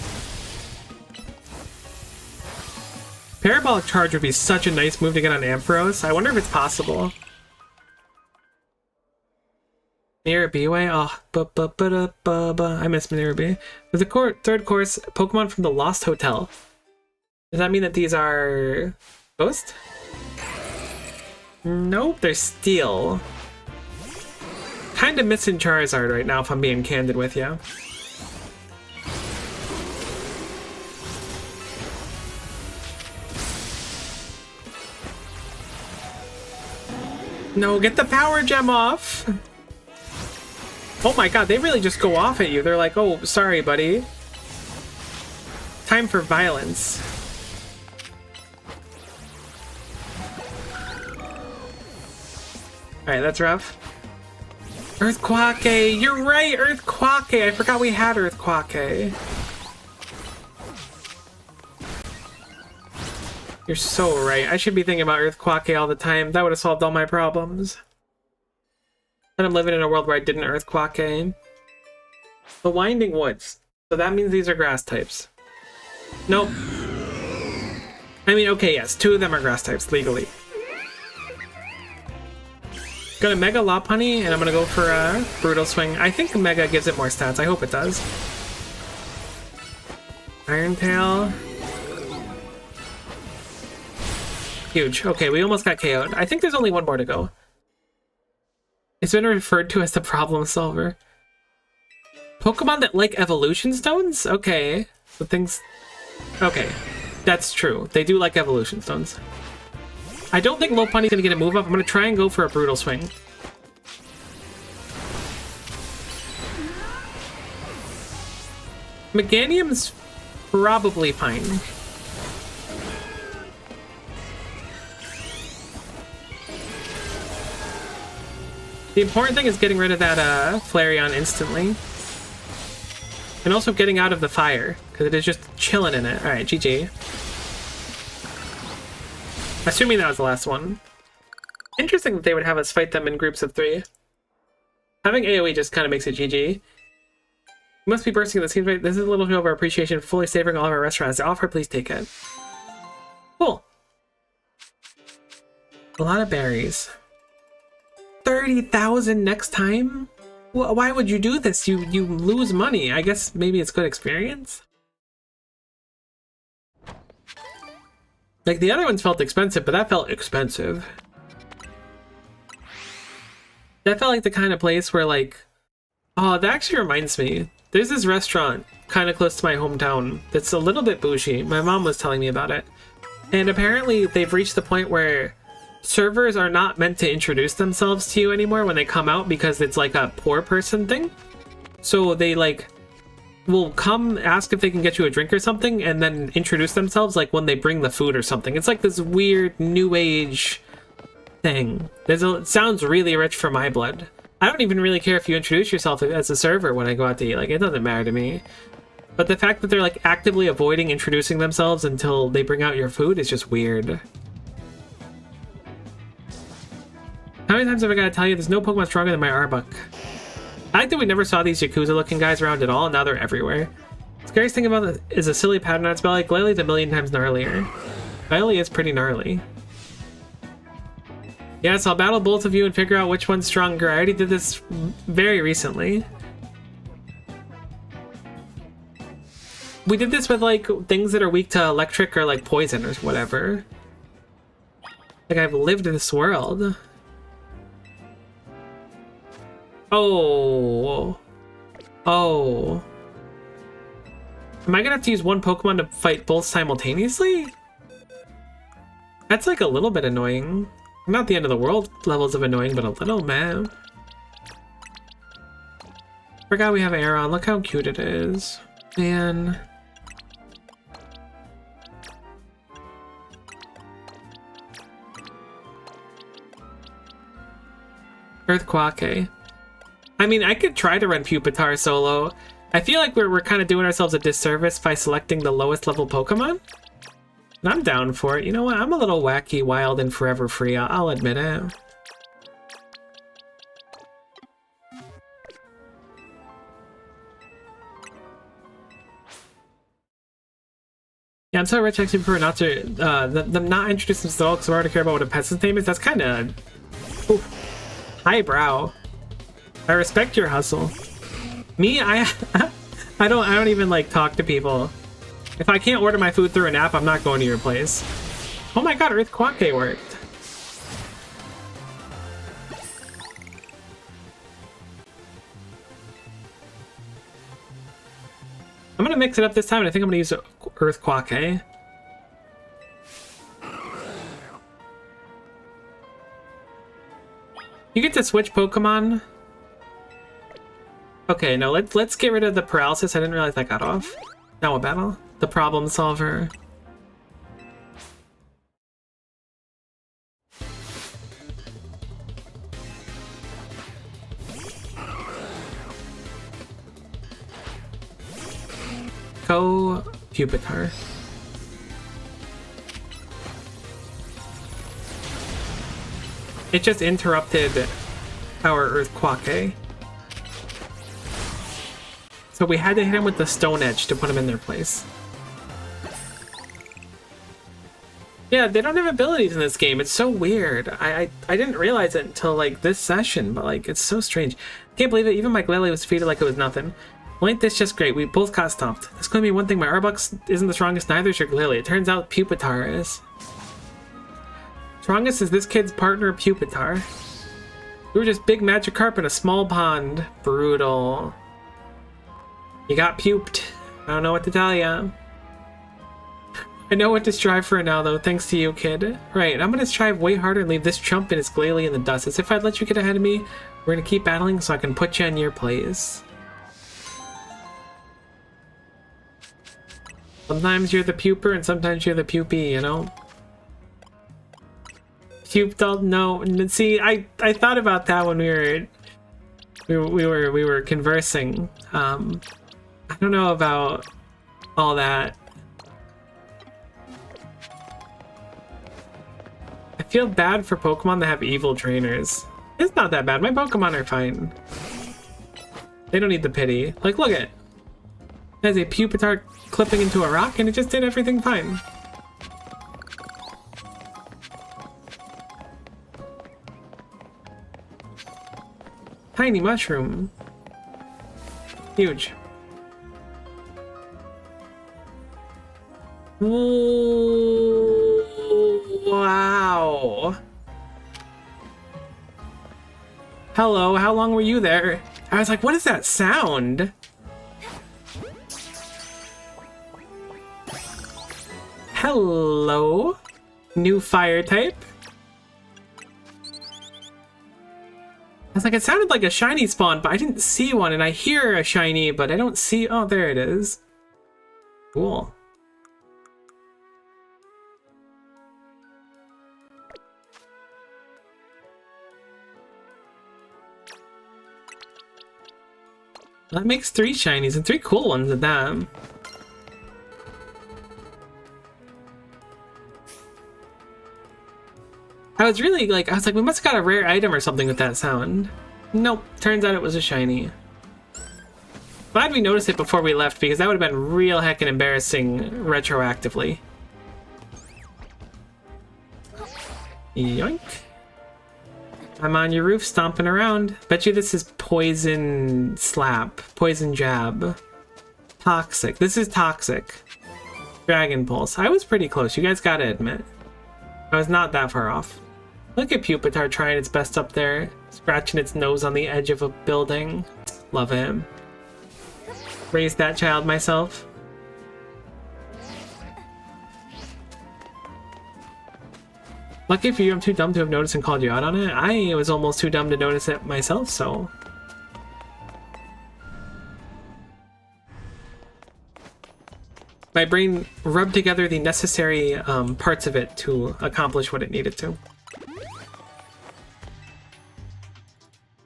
Parabolic Charge would be such a nice move to get on Ampharos. I wonder if it's possible. Mirror B-Way? Oh, I miss Mirror B. For the third course, Pokemon from the Lost Hotel. Does that mean that these are... Ghost? Nope, they're Steel. Kinda missing Charizard right now, if I'm being candid with you. No, get the Power Gem off! Oh my god, they really just go off at you. They're like, oh, sorry, buddy. Time for violence. Alright, that's rough. Earthquake! You're right, Earthquake! I forgot we had Earthquake. You're so right. I should be thinking about Earthquake all the time. That would have solved all my problems. And I'm living in a world where I didn't Earthquake. The Winding Woods. So that means these are grass types. Nope. I mean, okay, yes. 2 of them are grass types, legally. Got a Mega Lopunny, and I'm gonna go for a Brutal Swing. I think Mega gives it more stats. I hope it does. Iron Tail. Huge. Okay, we almost got KO'd. I think there's only one more to go. It's been referred to as the problem solver. Pokemon that like evolution stones? Okay. So things... Okay. That's true. They do like evolution stones. I don't think Lopunny's gonna get a move up. I'm gonna try and go for a Brutal Swing. Meganium's probably fine. The important thing is getting rid of that Flareon instantly. And also getting out of the fire, because it is just chilling in it. Alright, GG. Assuming that was the last one. Interesting that they would have us fight them in groups of 3. Having AoE just kind of makes it GG. You must be bursting at the seams, right? This is a little show of our appreciation for fully savoring all of our restaurants. The offer, please take it. Cool. A lot of berries. 30,000 next time? Why would you do this? You lose money. I guess maybe it's good experience? Like, the other ones felt expensive, but that felt expensive. That felt like the kind of place where, like... Oh, that actually reminds me. There's this restaurant kind of close to my hometown that's a little bit bougie. My mom was telling me about it. And apparently they've reached the point where servers are not meant to introduce themselves to you anymore when they come out because it's like a poor person thing. So they, like... will come ask if they can get you a drink or something and then introduce themselves like when they bring the food or something. It's like this weird new age thing. It sounds really rich for my blood. I don't even really care if you introduce yourself as a server when I go out to eat. Like, it doesn't matter to me. But the fact that they're like actively avoiding introducing themselves until they bring out your food is just weird. How many times have I got to tell you there's no Pokemon stronger than my Arbok? I like that we never saw these Yakuza-looking guys around at all, and now they're everywhere. The scariest thing about it is a silly pattern on its belly. Glalie is a million times gnarlier. Glalie is pretty gnarly. Yeah, so I'll battle both of you and figure out which one's stronger. I already did this very recently. We did this with, like, things that are weak to electric or, like, poison or whatever. Like, I've lived in this world. Oh. Oh. Am I gonna have to use one Pokemon to fight both simultaneously? That's like a little bit annoying. Not the end of the world levels of annoying, but a little, man. Forgot we have Aeron. Look how cute it is. Man. Earthquake. I mean, I could try to run Pupitar solo. I feel like we're kind of doing ourselves a disservice by selecting the lowest level Pokemon. And I'm down for it. You know what? I'm a little wacky, wild, and forever free. I'll admit it. Yeah, I'm so rich I actually prefer not to, them not introduce themselves at all because I already care about what a peasant's name is. That's kind of highbrow. I respect your hustle. Me, I don't even like talk to people. If I can't order my food through an app, I'm not going to your place. Oh my god, Earthquake worked. I'm gonna mix it up this time, and I think I'm gonna use Earthquake. You get to switch Pokemon. Okay, no, let's get rid of the paralysis. I didn't realize that got off. Now what battle? The problem solver. Pupitar. It just interrupted our Earthquake. So we had to hit him with the Stone Edge to put him in their place. Yeah, they don't have abilities in this game. It's so weird. I didn't realize it until like this session, but like it's so strange. Can't believe it. Even my Glalie was defeated like it was nothing. Well, ain't this just great? We both got stomped. That's going to be one thing. My Arbux isn't the strongest, neither is your Glalie. It turns out Pupitar is. Strongest is this kid's partner, Pupitar. We were just big Magikarp in a small pond. Brutal. You got puped. I don't know what to tell ya. I know what to strive for now, though, thanks to you, kid. Right, I'm gonna strive way harder and leave this chump and his Glalie in the dust. As if I'd let you get ahead of me. We're gonna keep battling so I can put you in your place. Sometimes you're the puper and sometimes you're the pupy, you know? Puped all no. See, I thought about that when we were conversing. I don't know about all that. I feel bad for Pokemon that have evil trainers. It's not that bad. My Pokemon are fine. They don't need the pity. Like, look at it. There's a Pupitar clipping into a rock and it just did everything fine. Tiny mushroom. Huge. Ooh, wow. Hello, how long were you there? I was like, what is that sound? Hello, new fire type. I was like, it sounded like a shiny spawn, but I didn't see one, and I hear a shiny, but I don't see. Oh, there it is. Cool. That makes 3 shinies and 3 cool ones at that. I was like, we must have got a rare item or something with that sound. Nope, turns out it was a shiny. Glad we noticed it before we left because that would have been real heckin' embarrassing retroactively. Yoink. I'm on your roof stomping around. Bet you this is poison slap. Poison jab. Toxic. This is toxic. Dragon Pulse. I was pretty close, you guys gotta admit. I was not that far off. Look at Pupitar trying its best up there. Scratching its nose on the edge of a building. Love him. Raised that child myself. Lucky for you, I'm too dumb to have noticed and called you out on it. I was almost too dumb to notice it myself, so... My brain rubbed together the necessary parts of it to accomplish what it needed to.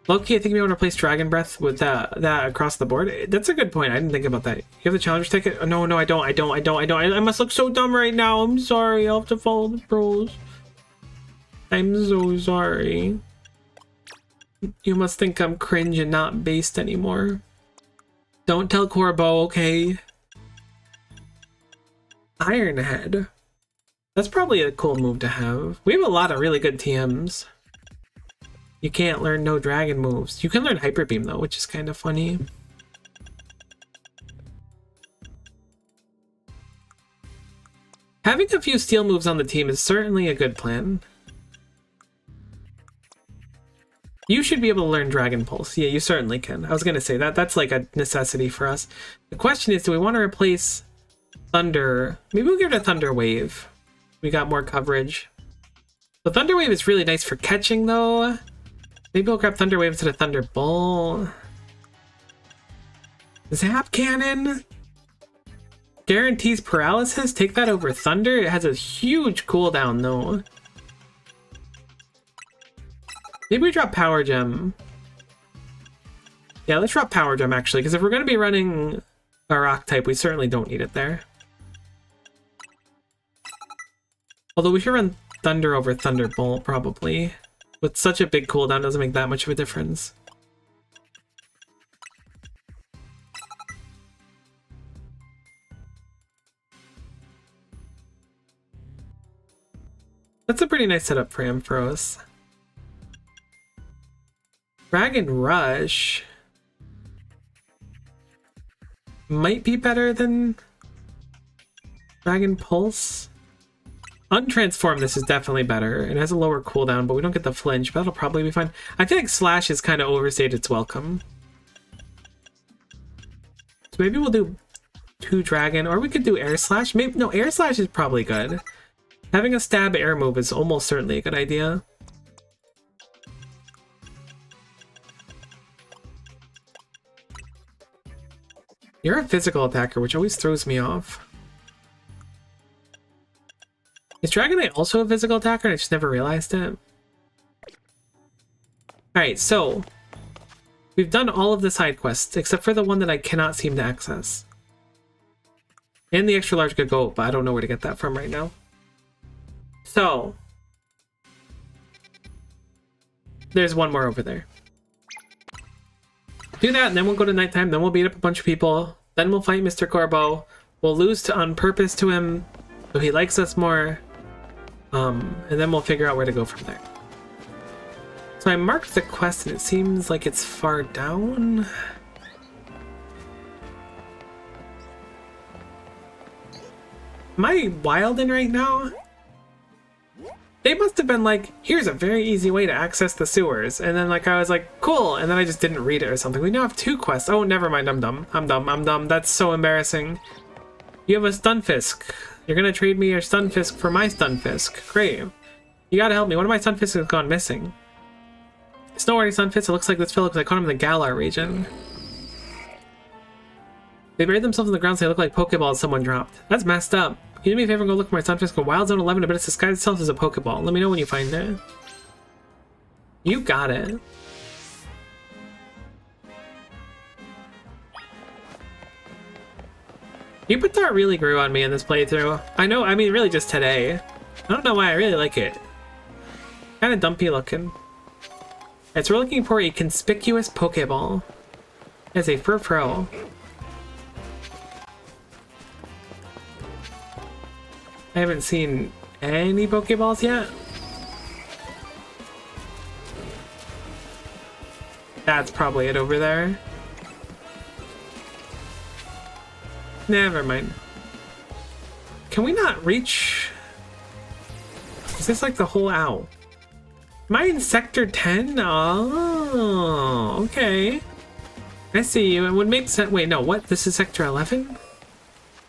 Loki, I think we want to replace Dragon Breath with that across the board. That's a good point. I didn't think about that. You have the Challenger's ticket? Oh, no, I don't. I must look so dumb right now. I'm sorry. I'll have to follow the rules. I'm so sorry. You must think I'm cringe and not based anymore. Don't tell Corbo, okay? Ironhead. That's probably a cool move to have. We have a lot of really good TMs. You can't learn no dragon moves. You can learn Hyper Beam though, which is kind of funny. Having a few steel moves on the team is certainly a good plan. You should be able to learn Dragon Pulse. Yeah, you certainly can. I was gonna say that's like a necessity for us. The question is, do we want to replace Thunder? Maybe we'll give it a Thunder Wave. We got more coverage. The Thunder Wave is really nice for catching though. Maybe we'll grab Thunder Wave instead of Thunderbolt. Zap Cannon guarantees paralysis. Take that over Thunder. It has a huge cooldown though. Maybe we drop Power Gem. Yeah, let's drop Power Gem actually, because if we're going to be running a rock type, we certainly don't need it there. Although we should run Thunder over Thunderbolt, probably. With such a big cooldown, doesn't make that much of a difference. That's a pretty nice setup for Ampharos. Dragon Rush might be better than Dragon Pulse. Untransform, this is definitely better. It has a lower cooldown, but we don't get the flinch, but that'll probably be fine. I feel like Slash is kind of overstayed its welcome. So maybe we'll do 2 Dragon, or we could do Air Slash. Maybe no, Air Slash is probably good. Having a stab air move is almost certainly a good idea. You're a physical attacker, which always throws me off. Is Dragonite also a physical attacker and I just never realized it? Alright, so we've done all of the side quests, except for the one that I cannot seem to access. And the extra large goat, but I don't know where to get that from right now. So there's one more over there. Do that, and then we'll go to nighttime, then we'll beat up a bunch of people, then we'll fight Mr. Corbo. We'll lose on purpose to him, so he likes us more. And then we'll figure out where to go from there. So I marked the quest, and it seems like it's far down. Am I wildin' right now? They must have been like, here's a very easy way to access the sewers. And then like I was like, cool. And then I just didn't read it or something. We now have 2 quests. Oh, never mind. I'm dumb. I'm dumb. That's so embarrassing. You have a Stunfisk. You're gonna trade me your Stunfisk for my Stunfisk. Great. You gotta help me. One of my Stunfisks has gone missing. Snow White Stunfisk. It looks like this fellow because I caught him in the Galar region. They buried themselves in the ground so they look like Pokeballs someone dropped. That's messed up. Can you do me a favor and go look for my Stunfisk in Wild Zone 11? I bet it's disguised itself as a Pokeball. Let me know when you find it. You got it. Yupitar really grew on me in this playthrough. I know, I mean really just today. I don't know why I really like it. Kind of dumpy looking. Right, so we're looking for a conspicuous Pokeball. As a Furfrou. I haven't seen any Pokeballs yet. That's probably it over there. Never mind. Can we not reach? Is this like the whole owl? Am I in Sector 10? Oh, okay. I see you. It would make sense. Wait, no, what? This is Sector 11?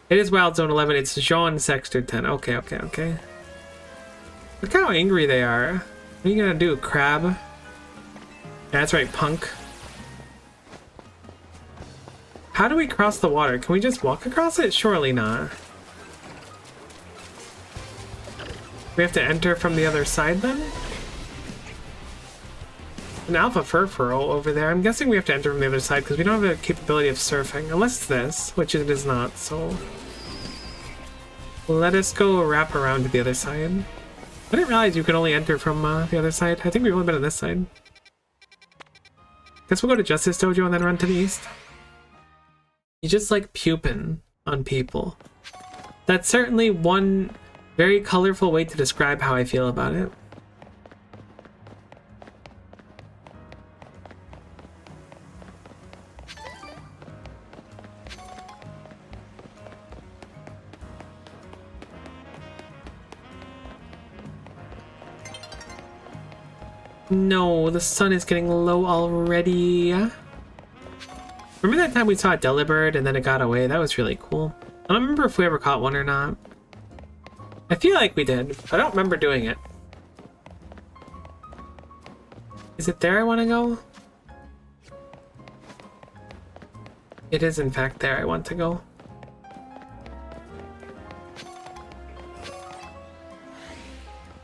It is Wild Zone 11. It's Jean Sector 10. Okay. Look how angry they are. What are you gonna do, Crab? Yeah, that's right, punk. How do we cross the water? Can we just walk across it? Surely not. We have to enter from the other side then? An Alpha Furfurl over there. I'm guessing we have to enter from the other side because we don't have the capability of surfing. Unless it's this, which it is not, so... Let us go wrap around to the other side. I didn't realize you could only enter from the other side. I think we've only been on this side. Guess we'll go to Justice Dojo and then run to the east. You just like pupin on people. That's certainly one very colorful way to describe how I feel about it. No, the sun is getting low already. Remember that time we saw a Delibird and then it got away? That was really cool. I don't remember if we ever caught one or not. I feel like we did. I don't remember doing it. Is it there I want to go? It is in fact there I want to go.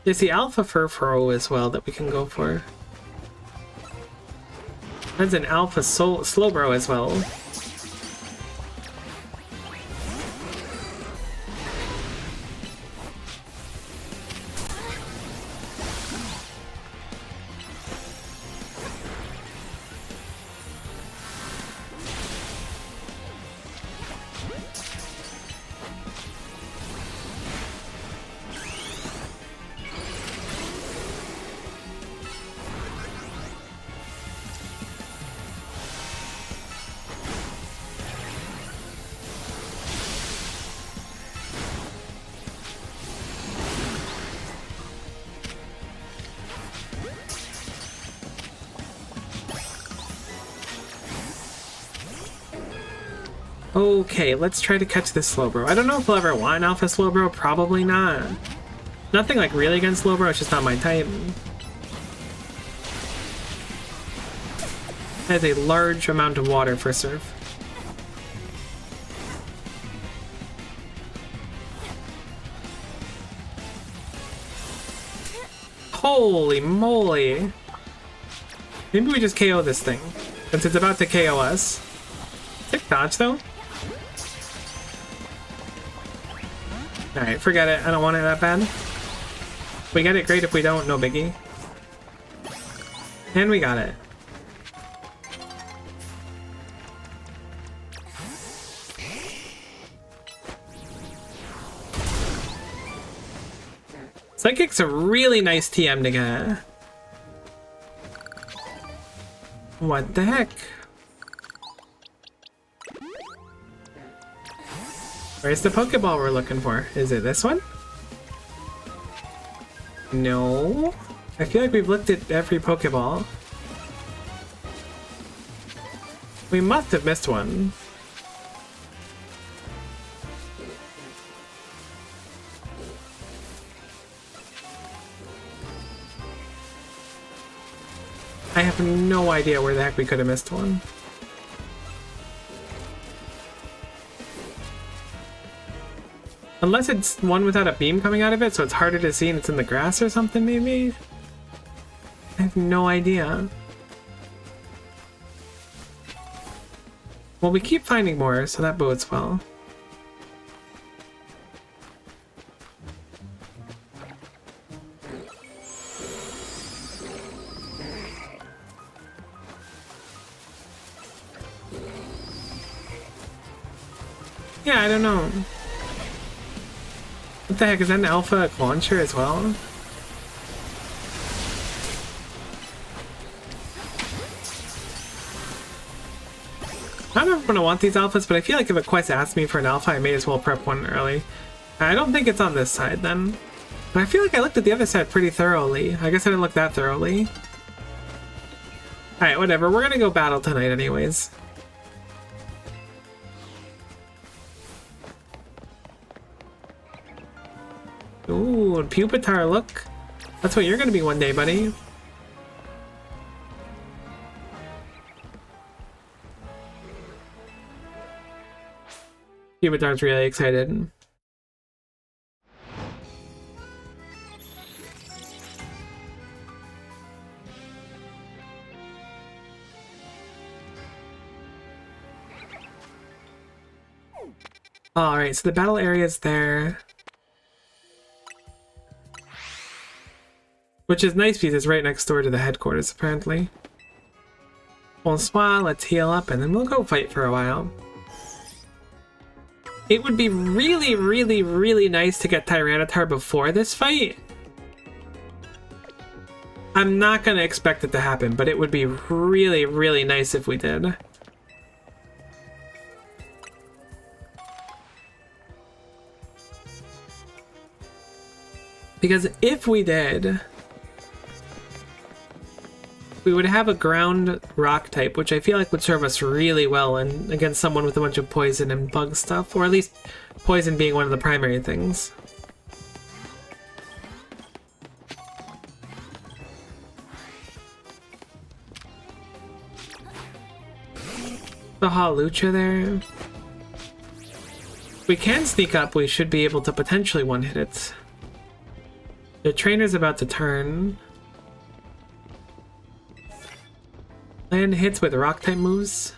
There's the Alpha Furfurl as well that we can go for. There's an Alpha Slowbro as well. Okay, let's try to catch this Slowbro. I don't know if we'll ever want an Alpha Slowbro. Probably not. Nothing like really against Slowbro, it's just not my type. Has a large amount of water for Surf. Holy moly! Maybe we just KO this thing, since it's about to KO us. Sick dodge though. Alright, forget it. I don't want it that bad. If we get it, great. If we don't, no biggie. And we got it. Psychic's a really nice TM to get. What the heck? Where's the Pokeball we're looking for? Is it this one? No. I feel like we've looked at every Pokeball. We must have missed one. I have no idea where the heck we could have missed one. Unless it's one without a beam coming out of it, so it's harder to see and it's in the grass or something, maybe? I have no idea. Well, we keep finding more, so that bodes well. Yeah, I don't know. What the heck, is that an alpha launcher as well? I don't know if I'm gonna want these alphas, but I feel like if a quest asks me for an alpha, I may as well prep one early. I don't think it's on this side then. But I feel like I looked at the other side pretty thoroughly. I guess I didn't look that thoroughly. Alright, whatever. We're gonna go battle tonight anyways. Ooh, Pupitar, look. That's what you're gonna be one day, buddy. Pupitar's really excited. Alright, so the battle area is there. Which is nice because it's right next door to the headquarters, apparently. Bonsoir, let's heal up and then we'll go fight for a while. It would be really, really, really nice to get Tyranitar before this fight. I'm not going to expect it to happen, but it would be really, really nice if we did. Because if we did, we would have a ground rock type, which I feel like would serve us really well and against someone with a bunch of poison and bug stuff, or at least poison being one of the primary things. The Hawlucha there. If we can sneak up, we should be able to potentially one-hit it. The trainer's about to turn. Land hits with rock type moves.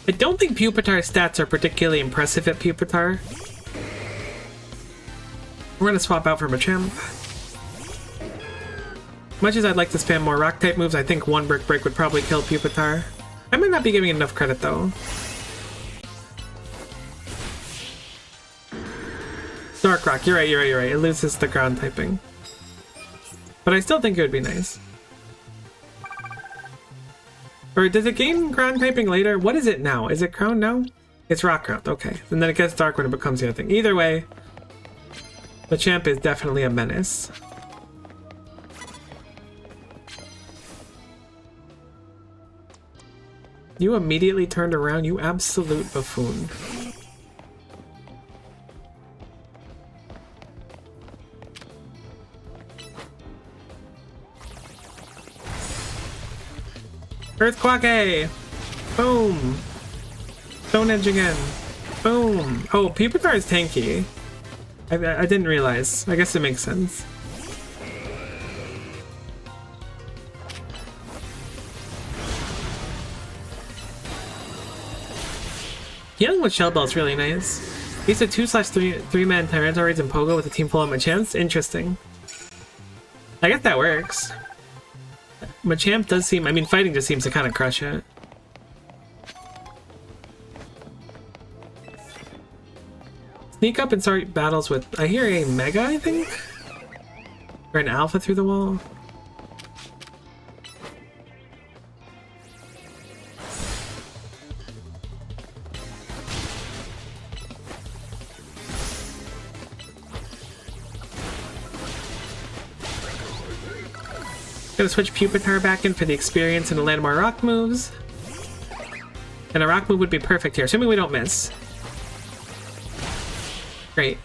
I don't think Pupitar's stats are particularly impressive at Pupitar. We're gonna swap out for Machamp. Much as I'd like to spam more rock type moves, I think one Brick Break would probably kill Pupitar. I might not be giving enough credit though. Dark Rock, you're right. It loses the ground typing. But I still think it would be nice. Or does it gain ground typing later? What is it now? Is it ground now? It's rock ground, okay. And then it gets dark when it becomes the other thing. Either way, Machamp is definitely a menace. You immediately turned around, you absolute buffoon. Earthquake! Boom! Stone Edge again. Boom! Oh, Pupitar is tanky. I didn't realize. I guess it makes sense. Healing with Shell Bell is really nice. These are 2/3 man Tyranids and Pogo with a team full of Machamps. Interesting. I guess that works. Machamp does seem, I mean, fighting just seems to kind of crush it. Sneak up and start battles with, I hear a Mega, I think? Or an Alpha through the wall. Gonna switch Pupitar back in for the experience and to land more rock moves. And a rock move would be perfect here, assuming we don't miss. Great.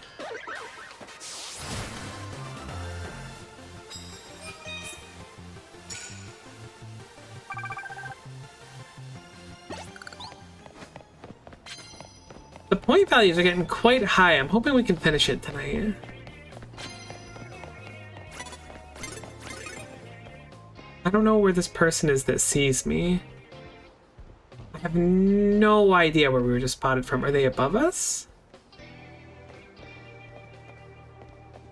The point values are getting quite high. I'm hoping we can finish it tonight. I don't know where this person is that sees me. I have no idea where we were just spotted from. Are they above us?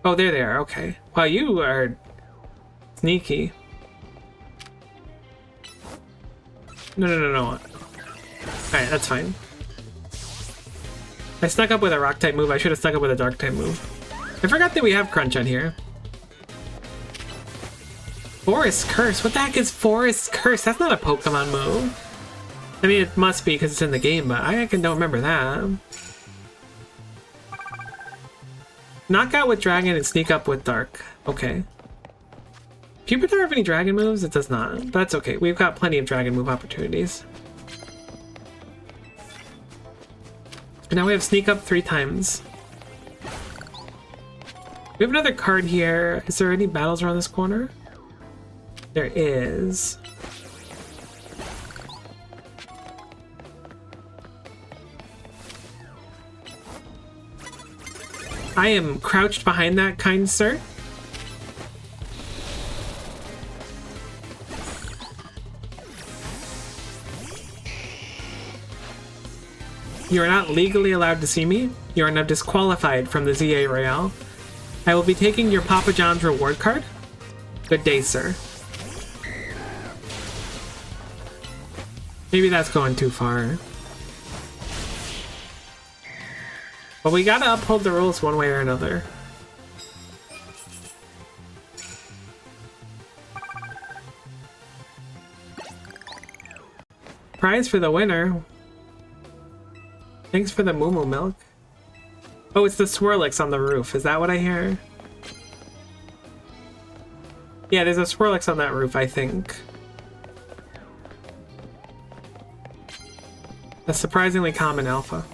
Oh, there they are. Okay. Wow, you are sneaky. No. Alright, that's fine. I snuck up with a rock type move. I should have stuck up with a dark type move. I forgot that we have Crunch on here. Forest Curse? What the heck is Forest Curse? That's not a Pokemon move. I mean, it must be because it's in the game, but I don't remember that. Knockout with Dragon and Sneak Up with Dark. Okay. Pupitar have any Dragon moves? It does not. But that's okay. We've got plenty of Dragon move opportunities. And now we have Sneak Up 3 times. We have another card here. Is there any battles around this corner? There is. I am crouched behind that, kind sir. You are not legally allowed to see me. You are now disqualified from the ZA Royale. I will be taking your Papa John's reward card. Good day, sir. Maybe that's going too far. But we gotta uphold the rules one way or another. Prize for the winner. Thanks for the Moo Moo milk. Oh, it's the Swirlix on the roof. Is that what I hear? Yeah, there's a Swirlix on that roof, I think. A surprisingly common alpha.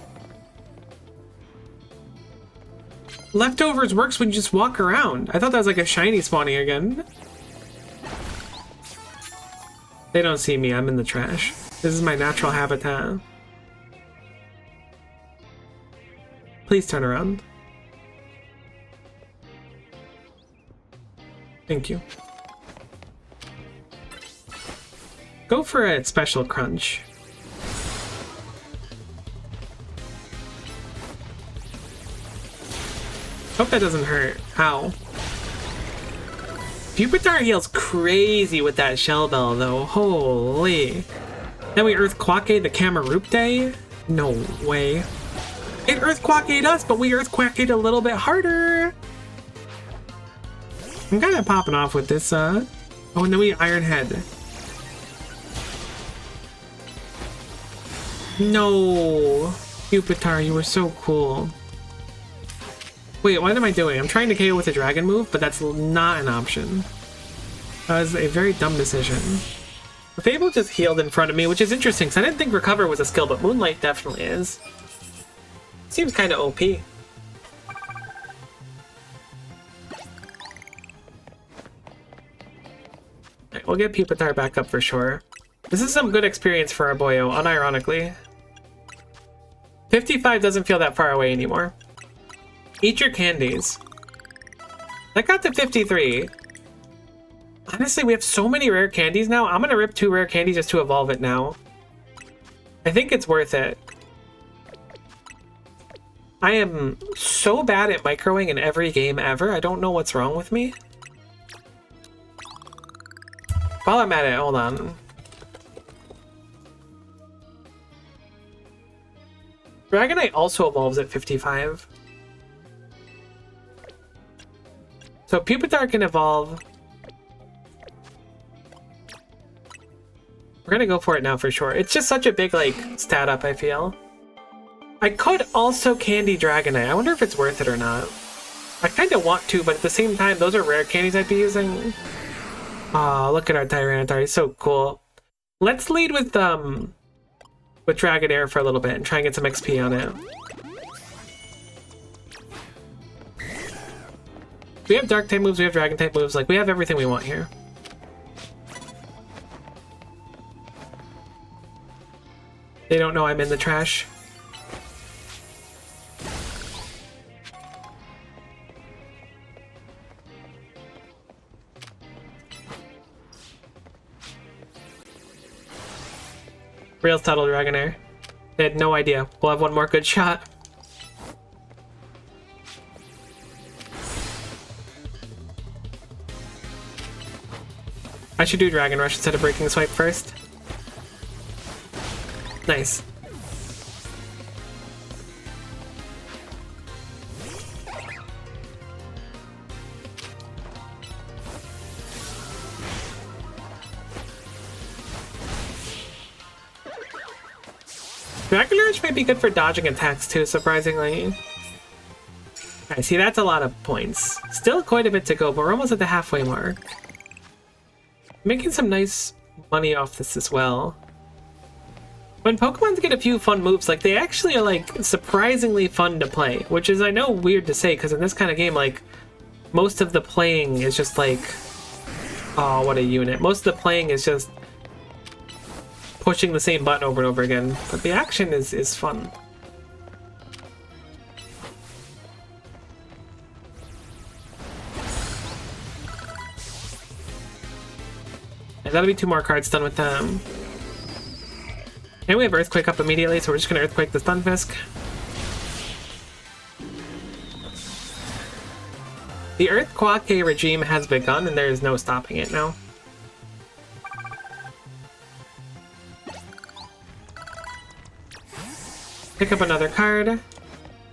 Leftovers works when you just walk around. I thought that was like a shiny spawning again. They don't see me, I'm in the trash. This is my natural habitat. Please turn around. Thank you. Go for a special crunch. Hope that doesn't hurt. Ow. Pupitar heals crazy with that Shell Bell, though. Holy. Then we Earthquake the Camarupte? No way. It Earthquaked us, but we Earthquaked a little bit harder. I'm kind of popping off with this, Oh, and then we Iron Head. No. Pupitar, you were so cool. Wait, what am I doing? I'm trying to KO with a dragon move, but that's not an option. That was a very dumb decision. Fable just healed in front of me, which is interesting, because I didn't think Recover was a skill, but Moonlight definitely is. Seems kind of OP. Right, we'll get Pupitar back up for sure. This is some good experience for our boyo, unironically. 55 doesn't feel that far away anymore. Eat your candies. That got to 53. Honestly, we have so many rare candies now. I'm gonna rip 2 rare candies just to evolve it now. I think it's worth it. I am so bad at microing in every game ever. I don't know what's wrong with me. While I'm at it, hold on. Dragonite also evolves at 55. So Pupitar can evolve. We're gonna go for it now for sure. It's just such a big, like, stat up, I feel. I could also candy Dragonite. I wonder if it's worth it or not. I kind of want to, but at the same time, those are rare candies I'd be using. Oh, look at our Tyranitar. He's so cool. Let's lead with Dragonair for a little bit and try and get some XP on it. We have Dark type moves, we have Dragon type moves. Like, we have everything we want here. They don't know I'm in the trash. Real subtle Dragonair. They had no idea. We'll have one more good shot. I should do Dragon Rush instead of Breaking Swipe first. Nice. Dragon Rush might be good for dodging attacks too, surprisingly. Alright, see, that's a lot of points. Still quite a bit to go, but we're almost at the halfway mark. Making some nice money off this as well. When Pokemon get a few fun moves, like, they actually are, like, surprisingly fun to play. Which is, I know, weird to say, because in this kind of game, like, most of the playing is just, like... Oh, what a unit. Most of the playing is just pushing the same button over and over again. But the action is fun. And that'll be 2 more cards done with them. And we have Earthquake up immediately, so we're just gonna Earthquake the Stunfisk. The Earthquake regime has begun, and there is no stopping it now. Pick up another card.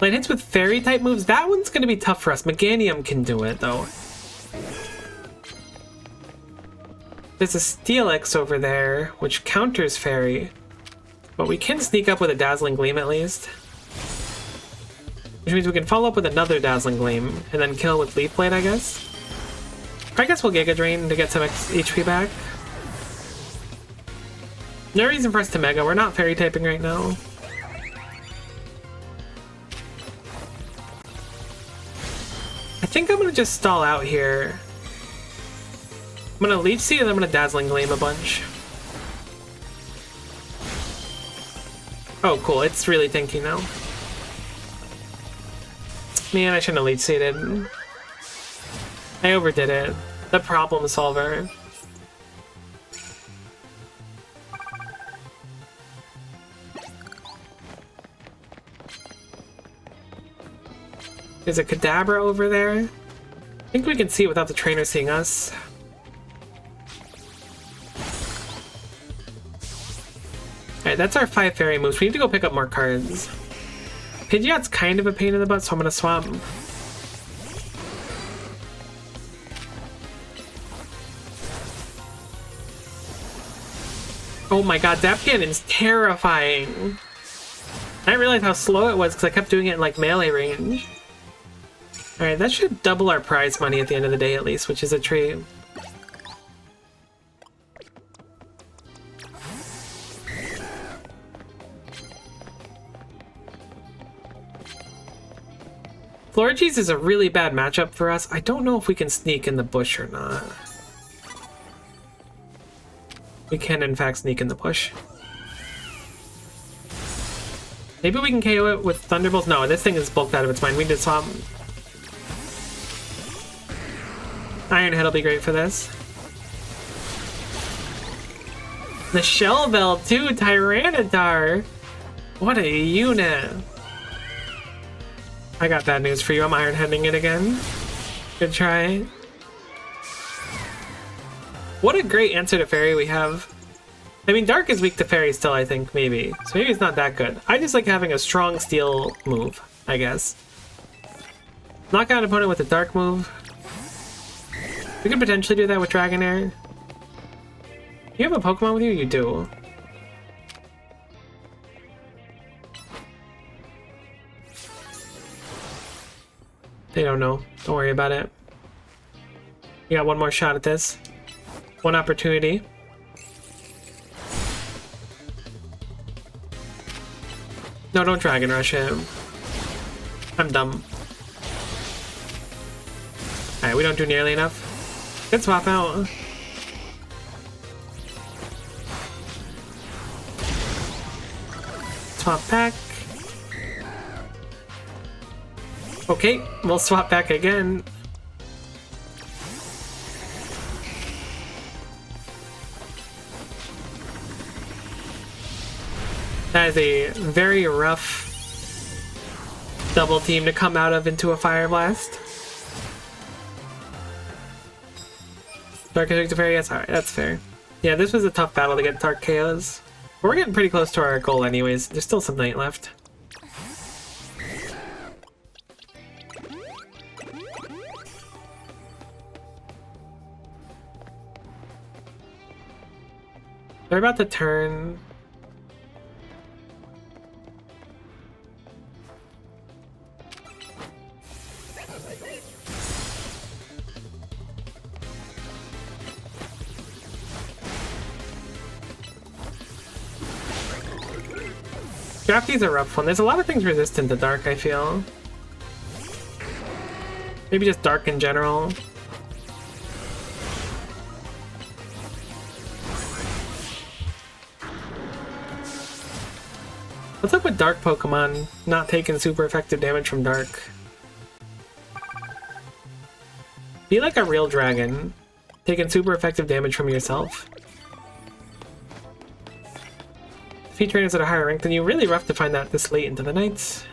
Light hits with Fairy type moves. That one's gonna be tough for us. Meganium can do it, though. There's a Steelix over there, which counters Fairy. But we can sneak up with a Dazzling Gleam at least. Which means we can follow up with another Dazzling Gleam, and then kill with Leaf Blade, I guess. I guess we'll Giga Drain to get some HP back. No reason for us to Mega, we're not Fairy typing right now. I think I'm gonna just stall out here. I'm gonna Leech Seed and I'm gonna Dazzling Gleam a bunch. Oh, cool. It's really tanky now. Man, I shouldn't have Leech Seeded. I overdid it. The problem solver. There's a Kadabra over there. I think we can see it without the trainer seeing us. Alright, that's our 5 fairy moves. We need to go pick up more cards. Pidgeot's kind of a pain in the butt, so I'm gonna swap. Oh my god, Zapcannon's terrifying. I didn't realize how slow it was because I kept doing it in like melee range. Alright, that should double our prize money at the end of the day at least, which is a treat. Florges is a really bad matchup for us. I don't know if we can sneak in the bush or not. We can in fact sneak in the bush. Maybe we can KO it with Thunderbolts? No, this thing is bulked out of its mind. We need to swap. Iron Head will be great for this. The Shell Bell too, Tyranitar! What a unit! I got bad news for you, I'm Iron Heading it again. Good try. What a great answer to Fairy we have. I mean, Dark is weak to Fairy still, I think, maybe. So maybe it's not that good. I just like having a strong Steel move, I guess. Knock out an opponent with a Dark move. We could potentially do that with Dragonair. You have a Pokemon with you? You do. They don't know. Don't worry about it. You got one more shot at this. One opportunity. No, don't Dragon Rush him. I'm dumb. Alright, we don't do nearly enough. Good swap out. Swap back. Okay, we'll swap back again. That is a very rough double team to come out of into a Fire Blast. Dark is weak to Fairy, yes, alright, that's fair. Yeah, this was a tough battle to get Dark KOs. But we're getting pretty close to our goal anyways. There's still some night left. They're about to turn. Drafty's a rough one. There's a lot of things resistant to Dark, I feel. Maybe just Dark in general. What's up with Dark Pokemon not taking super effective damage from Dark? Be like a real dragon, taking super effective damage from yourself. If he trains at a higher rank than you, really rough to find that this late into the nights.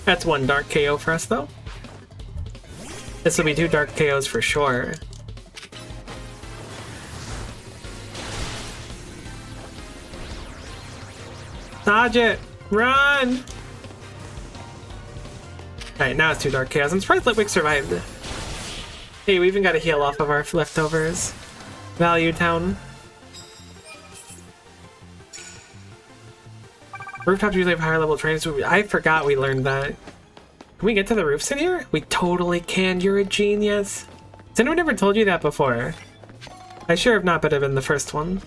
That's one Dark KO for us though. This will be 2 Dark KOs for sure. Dodge it! Run! Alright, now it's 2 Dark KOs. I'm surprised Litwick survived. Hey, we even got a heal off of our leftovers. Value Town. Rooftops usually have higher level trainers. I forgot we learned that. Can we get to the roofs in here? We totally can. You're a genius. Has anyone ever told you that before? I sure have not, but I've been the first one.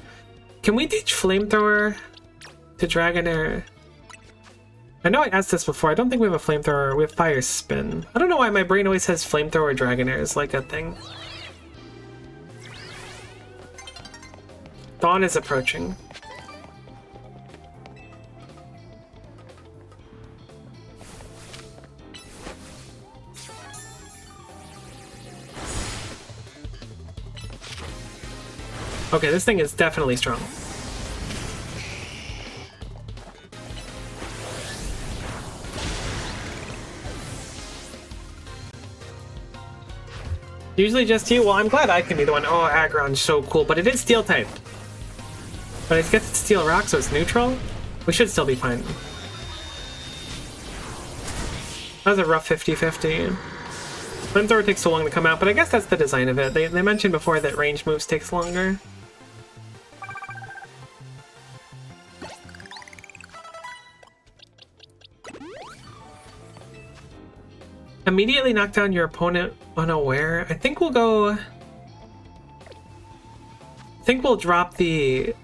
Can we teach Flamethrower to Dragonair? I know I asked this before. I don't think we have a Flamethrower. We have Fire Spin. I don't know why my brain always says Flamethrower Dragonair is like a thing. Dawn is approaching. Okay, this thing is definitely strong. Usually just you? Well, I'm glad I can be the one. Oh, Aggron's so cool, but it is steel typed. But I guess it's steel rock, so it's neutral? We should still be fine. That was a rough 50-50. Flamethrower takes so long to come out, but I guess that's the design of it. They mentioned before that range moves takes longer. Immediately knock down your opponent unaware. I think we'll go... I think we'll drop the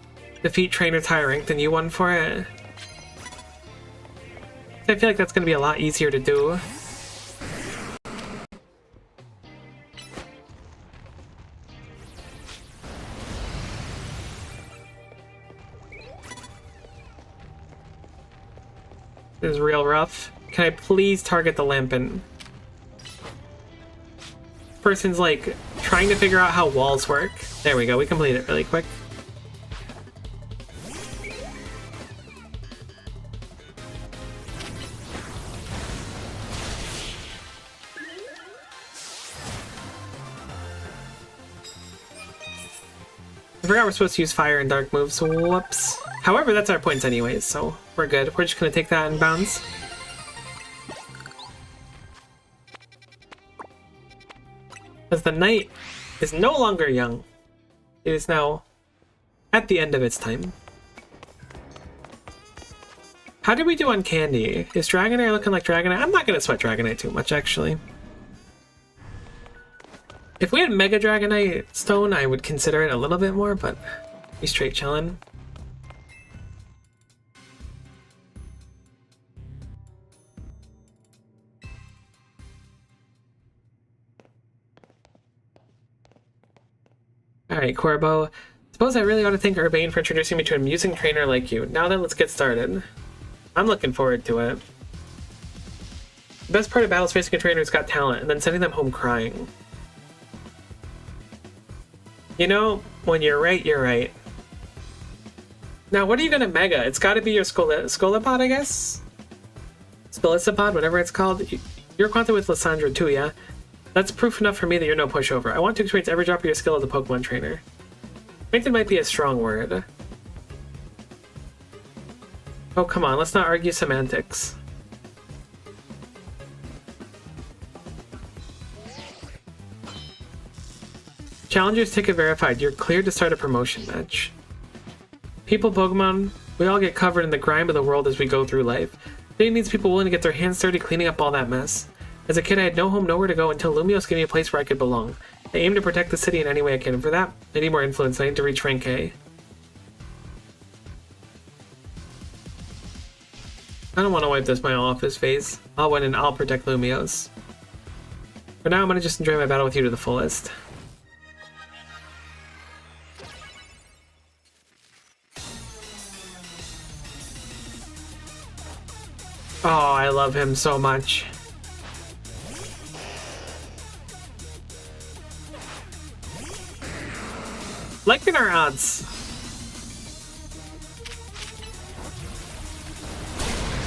defeat trainer higher rank than you one for it. I feel like that's going to be a lot easier to do. This is real rough. Can I please target the Lampin? Person's like trying to figure out how walls work. There we go, we complete it really quick. I forgot we're supposed to use fire and dark moves, so whoops. However, that's our points anyways, so we're good. We're just gonna take that in bounds. Because the night is no longer young. It is now at the end of its time. How did we do on Candy? Is Dragonite looking like Dragonite? I'm not gonna sweat Dragonite too much, actually. If we had Mega Dragonite Stone, I would consider it a little bit more, but we straight chillin'. Alright, Corbo. Suppose I really ought to thank Urbane for introducing me to an amusing trainer like you. Now then, let's get started. I'm looking forward to it. The best part of battle is facing a trainer who's got talent, and then sending them home crying. You know, when you're right, you're right. Now, what are you gonna Mega? It's gotta be your Scolipod, I guess? Scolicipod, whatever it's called. You're acquainted with Lysandra too, yeah? That's proof enough for me that you're no pushover. I want to experience every drop of your skill as a Pokemon trainer. Acquainted might be a strong word. Oh, come on, let's not argue semantics. Challenger's ticket verified. You're cleared to start a promotion match. People, Pokemon, we all get covered in the grime of the world as we go through life. City needs people willing to get their hands dirty cleaning up all that mess. As a kid, I had no home, nowhere to go until Lumiose gave me a place where I could belong. I aim to protect the city in any way I can, and for that, I need more influence. I need to reach rank A. I don't want to wipe this smile off his face. I'll win and I'll protect Lumiose. For now, I'm going to just enjoy my battle with you to the fullest. Oh, I love him so much. Liking our odds.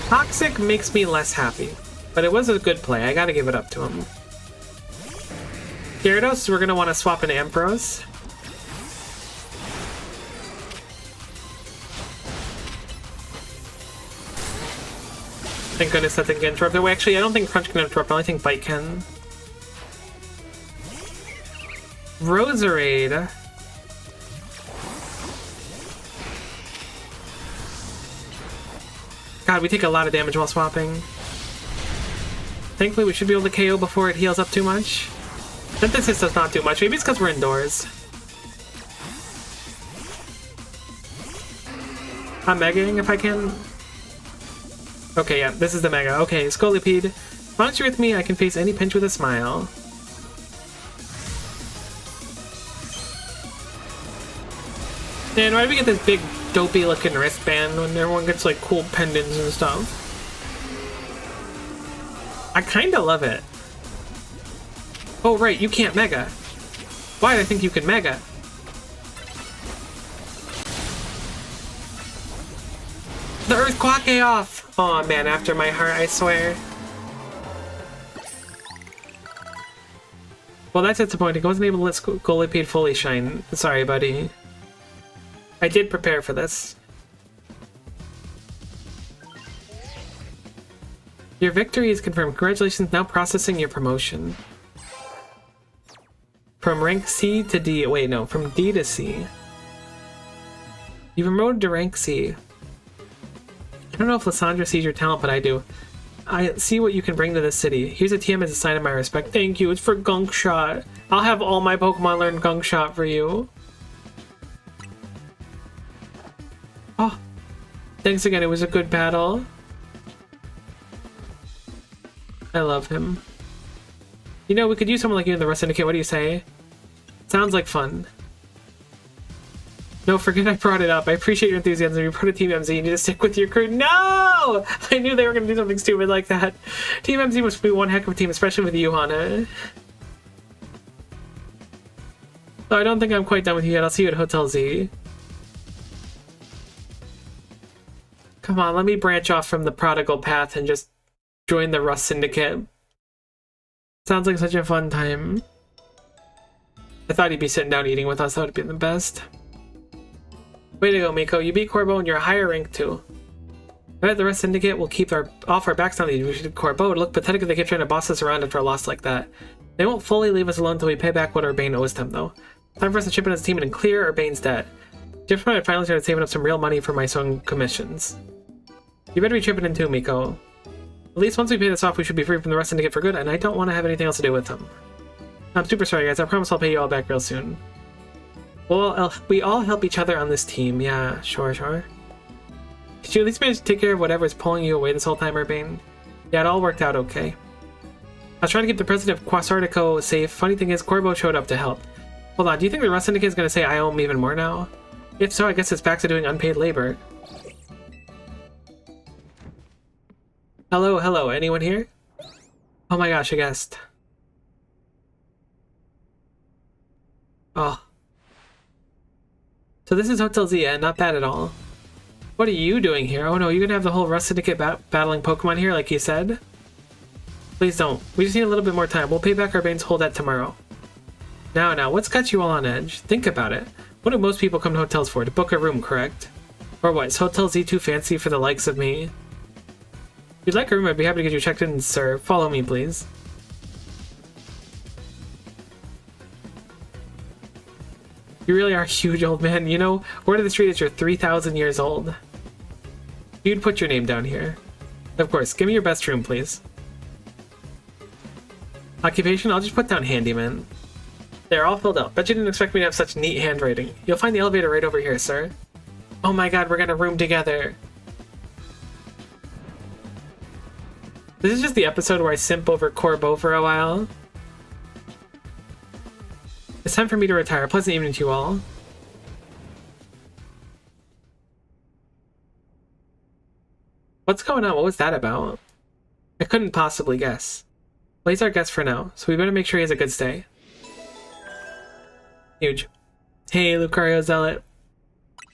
Toxic makes me less happy, but it was a good play. I gotta give it up to him. Gyarados, we're gonna want to swap an Ampharos. Thank goodness that thing can interrupt. Oh, actually, I don't think Crunch can interrupt. I only think Bite can. Roserade. God, we take a lot of damage while swapping. Thankfully, we should be able to KO before it heals up too much. Synthesis does not do much. Maybe it's because we're indoors. I'm megaing if I can. Okay, yeah, this is the Mega. Okay, Scolipede. As long as you're with me, I can face any pinch with a smile. Man, why do we get this big, dopey looking wristband when everyone gets like cool pendants and stuff? I kinda love it. Oh, right, you can't Mega. Why did I think you could Mega? The Earthquake off! Oh man, after my heart, I swear. Well, that's disappointing. I wasn't able to let Scolipede fully shine. Sorry, buddy. I did prepare for this. Your victory is confirmed. Congratulations, now processing your promotion. From rank C to D. Wait, no, from D to C. You promoted to rank C. I don't know if Lysandra sees your talent, but I do. I see what you can bring to the city. Here's a TM as a sign of my respect. Thank you. It's for Gunk Shot. I'll have all my Pokemon learn Gunk Shot for you. Oh, thanks again. It was a good battle. I love him. You know, we could use someone like you in the Rust Syndicate. What do you say? Sounds like fun. No, forget I brought it up. I appreciate your enthusiasm. You put a Team MZ. You need to stick with your crew. No! I knew they were going to do something stupid like that. Team MZ must be one heck of a team, especially with you, Hana. So I don't think I'm quite done with you yet. I'll see you at Hotel Z. Come on, let me branch off from the prodigal path and just join the Rust Syndicate. Sounds like such a fun time. I thought he'd be sitting down eating with us. That would have been the best. Way to go, Miko. You beat Corbo and you're a higher rank too. I bet the Rust Syndicate will keep off our backs on these. We should Corbo. It would look pathetic if they keep trying to boss us around after a loss like that. They won't fully leave us alone until we pay back what Urbane owes them, though. Time for us to chip in as a team and clear Urbane's debt. Just when I finally started saving up some real money for my sewing commissions. You better be chipping in too, Miko. At least once we pay this off, we should be free from the Rust Syndicate for good, and I don't want to have anything else to do with them. I'm super sorry, guys. I promise I'll pay you all back real soon. Well, we all help each other on this team. Yeah, sure. Did you at least manage to take care of whatever's pulling you away this whole time, Urbane? Yeah, it all worked out okay. I was trying to keep the president of Quasartico safe. Funny thing is, Corbo showed up to help. Hold on, do you think the Rust Syndicate is going to say I owe him even more now? If so, I guess it's back to doing unpaid labor. Hello, anyone here? Oh my gosh, a guest. Oh. So this is Hotel Z, and not bad at all. What are you doing here? Oh no, you're gonna have the whole Rust Syndicate battling Pokemon here, like you said? Please don't. We just need a little bit more time. We'll pay back Urbane's whole debt tomorrow. Now, what's got you all on edge? Think about it. What do most people come to hotels for? To book a room, correct? Or what, is Hotel Z too fancy for the likes of me? If you'd like a room, I'd be happy to get you checked in, sir. Follow me, please. You really are a huge old man. You know, word of the street is you're 3,000 years old. You'd put your name down here. Of course, give me your best room, please. Occupation? I'll just put down handyman. They're all filled up. Bet you didn't expect me to have such neat handwriting. You'll find the elevator right over here, sir. Oh my god, we're gonna room together. This is just the episode where I simp over Corbo for a while. It's time for me to retire. Pleasant evening to you all. What's going on? What was that about? I couldn't possibly guess. Well, he's our guest for now, so we better make sure he has a good stay. Huge. Hey, Lucario Zealot.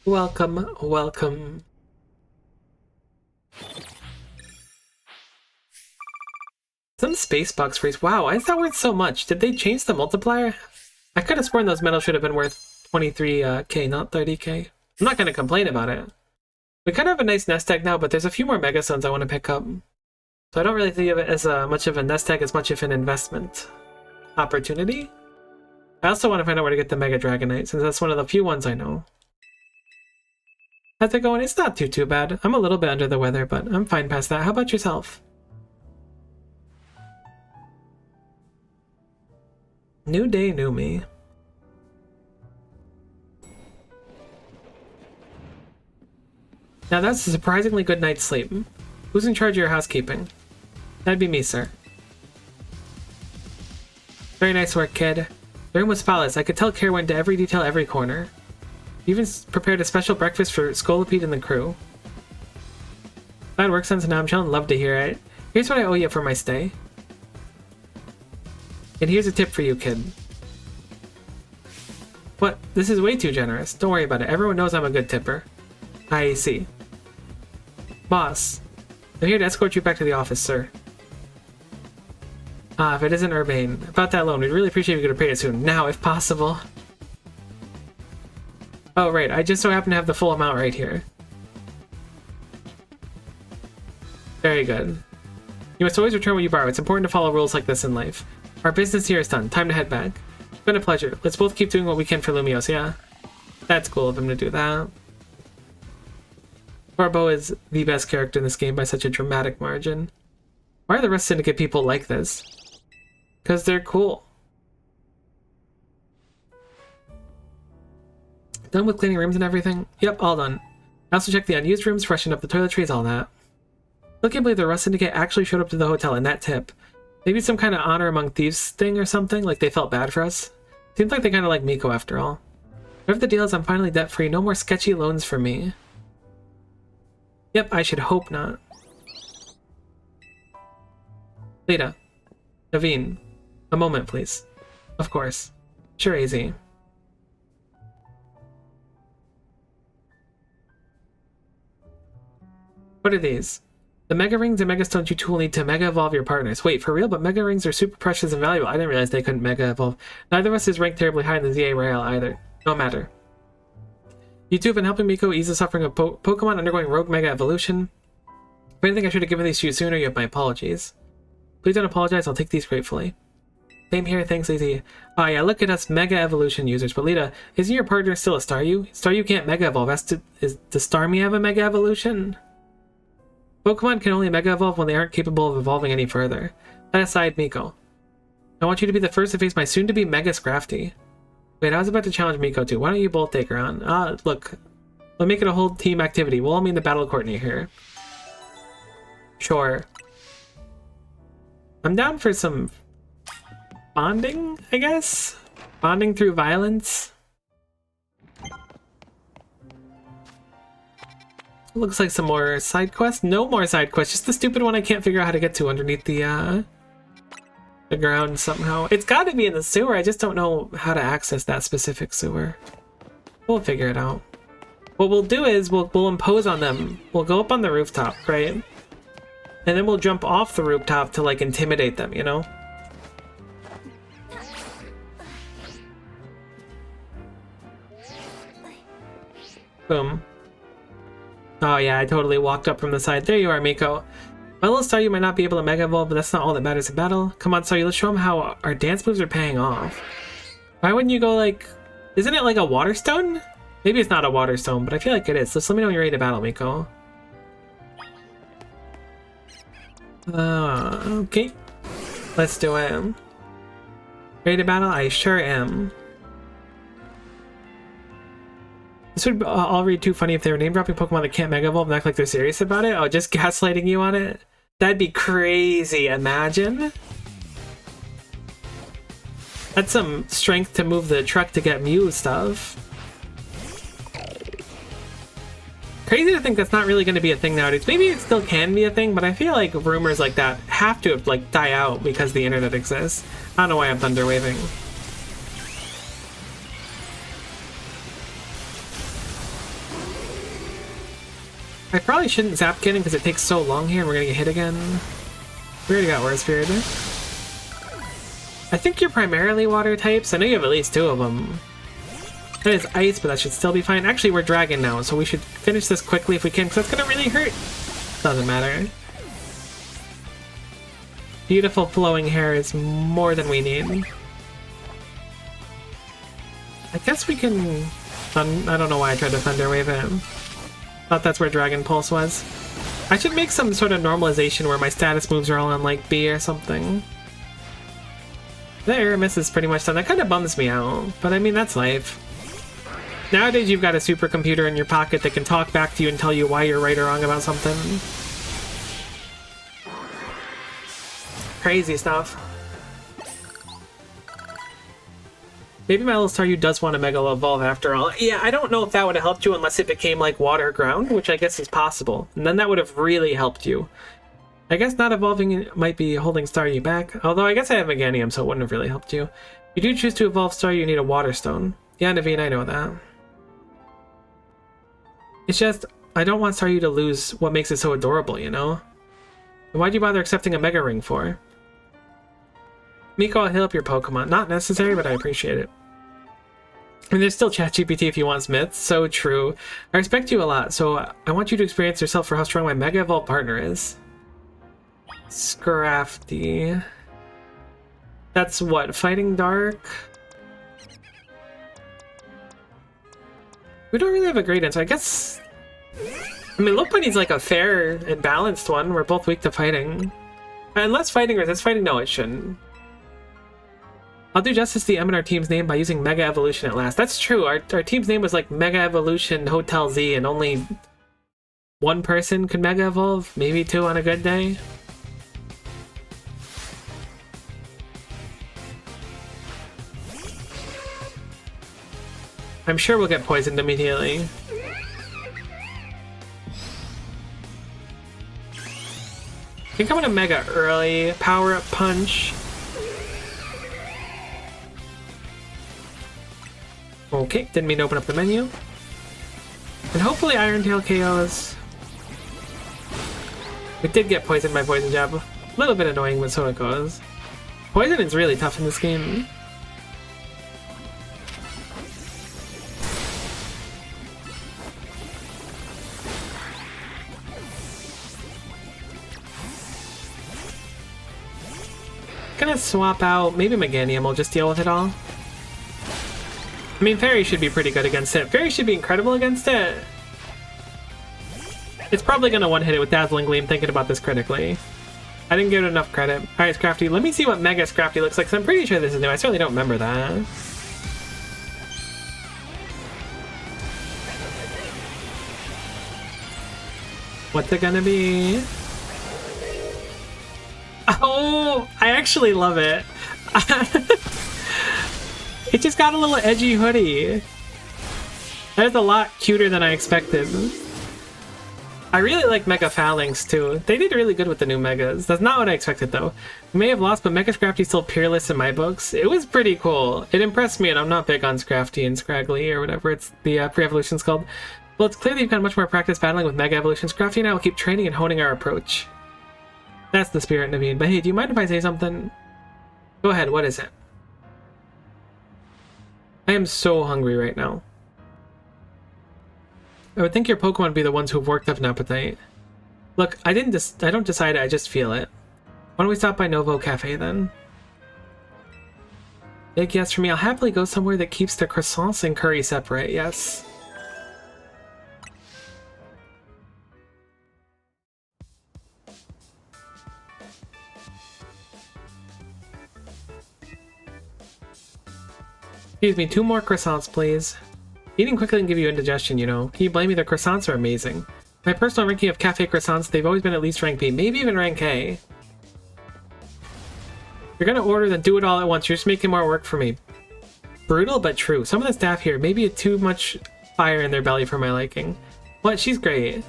Welcome. Some space box freeze. Wow, why is that worth so much? Did they change the multiplier? I could have sworn those medals should have been worth 23k, not 30k. I'm not going to complain about it. We kind of have a nice nest egg now, but there's a few more Mega Stones I want to pick up. So I don't really think of it as much of a nest egg as much of an investment opportunity. I also want to find out where to get the Mega Dragonite, since that's one of the few ones I know. How's it going? It's not too bad. I'm a little bit under the weather, but I'm fine past that. How about yourself? New day, new me. Now that's a surprisingly good night's sleep. Who's in charge of your housekeeping? That'd be me, sir. Very nice work, kid. The room was spotless. I could tell care went to every detail, every corner. You even prepared a special breakfast for Scolipede and the crew. Glad work, son, so now I'm chilling. Love to hear it. Here's what I owe you for my stay. And here's a tip for you, kid. What? This is way too generous. Don't worry about it. Everyone knows I'm a good tipper. I see. Boss, I'm here to escort you back to the office, sir. Ah, if it isn't Urbane. About that loan, we'd really appreciate if you could repay it soon. Now, if possible. Oh, right. I just so happen to have the full amount right here. Very good. You must always return what you borrow. It's important to follow rules like this in life. Our business here is done. Time to head back. It's been a pleasure. Let's both keep doing what we can for Lumios, yeah? That's cool of him to do that. Corbo is the best character in this game by such a dramatic margin. Why are the rest Syndicate people like this? Because they're cool. Done with cleaning rooms and everything? Yep, all done. I also checked the unused rooms, freshened up the toiletries, all that. I can't believe the Rust Syndicate actually showed up to the hotel in that tip. Maybe some kind of honor among thieves thing or something, like they felt bad for us. Seems like they kind of like Miko after all. Whatever the deal is, I'm finally debt-free. No more sketchy loans for me. Yep, I should hope not. Lita. Naveen. A moment, please. Of course. Sure, AZ. What are these? The Mega Rings and Mega Stones you two will need to Mega Evolve your partners. Wait, for real? But Mega Rings are super precious and valuable. I didn't realize they couldn't Mega Evolve. Neither of us is ranked terribly high in the ZA Royale either. No matter. You two have been helping Miko ease the suffering of Pokemon undergoing Rogue Mega Evolution. If anything, I should have given these to you sooner. You have my apologies. Please don't apologize. I'll take these gratefully. Same here. Thanks, AZ. Oh yeah, look at us Mega Evolution users. But Lita, isn't your partner still a Staryu? Staryu can't Mega Evolve. Does Starmie have a Mega Evolution? Pokemon can only Mega Evolve when they aren't capable of evolving any further. That aside, Miko. I want you to be the first to face my soon-to-be Mega Scrafty. Wait, I was about to challenge Miko too. Why don't you both take her on? Look. Let's make it a whole team activity. We'll all meet in the battle court near here. Sure. I'm down for some bonding, I guess? Bonding through violence? Looks like some more side quests. No more side quests, just the stupid one I can't figure out how to get to underneath the ground somehow. It's got to be in the sewer, I just don't know how to access that specific sewer. We'll figure it out. What we'll do is we'll impose on them. We'll go up on the rooftop, right? And then we'll jump off the rooftop to like intimidate them, you know? Boom. Oh yeah, I totally walked up from the side. There you are, Miko. My little Staryu might not be able to Mega Evolve, but that's not all that matters in battle. Come on, Staryu, let's show them how our dance moves are paying off. Why wouldn't you go like... Isn't it like a water stone? Maybe it's not a water stone, but I feel like it is. Just let me know when you're ready to battle, Miko. Okay. Let's do it. Ready to battle? I sure am. This would all read too funny if they were name-dropping Pokemon that can't Mega Evolve and act like they're serious about it. Oh, just gaslighting you on it? That'd be crazy, imagine. That's some strength to move the truck to get Mew stuff. Crazy to think that's not really going to be a thing nowadays. Maybe it still can be a thing, but I feel like rumors like that have to like die out because the internet exists. I don't know why I'm thunder waving. I probably shouldn't zap cannon because it takes so long here and we're gonna get hit again. We already got Aura Spirit. I think you're primarily water types. I know you have at least two of them. That is ice, but that should still be fine. Actually, we're dragon now, so we should finish this quickly if we can, because that's gonna really hurt. Doesn't matter. Beautiful flowing hair is more than we need. I guess we can... I don't know why I tried to Thunder Wave him. Thought that's where Dragon Pulse was. I should make some sort of normalization where my status moves are all on like B or something. There, Miss is pretty much done. That kind of bums me out, but I mean, that's life. Nowadays, you've got a supercomputer in your pocket that can talk back to you and tell you why you're right or wrong about something. Crazy stuff. Maybe my little Staryu does want to Mega Evolve after all. Yeah, I don't know if that would have helped you unless it became like water ground, which I guess is possible. And then that would have really helped you. I guess not evolving might be holding Staryu back. Although I guess I have Meganium, so it wouldn't have really helped you. If you do choose to evolve Staryu, you need a Water Stone. Yeah, Naveen, I know that. It's just, I don't want Staryu to lose what makes it so adorable, you know? Why'd you bother accepting a Mega Ring for? Miko, I'll heal up your Pokemon. Not necessary, but I appreciate it. I mean, there's still ChatGPT if you want Smith. So true. I respect you a lot, so I want you to experience yourself for how strong my Mega Evolved partner is. Scrafty. That's what? Fighting Dark? We don't really have a great answer. I guess... I mean, Lopunny's like a fair and balanced one. We're both weak to fighting. Unless fighting resist fighting, no, it shouldn't. I'll do justice to the M in our team's name by using Mega Evolution at last. That's true. Our team's name was like Mega Evolution Hotel Z, and only one person could Mega Evolve, maybe two on a good day. I'm sure we'll get poisoned immediately. I think I'm gonna Mega early. Power Up Punch. Okay, didn't mean to open up the menu. And hopefully Iron Tail KOs. We did get poisoned by Poison Jab. A little bit annoying, but so it goes. Poison is really tough in this game. Gonna swap out, maybe Meganium will just deal with it all. I mean, Fairy should be pretty good against it. Fairy should be incredible against it. It's probably gonna one-hit it with Dazzling Gleam, thinking about this critically. I didn't give it enough credit. Alright, Scrafty, let me see what Mega Scrafty looks like, because I'm pretty sure this is new. I certainly don't remember that. What's it gonna be? Oh, I actually love it. It just got a little edgy hoodie. That is a lot cuter than I expected. I really like Mega Phalanx too. They did really good with the new Megas. That's not what I expected though. We may have lost, but Mega Scrafty's still peerless in my books. It was pretty cool. It impressed me, and I'm not big on Scrafty and Scraggly or whatever it's the pre-evolution's called. Well, it's clear that you've got much more practice battling with Mega Evolution. Scrafty and I will keep training and honing our approach. That's the spirit, Naveen. But hey, do you mind if I say something? Go ahead, what is it? I am so hungry right now. I would think your Pokemon would be the ones who've worked up an appetite. Look, I don't decide it, I just feel it. Why don't we stop by Novo Cafe then? Big yes for me. I'll happily go somewhere that keeps the croissants and curry separate, yes. Excuse me, 2 more croissants, please. Eating quickly can give you indigestion, you know. Can you blame me? The croissants are amazing. My personal ranking of cafe croissants, they've always been at least rank B, maybe even rank A. If you're gonna order, then do it all at once. You're just making more work for me. Brutal, but true. Some of the staff here, maybe too much fire in their belly for my liking. What? She's great.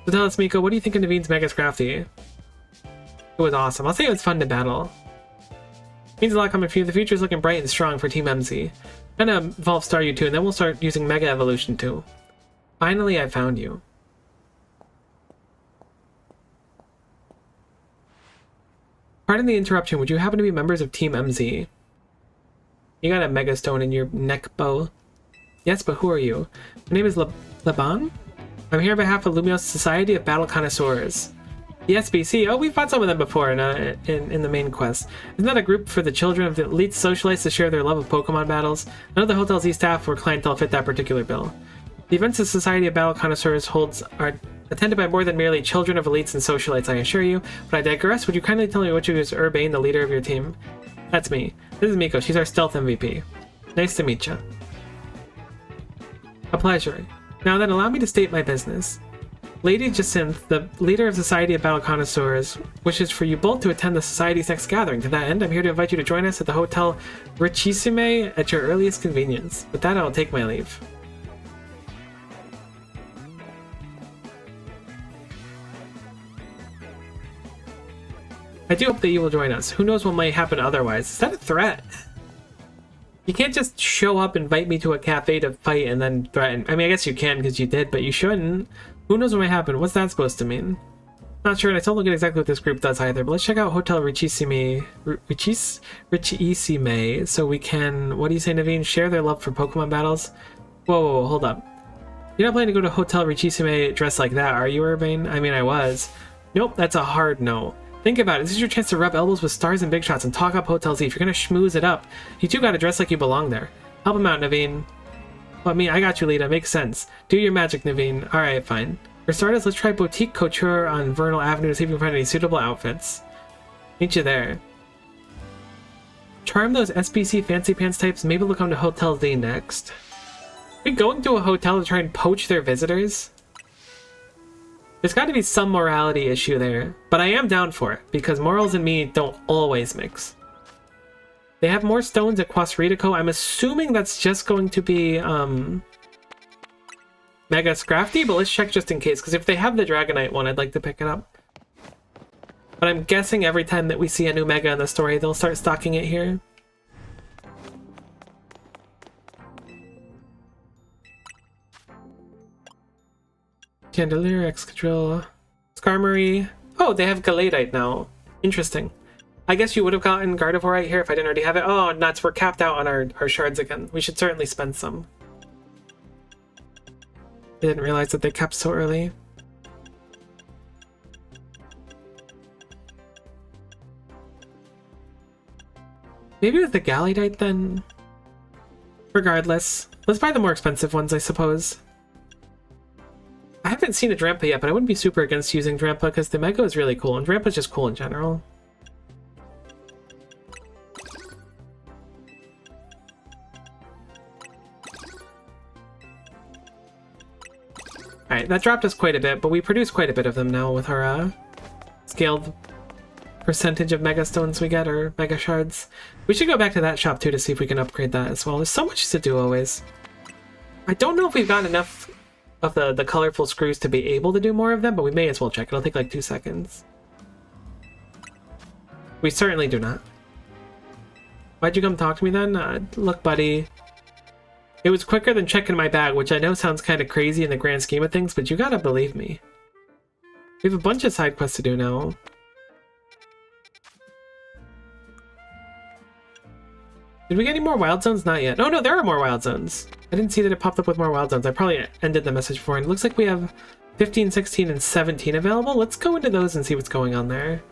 So tell us, Miko, what do you think of Naveen's Mega Scrafty? It was awesome. I'll say it was fun to battle. Means a lot coming for you. The future's looking bright and strong for Team MC. I'm gonna evolve Staryu too, and then we'll start using Mega Evolution too. Finally, I found you. Pardon the interruption, would you happen to be members of Team MZ? You got a Mega Stone in your neck bow. Yes, but who are you? My name is Laban? I'm here on behalf of Lumiose Society of Battle Connoisseurs. The SBC? Oh, we've fought some of them before in the main quest. Isn't that a group for the children of the elite socialites to share their love of Pokemon battles? None of the Hotel Z staff or clientele fit that particular bill. The events the Society of Battle Connoisseurs holds are attended by more than merely children of elites and socialites, I assure you. But I digress. Would you kindly tell me which of you is Urbane, the leader of your team? That's me. This is Miko. She's our stealth MVP. Nice to meet you. A pleasure. Now then, allow me to state my business. Lady Jacinth, the leader of Society of Battle Connoisseurs, wishes for you both to attend the Society's next gathering. To that end, I'm here to invite you to join us at the Hotel Richissime at your earliest convenience. With that, I will take my leave. I do hope that you will join us. Who knows what might happen otherwise? Is that a threat? You can't just show up, invite me to a cafe to fight, and then threaten. I mean, I guess you can because you did, but you shouldn't. Who knows what might happen? What's that supposed to mean? Not sure, and I don't look at exactly what this group does either, but let's check out Hotel Richissime so we can, what do you say, Naveen? Share their love for Pokemon battles? Whoa, hold up. You're not planning to go to Hotel Richissime dressed like that, are you, Urbane? I mean, I was. Nope, that's a hard no. Think about it. This is your chance to rub elbows with stars and big shots and talk up Hotel Z. If you're gonna schmooze it up, you two gotta dress like you belong there. Help him out, Naveen. Well, I mean, I got you, Lita. Makes sense. Do your magic, Naveen. Alright, fine. For starters, let's try Boutique Couture on Vernal Avenue to see if we can find any suitable outfits. Meet you there. Charm those SBC fancy pants types. Maybe we'll come to Hotel Z next. Are we going to a hotel to try and poach their visitors? There's got to be some morality issue there, but I am down for it, because morals and me don't always mix. They have more stones at Quas Retico. I'm assuming that's just going to be, Mega Scrafty, but let's check just in case, because if they have the Dragonite one, I'd like to pick it up. But I'm guessing every time that we see a new Mega in the story, they'll start stocking it here. Chandelier, Excadrill, Skarmory. Oh, they have Galadite now. Interesting. I guess you would have gotten Gardevoirite here if I didn't already have it. Oh, nuts, we're capped out on our shards again. We should certainly spend some. I didn't realize that they capped so early. Maybe with the Galadite then? Regardless. Let's buy the more expensive ones, I suppose. I haven't seen a Drampa yet, but I wouldn't be super against using Drampa because the Mega is really cool, and Drampa's just cool in general. Alright, that dropped us quite a bit, but we produce quite a bit of them now with our scaled percentage of Mega Stones we get, or Mega Shards. We should go back to that shop too to see if we can upgrade that as well. There's so much to do always. I don't know if we've got enough of the colorful screws to be able to do more of them, but we may as well check. It'll take like 2 seconds. We certainly do not. Why'd you come talk to me then? Look, buddy. It was quicker than checking my bag, which I know sounds kind of crazy in the grand scheme of things, but you gotta believe me. We have a bunch of side quests to do now. Did we get any more wild zones? Not yet. Oh no, there are more wild zones. I didn't see that it popped up with more wild zones. I probably ended the message before, and it looks like we have 15, 16, and 17 available. Let's go into those and see what's going on there.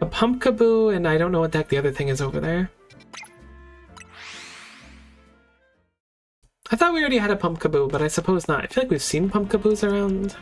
A Pumpkaboo, and I don't know what the heck the other thing is over there. I thought we already had a Pumpkaboo, but I suppose not. I feel like we've seen Pumpkaboos around.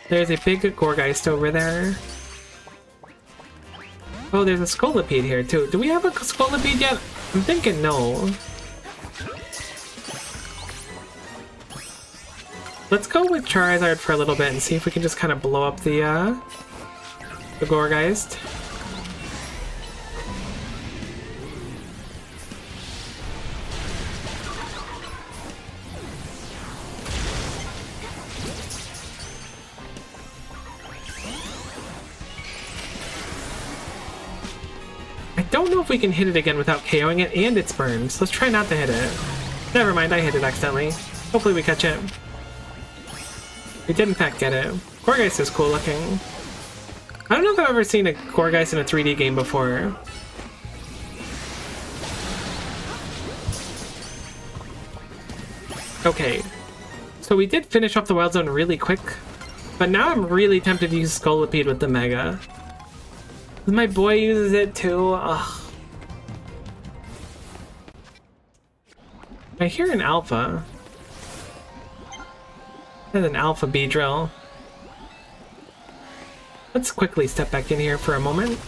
There's a big Gorgeist over there. Oh, there's a Scolipede here too. Do we have a Scolipede yet? I'm thinking no. Let's go with Charizard for a little bit and see if we can just kind of blow up the Gorgeist. I don't know if we can hit it again without KOing it, and it's burned, so let's try not to hit it. Never mind, I hit it accidentally. Hopefully we catch it. We did in fact get it. Gorgeist is cool looking. I don't know if I've ever seen a Gorgeist in a 3D game before. Okay, so we did finish off the Wild Zone really quick, but now I'm really tempted to use Scolipede with the Mega. My boy uses it too. Ugh. I hear an Alpha. There's an Alpha Beedrill. Let's quickly step back in here for a moment.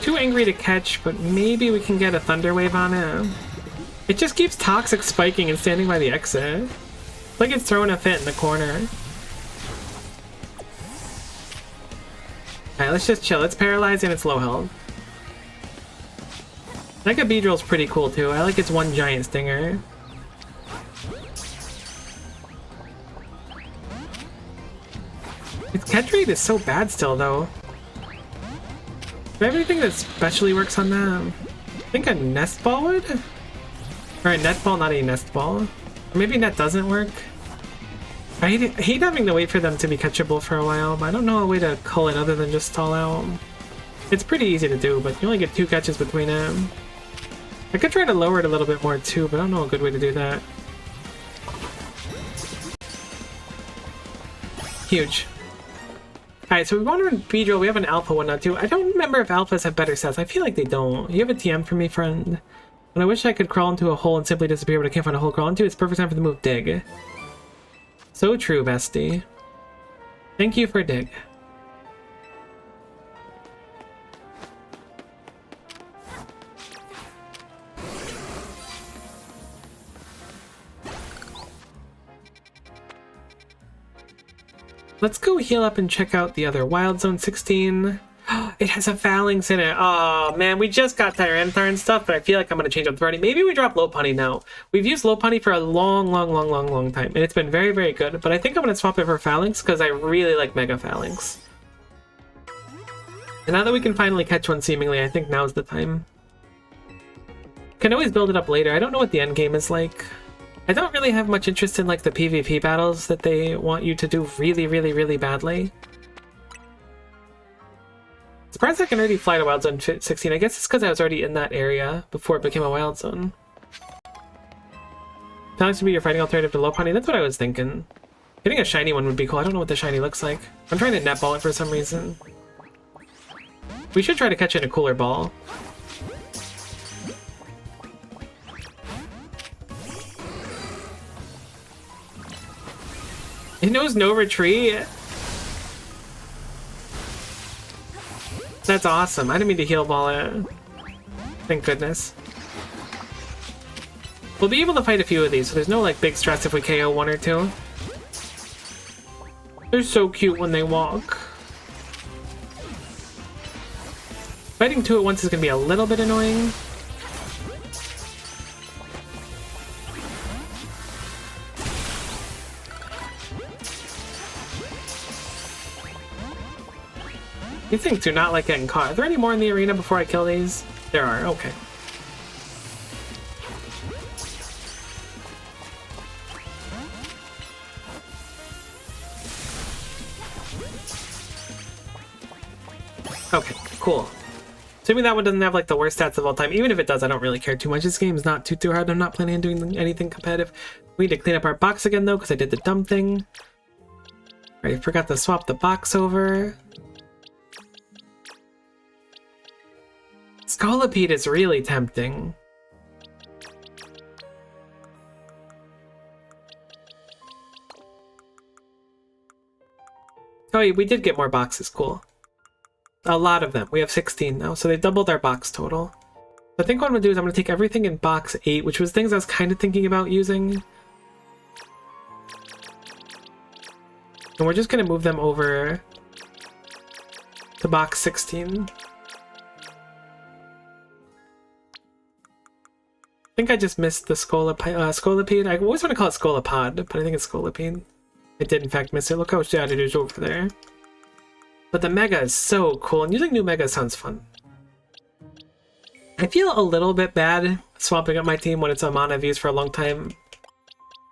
Too angry to catch, but maybe we can get a Thunder Wave on it. It just keeps Toxic spiking and standing by the exit. It's like it's throwing a fit in the corner. Alright, let's just chill. It's paralyzed and it's low health. Mega Beedrill's pretty cool too. I like its one giant stinger. Its catch rate is so bad still, though. Everything that especially works on that. I think a nest ball would? Or a net ball, not a nest ball. Or maybe net doesn't work. I hate having to wait for them to be catchable for a while, but I don't know a way to cull it other than just stall out. It's pretty easy to do, but you only get 2 catches between them. I could try to lower it a little bit more too, but I don't know a good way to do that. Huge. Alright, so we want to Beedrill. We have an alpha one now too. I don't remember if alphas have better stats. I feel like they don't. You have a TM for me, friend? When I wish I could crawl into a hole and simply disappear, but I can't find a hole to crawl into, it's perfect time for the move Dig. So true, bestie. Thank you for Dig. Let's go heal up and check out the other Wild Zone 16. It has a Phalanx in it. Oh man, we just got Tyranitar and stuff, but I feel like I'm going to change up the party. Maybe we drop Lopunny now. We've used Lopunny for a long time, and it's been very, very good. But I think I'm going to swap it for Phalanx because I really like Mega Phalanx. And now that we can finally catch one seemingly, I think now's the time. Can always build it up later. I don't know what the end game is like. I don't really have much interest in like the PvP battles that they want you to do really badly. Surprised I can already fly to Wild Zone 16. I guess it's because I was already in that area before it became a Wild Zone. Phalanx would be your fighting alternative to Lopunny. That's what I was thinking. Getting a shiny one would be cool. I don't know what the shiny looks like. I'm trying to netball it for some reason. We should try to catch it in a cooler ball. It knows no retreat. That's awesome. I didn't mean to heal ball it. Thank goodness. We'll be able to fight a few of these, so there's no like big stress if we KO 1 or 2. They're so cute when they walk. Fighting 2 at once is going to be a little bit annoying. These things do not like getting caught. Are there any more in the arena before I kill these? There are, okay. Okay, cool. Assuming that one doesn't have like the worst stats of all time. Even if it does, I don't really care too much. This game is not too hard. I'm not planning on doing anything competitive. We need to clean up our box again though, because I did the dumb thing. I forgot to swap the box over. Scolipede is really tempting. Oh, yeah, we did get more boxes, cool. A lot of them. We have 16 now, so they doubled our box total. I think what I'm going to do is I'm going to take everything in box 8, which was things I was kind of thinking about using. And we're just going to move them over to box 16. I think I just missed the Scolipede. I always want to call it Scolipod, but I think it's Scolipede. I did in fact miss it. Look how sad it is over there. But the Mega is so cool, and using new Mega sounds fun. I feel a little bit bad swapping up my team when it's a mana I've used for a long time.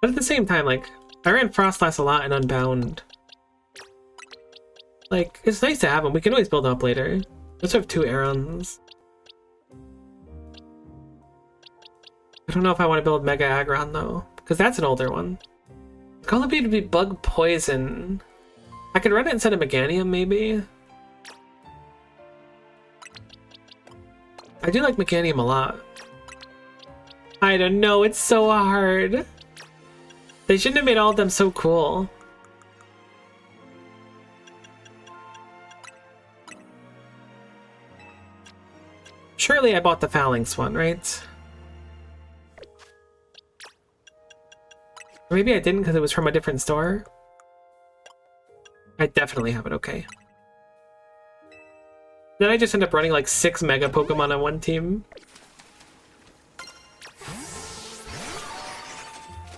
But at the same time, like, I ran Frostlass a lot and Unbound. Like, it's nice to have them. We can always build up later. We also have 2 Arons. I don't know if I want to build Mega Aggron though, because that's an older one. Scolipede would be Bug Poison. I could run it instead of Meganium, maybe. I do like Meganium a lot. I don't know, it's so hard. They shouldn't have made all of them so cool. Surely I bought the Phalanx one, right? Or maybe I didn't because it was from a different store. I definitely have it, okay. Then I just end up running like 6 Mega Pokemon on one team.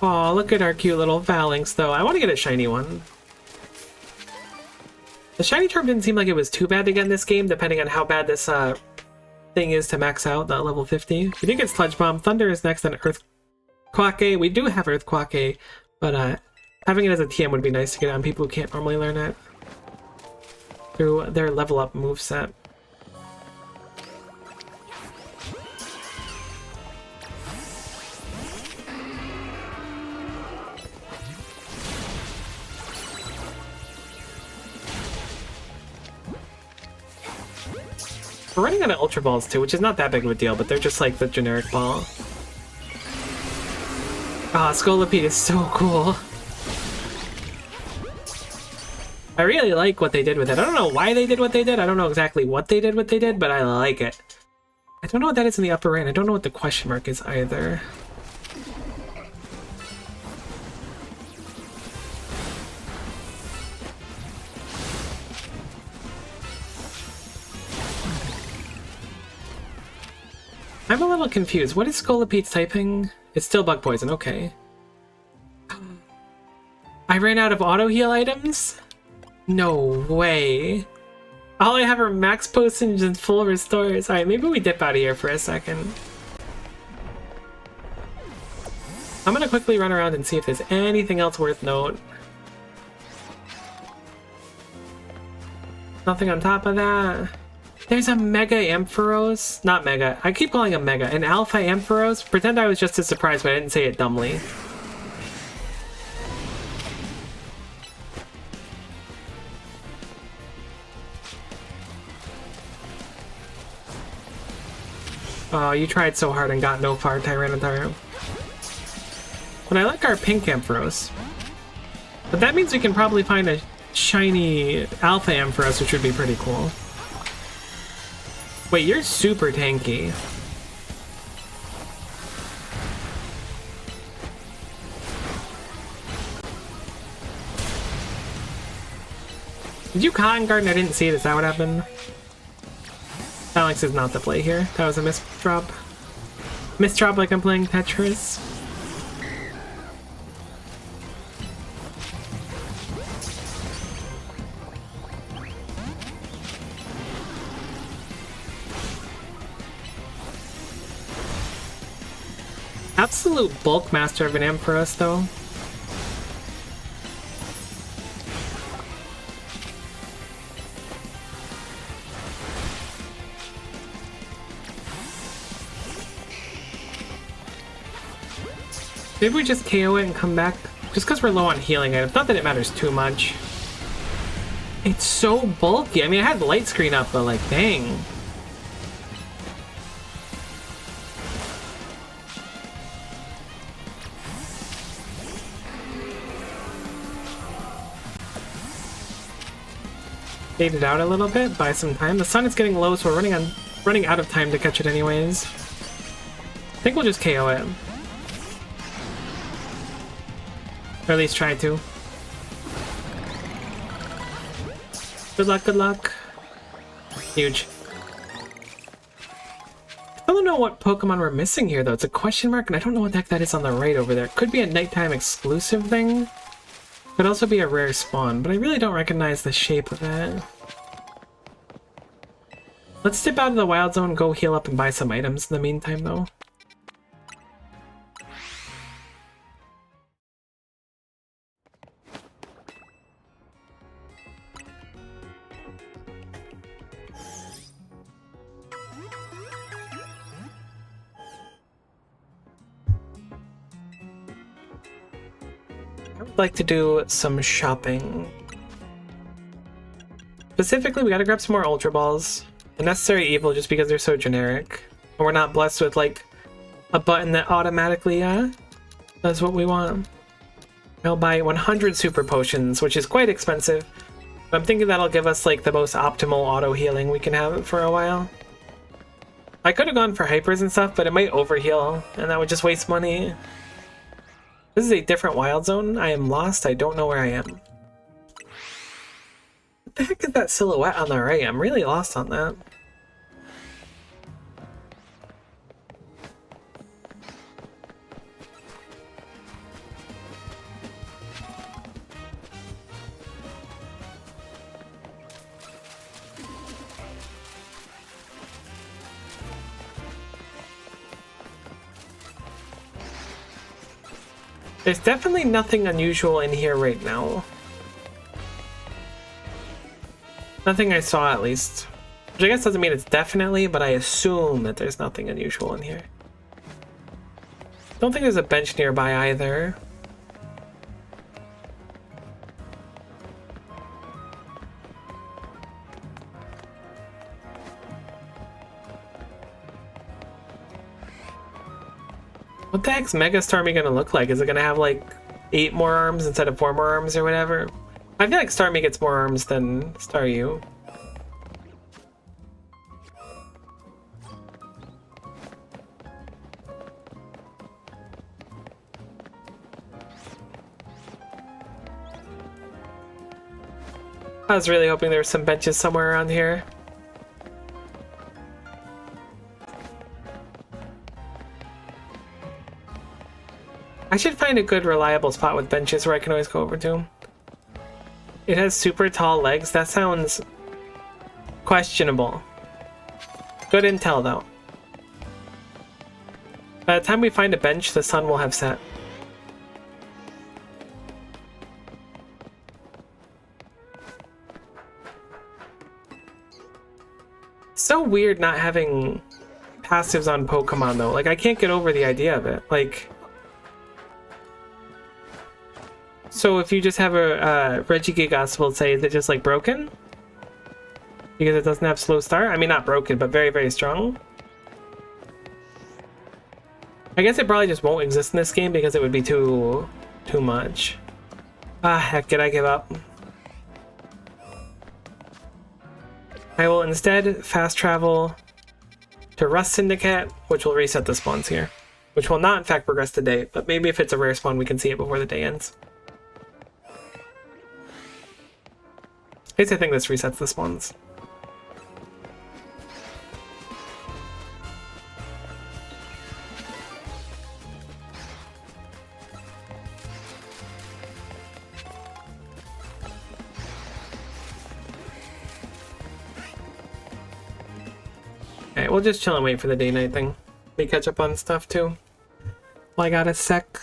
Aw, look at our cute little Phalanx though. I want to get a shiny one. The shiny charm didn't seem like it was too bad to get in this game, depending on how bad this thing is to max out, that level 50. We did get Sludge Bomb. Thunder is next, then Earthquake. We do have Earthquake, but having it as a TM would be nice to get on people who can't normally learn it through their level up moveset. We're running out of Ultra Balls too, which is not that big of a deal, but they're just like the generic ball. Ah, Scolipede is so cool. I really like what they did with it. I don't know why they did what they did. I don't know exactly what they did, but I like it. I don't know what that is in the upper right. I don't know what the question mark is either. I'm a little confused. What is Scolipede's typing? It's still Bug Poison, okay. I ran out of auto heal items? No way. All I have are max potions and full restores. Alright, maybe we dip out of here for a second. I'm gonna quickly run around and see if there's anything else worth note. Nothing on top of that. There's a Mega Ampharos. Not Mega. I keep calling him Mega. An Alpha Ampharos. Pretend I was just as surprised, but I didn't say it dumbly. Oh, you tried so hard and got no far, Tyranitar. But I like our pink Ampharos. But that means we can probably find a shiny Alpha Ampharos, which would be pretty cool. Wait, you're super tanky. Did you Cotton Garden? I didn't see it. Is that what happened? Alex is not the play here. That was a misdrop. Misdrop like I'm playing Tetris. Absolute bulk master of an Ampharos, though. Maybe we just KO it and come back, just because we're low on healing items. Not that it matters too much. It's so bulky. I mean, I had the light screen up, but like, dang. Fade it out a little bit, buy some time. The sun is getting low, so we're running out of time to catch it anyways. I think we'll just KO it. Or at least try to. Good luck, good luck. Huge. I don't know what Pokemon we're missing here, though. It's a question mark, and I don't know what the heck that is on the right over there. Could be a nighttime exclusive thing. Could also be a rare spawn, but I really don't recognize the shape of it. Let's dip out of the wild zone, go heal up, and buy some items in the meantime, though. I would like to do some shopping. Specifically, we gotta grab some more Ultra Balls. The Necessary Evil, just because they're so generic. And we're not blessed with, like, a button that automatically, does what we want. I'll buy 100 Super Potions, which is quite expensive. But I'm thinking that'll give us, like, the most optimal auto-healing we can have for a while. I could have gone for Hypers and stuff, but it might overheal, and that would just waste money. This is a different wild zone. I am lost. I don't know where I am. What the heck is that silhouette on the right? I'm really lost on that. There's definitely nothing unusual in here right now. Nothing I saw, at least. Which I guess doesn't mean it's definitely, but I assume that there's nothing unusual in here. Don't think there's a bench nearby either. What the heck's Mega Starmie gonna look like? Is it gonna have like 8 more arms instead of 4 more arms or whatever? I feel like Starmie gets more arms than Staryu. I was really hoping there were some benches somewhere around here. I should find a good reliable spot with benches where I can always go over to. It has super tall legs. That sounds questionable. Good intel though. By the time we find a bench, the sun will have set. So weird not having passives on Pokemon though. Like I can't get over the idea of it. Like, so if you just have a Regigigas, we'll say, is it just like broken? Because it doesn't have slow start? I mean, not broken, but very, very strong. I guess it probably just won't exist in this game because it would be too much. Ah, heck it, I give up. I will instead fast travel to Rust Syndicate, which will reset the spawns here. Which will not, in fact, progress the day, but maybe if it's a rare spawn, we can see it before the day ends. At least I think this resets the spawns. Okay, we'll just chill and wait for the day-night thing. We catch up on stuff too. Well, I got a sec.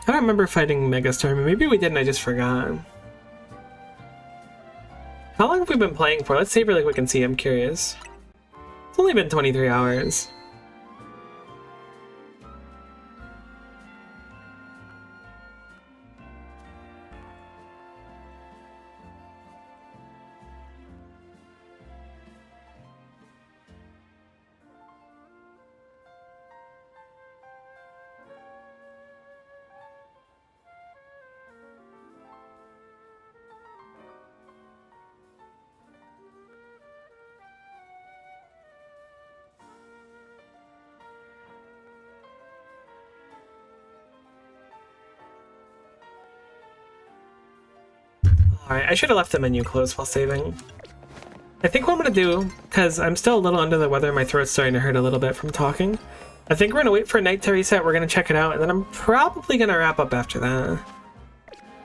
I don't remember fighting Mega Starmie. Maybe we did and I just forgot. How long have we been playing for? Let's save really quick and see. I'm curious. It's only been 23 hours. Alright, I should have left the menu closed while saving. I think what I'm going to do, because I'm still a little under the weather, my throat's starting to hurt a little bit from talking. I think we're going to wait for night to reset, we're going to check it out, and then I'm probably going to wrap up after that.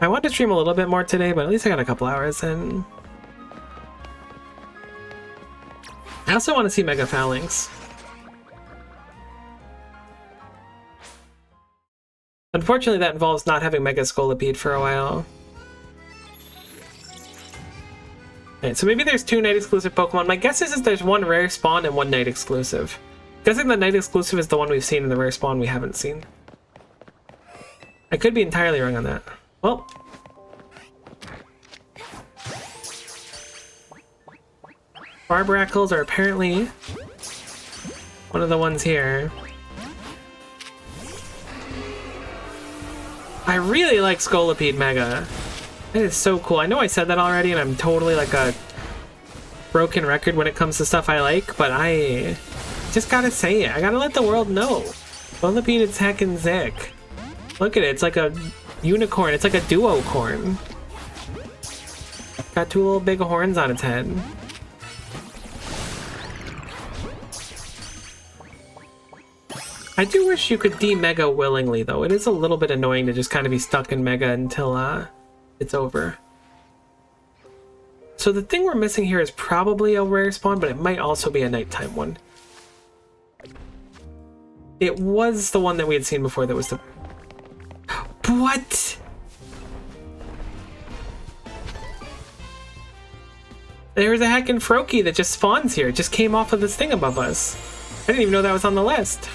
I want to stream a little bit more today, but at least I got a couple hours in. I also want to see Mega Phalanx. Unfortunately, that involves not having Mega Scolipede for a while. Alright, so maybe there's 2 night exclusive Pokemon. My guess is there's 1 rare spawn and 1 night exclusive. Guessing the night exclusive is the one we've seen and the rare spawn we haven't seen. I could be entirely wrong on that. Well. Barbrackles are apparently one of the ones here. I really like Scolipede Mega. That is so cool. I know I said that already, and I'm totally like a broken record when it comes to stuff I like, but I just gotta say it. I gotta let the world know. Scolipede is heckin' sick. Look at it. It's like a unicorn. It's like a duocorn. Got two little big horns on its head. I do wish you could de-mega willingly, though. It is a little bit annoying to just kind of be stuck in mega until it's over. So the thing we're missing here is probably a rare spawn, but it might also be a nighttime one. It was the one that we had seen before that was the... What? There's a heckin' Froakie that just spawns here. It just came off of this thing above us. I didn't even know that was on the list.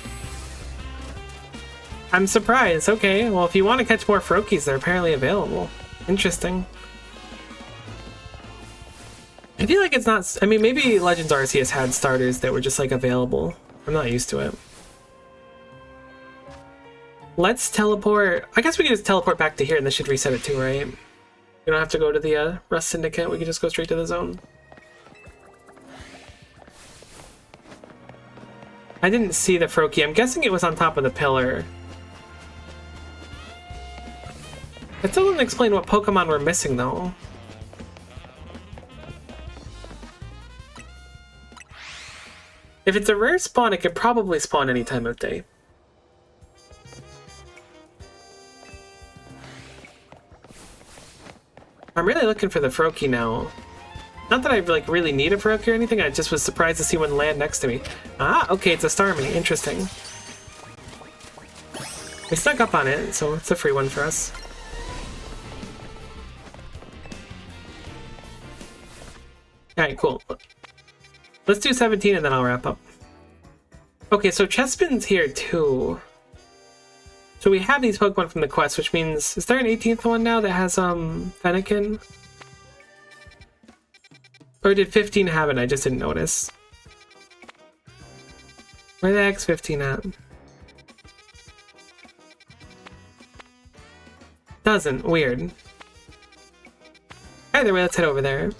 I'm surprised. Okay, well, if you want to catch more Froakies, they're apparently available. Interesting. I feel like it's not... I mean, maybe Legends Arceus had starters that were just, like, available. I'm not used to it. Let's teleport... I guess we can just teleport back to here, and this should reset it too, right? We don't have to go to the Rust Syndicate. We can just go straight to the zone. I didn't see the Froakie. I'm guessing it was on top of the pillar. That still doesn't explain what Pokemon we're missing, though. If it's a rare spawn, it could probably spawn any time of day. I'm really looking for the Froakie now. Not that I like really need a Froakie or anything, I just was surprised to see one land next to me. Ah, okay, it's a Starmie. Interesting. We snuck up on it, so it's a free one for us. Alright, cool. Let's do 17 and then I'll wrap up. Okay, so Chespin's here too. So we have these Pokemon from the quest, which means... Is there an 18th one now that has, Fennekin? Or did 15 have it? I just didn't notice. Where the heck's 15 at? Doesn't. Weird. Either way, let's head over there.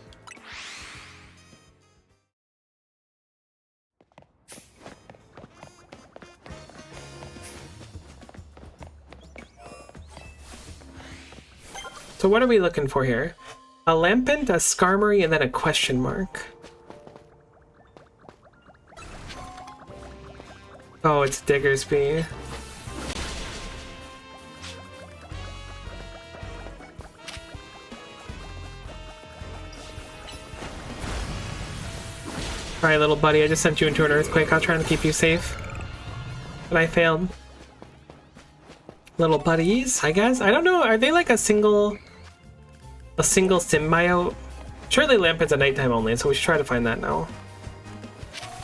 So what are we looking for here? A Lampent, a Skarmory, and then a question mark. Oh, it's Diggersby. Alright, little buddy, I just sent you into an earthquake. I'll try to keep you safe. But I failed. Little buddies, I guess? I don't know, are they like a single symbiote? Surely Lampent's a nighttime only, so we should try to find that now.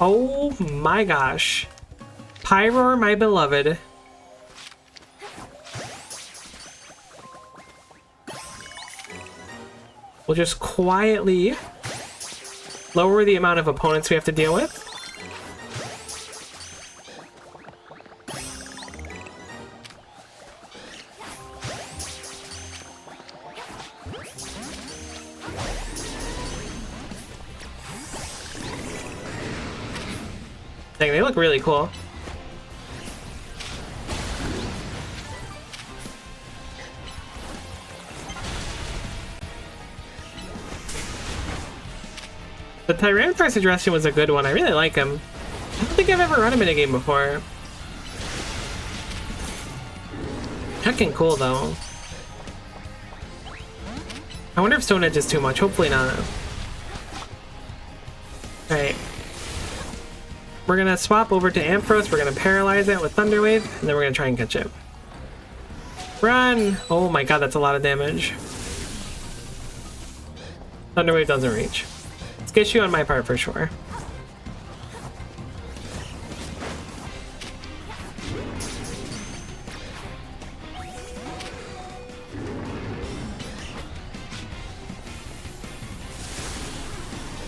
Oh my gosh. Pyroar, my beloved. We'll just quietly lower the amount of opponents we have to deal with. Dang, they look really cool. The Tyranitar suggestion was a good one. I really like him. I don't think I've ever run him in a game before. Heckin' cool, though. I wonder if Stone Edge is too much. Hopefully not. Alright. We're gonna swap over to Ampharos, we're gonna paralyze it with Thunder Wave, and then we're gonna try and catch it. Run! Oh my god, that's a lot of damage. Thunder Wave doesn't reach. It's get you on my part for sure.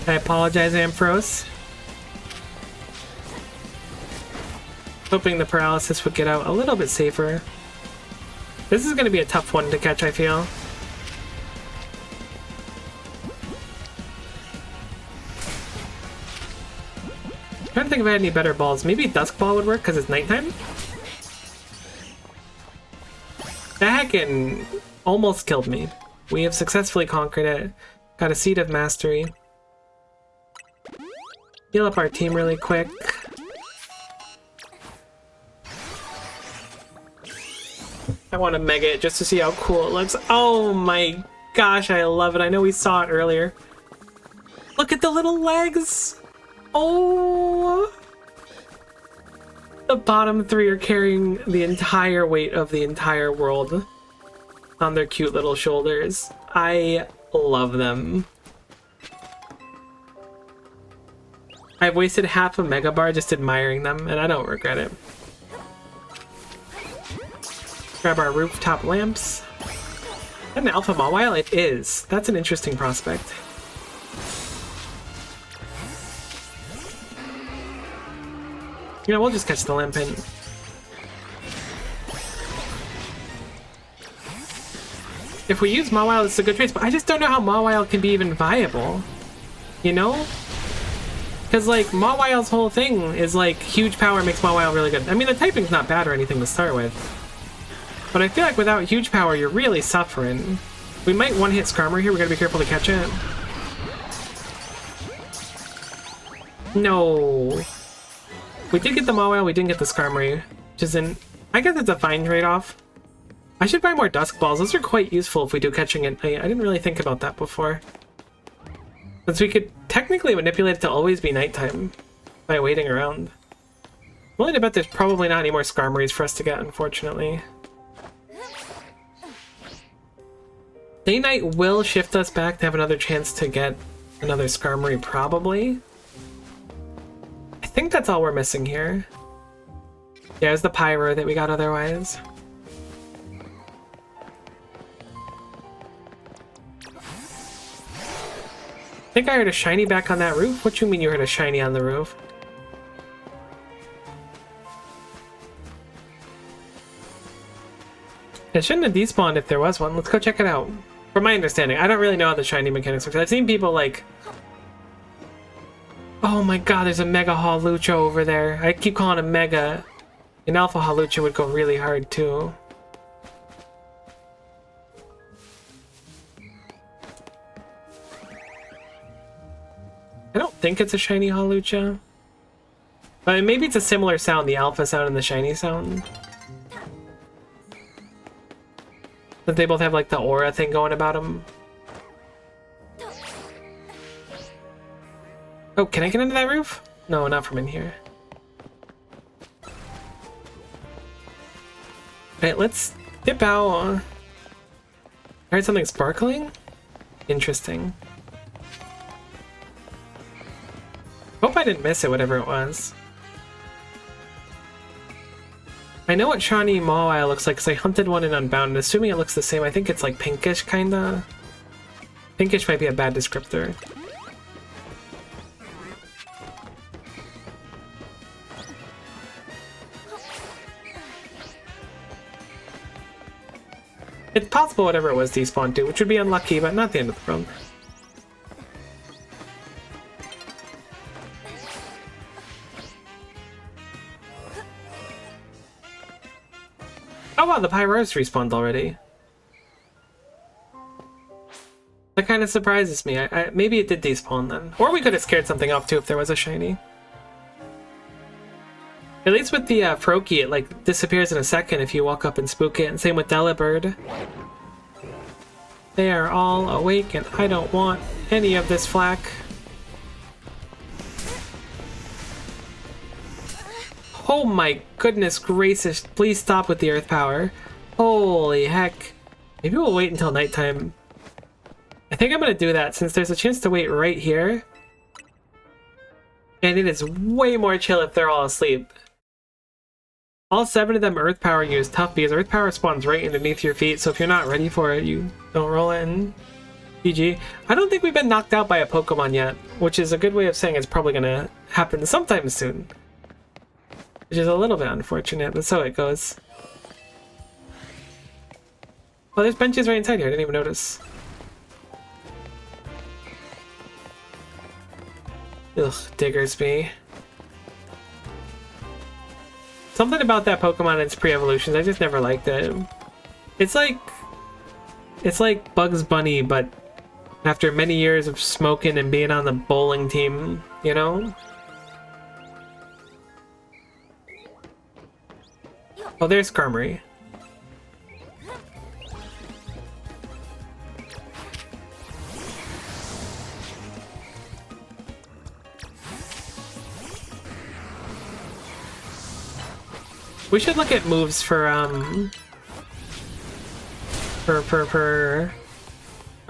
I apologize, Ampharos. Hoping the paralysis would get out a little bit safer. This is going to be a tough one to catch, I feel. I'm trying to think if I had any better balls. Maybe Dusk Ball would work because it's nighttime? That heckin' almost killed me. We have successfully conquered it. Got a Seed of Mastery. Heal up our team really quick. I want to mega it just to see how cool it looks. Oh my gosh, I love it. I know we saw it earlier. Look at the little legs. Oh. The bottom three are carrying the entire weight of the entire world on their cute little shoulders. I love them. I've wasted half a mega bar just admiring them, and I don't regret it. Grab our rooftop lamps. Is that an alpha Mawile? It is. That's an interesting prospect. You know, we'll just catch the Lampin. If we use Mawile, it's a good choice, but I just don't know how Mawile can be even viable. You know? Because, like, Mawile's whole thing is, like, huge power makes Mawile really good. I mean, the typing's not bad or anything to start with. But I feel like without huge power, you're really suffering. We might one-hit Skarmory here. We gotta be careful to catch it. No. We did get the Mawile, we didn't get the Skarmory, which isn't... I guess it's a fine trade-off. I should buy more Dusk Balls. Those are quite useful if we do catching it. I didn't really think about that before. Since we could technically manipulate it to always be nighttime by waiting around. I'm willing to bet there's probably not any more Skarmories for us to get, unfortunately. Day Night will shift us back to have another chance to get another Skarmory, probably. I think that's all we're missing here. Yeah, it was the Pyro that we got otherwise. I think I heard a shiny back on that roof. What do you mean you heard a shiny on the roof? It shouldn't have despawned if there was one. Let's go check it out. From my understanding, I don't really know how the shiny mechanics work. I've seen people like... Oh my god, there's a Mega Hawlucha over there. I keep calling him Mega. An Alpha Hawlucha would go really hard too. I don't think it's a shiny Hawlucha. But maybe it's a similar sound, the alpha sound and the shiny sound. But they both have like the aura thing going about them. Oh, can I get into that roof? No, not from in here. Alright, let's dip out. I heard something sparkling? Interesting. Hope I didn't miss it, whatever it was. I know what shiny Mawile looks like because I hunted one in Unbound, and assuming it looks the same, I think it's like pinkish, kinda. Pinkish might be a bad descriptor. It's possible whatever it was despawned too, which would be unlucky, but not the end of the world. Oh wow, the Pyros respawned already. That kind of surprises me. Maybe it did despawn then. Or we could have scared something off too if there was a shiny. At least with the Froakie, it like disappears in a second if you walk up and spook it, and same with Delibird. They are all awake and I don't want any of this flack. Oh my goodness gracious, please stop with the earth power. Holy heck. Maybe we'll wait until nighttime. I think I'm gonna do that since there's a chance to wait right here. And it is way more chill if they're all asleep. All 7 of them earth powering you is tough because earth power spawns right underneath your feet, so if you're not ready for it, you don't roll in. GG. I don't think we've been knocked out by a Pokemon yet, which is a good way of saying it's probably gonna happen sometime soon. Which is a little bit unfortunate, but so it goes. Oh, there's benches right inside here, I didn't even notice. Ugh, Diggersby. Something about that Pokemon and its pre-evolutions, I just never liked it. It's like Bugs Bunny, but After many years of smoking and being on the bowling team, you know? Oh, there's Skarmory. We should look at moves for our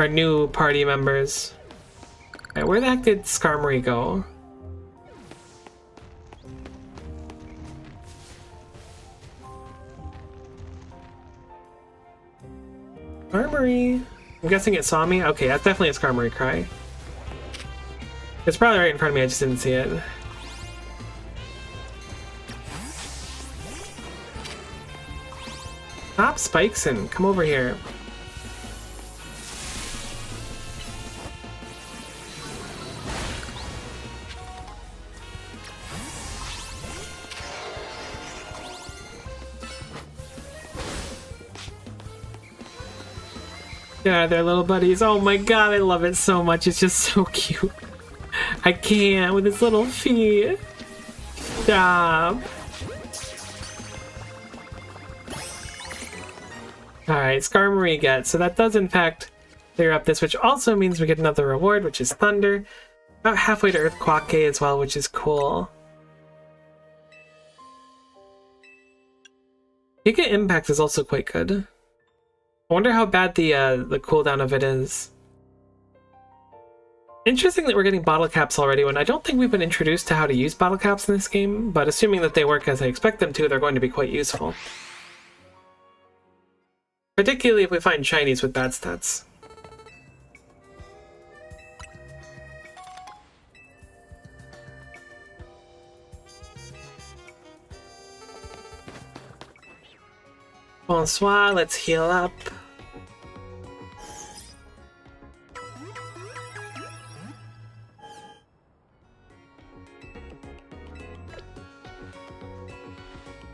new party members. Right, where the heck did Skarmory go? Skarmory. I'm guessing it saw me? Okay, that's definitely a Skarmory cry. It's probably right in front of me, I just didn't see it. Stop spikes and come over here. Yeah, they're little buddies. Oh my god, I love it so much. It's just so cute. I can't with its little feet. Stop. Alright, Skarmory gets. So that does in fact clear up this, which also means we get another reward, which is Thunder. About halfway to Earthquake as well, which is cool. Giga Impact is also quite good. I wonder how bad the cooldown of it is. Interesting that we're getting bottle caps already when I don't think we've been introduced to how to use bottle caps in this game, but assuming that they work as I expect them to, they're going to be quite useful. Particularly if we find shinies with bad stats. Bonsoir, let's heal up.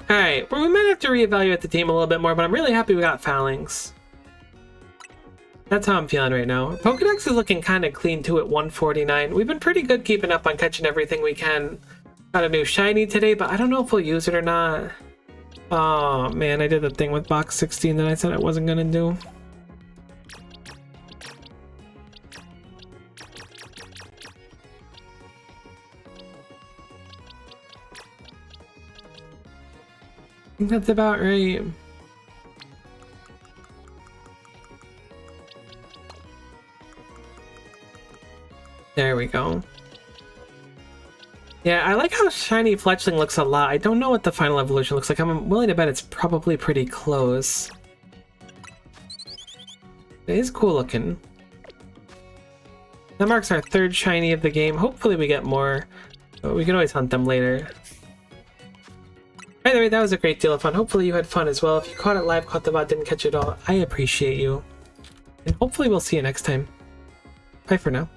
Alright, well, we might have to reevaluate the team a little bit more, but I'm really happy we got Phalanx. That's how I'm feeling right now. Pokedex is looking kind of clean too at 149. We've been pretty good keeping up on catching everything we can. Got a new shiny today, but I don't know if we'll use it or not. Oh man, I did the thing with box 16 that I said I wasn't gonna do. I think that's about right. There we go. Yeah, I like how shiny Fletchling looks a lot. I don't know what the final evolution looks like. I'm willing to bet it's probably pretty close. It is cool looking. That marks our third shiny of the game. Hopefully we get more, but we can always hunt them later. Either way, that was a great deal of fun. Hopefully you had fun as well. If you caught it live, caught the VOD, didn't catch it all, I appreciate you. And hopefully we'll see you next time. Bye for now.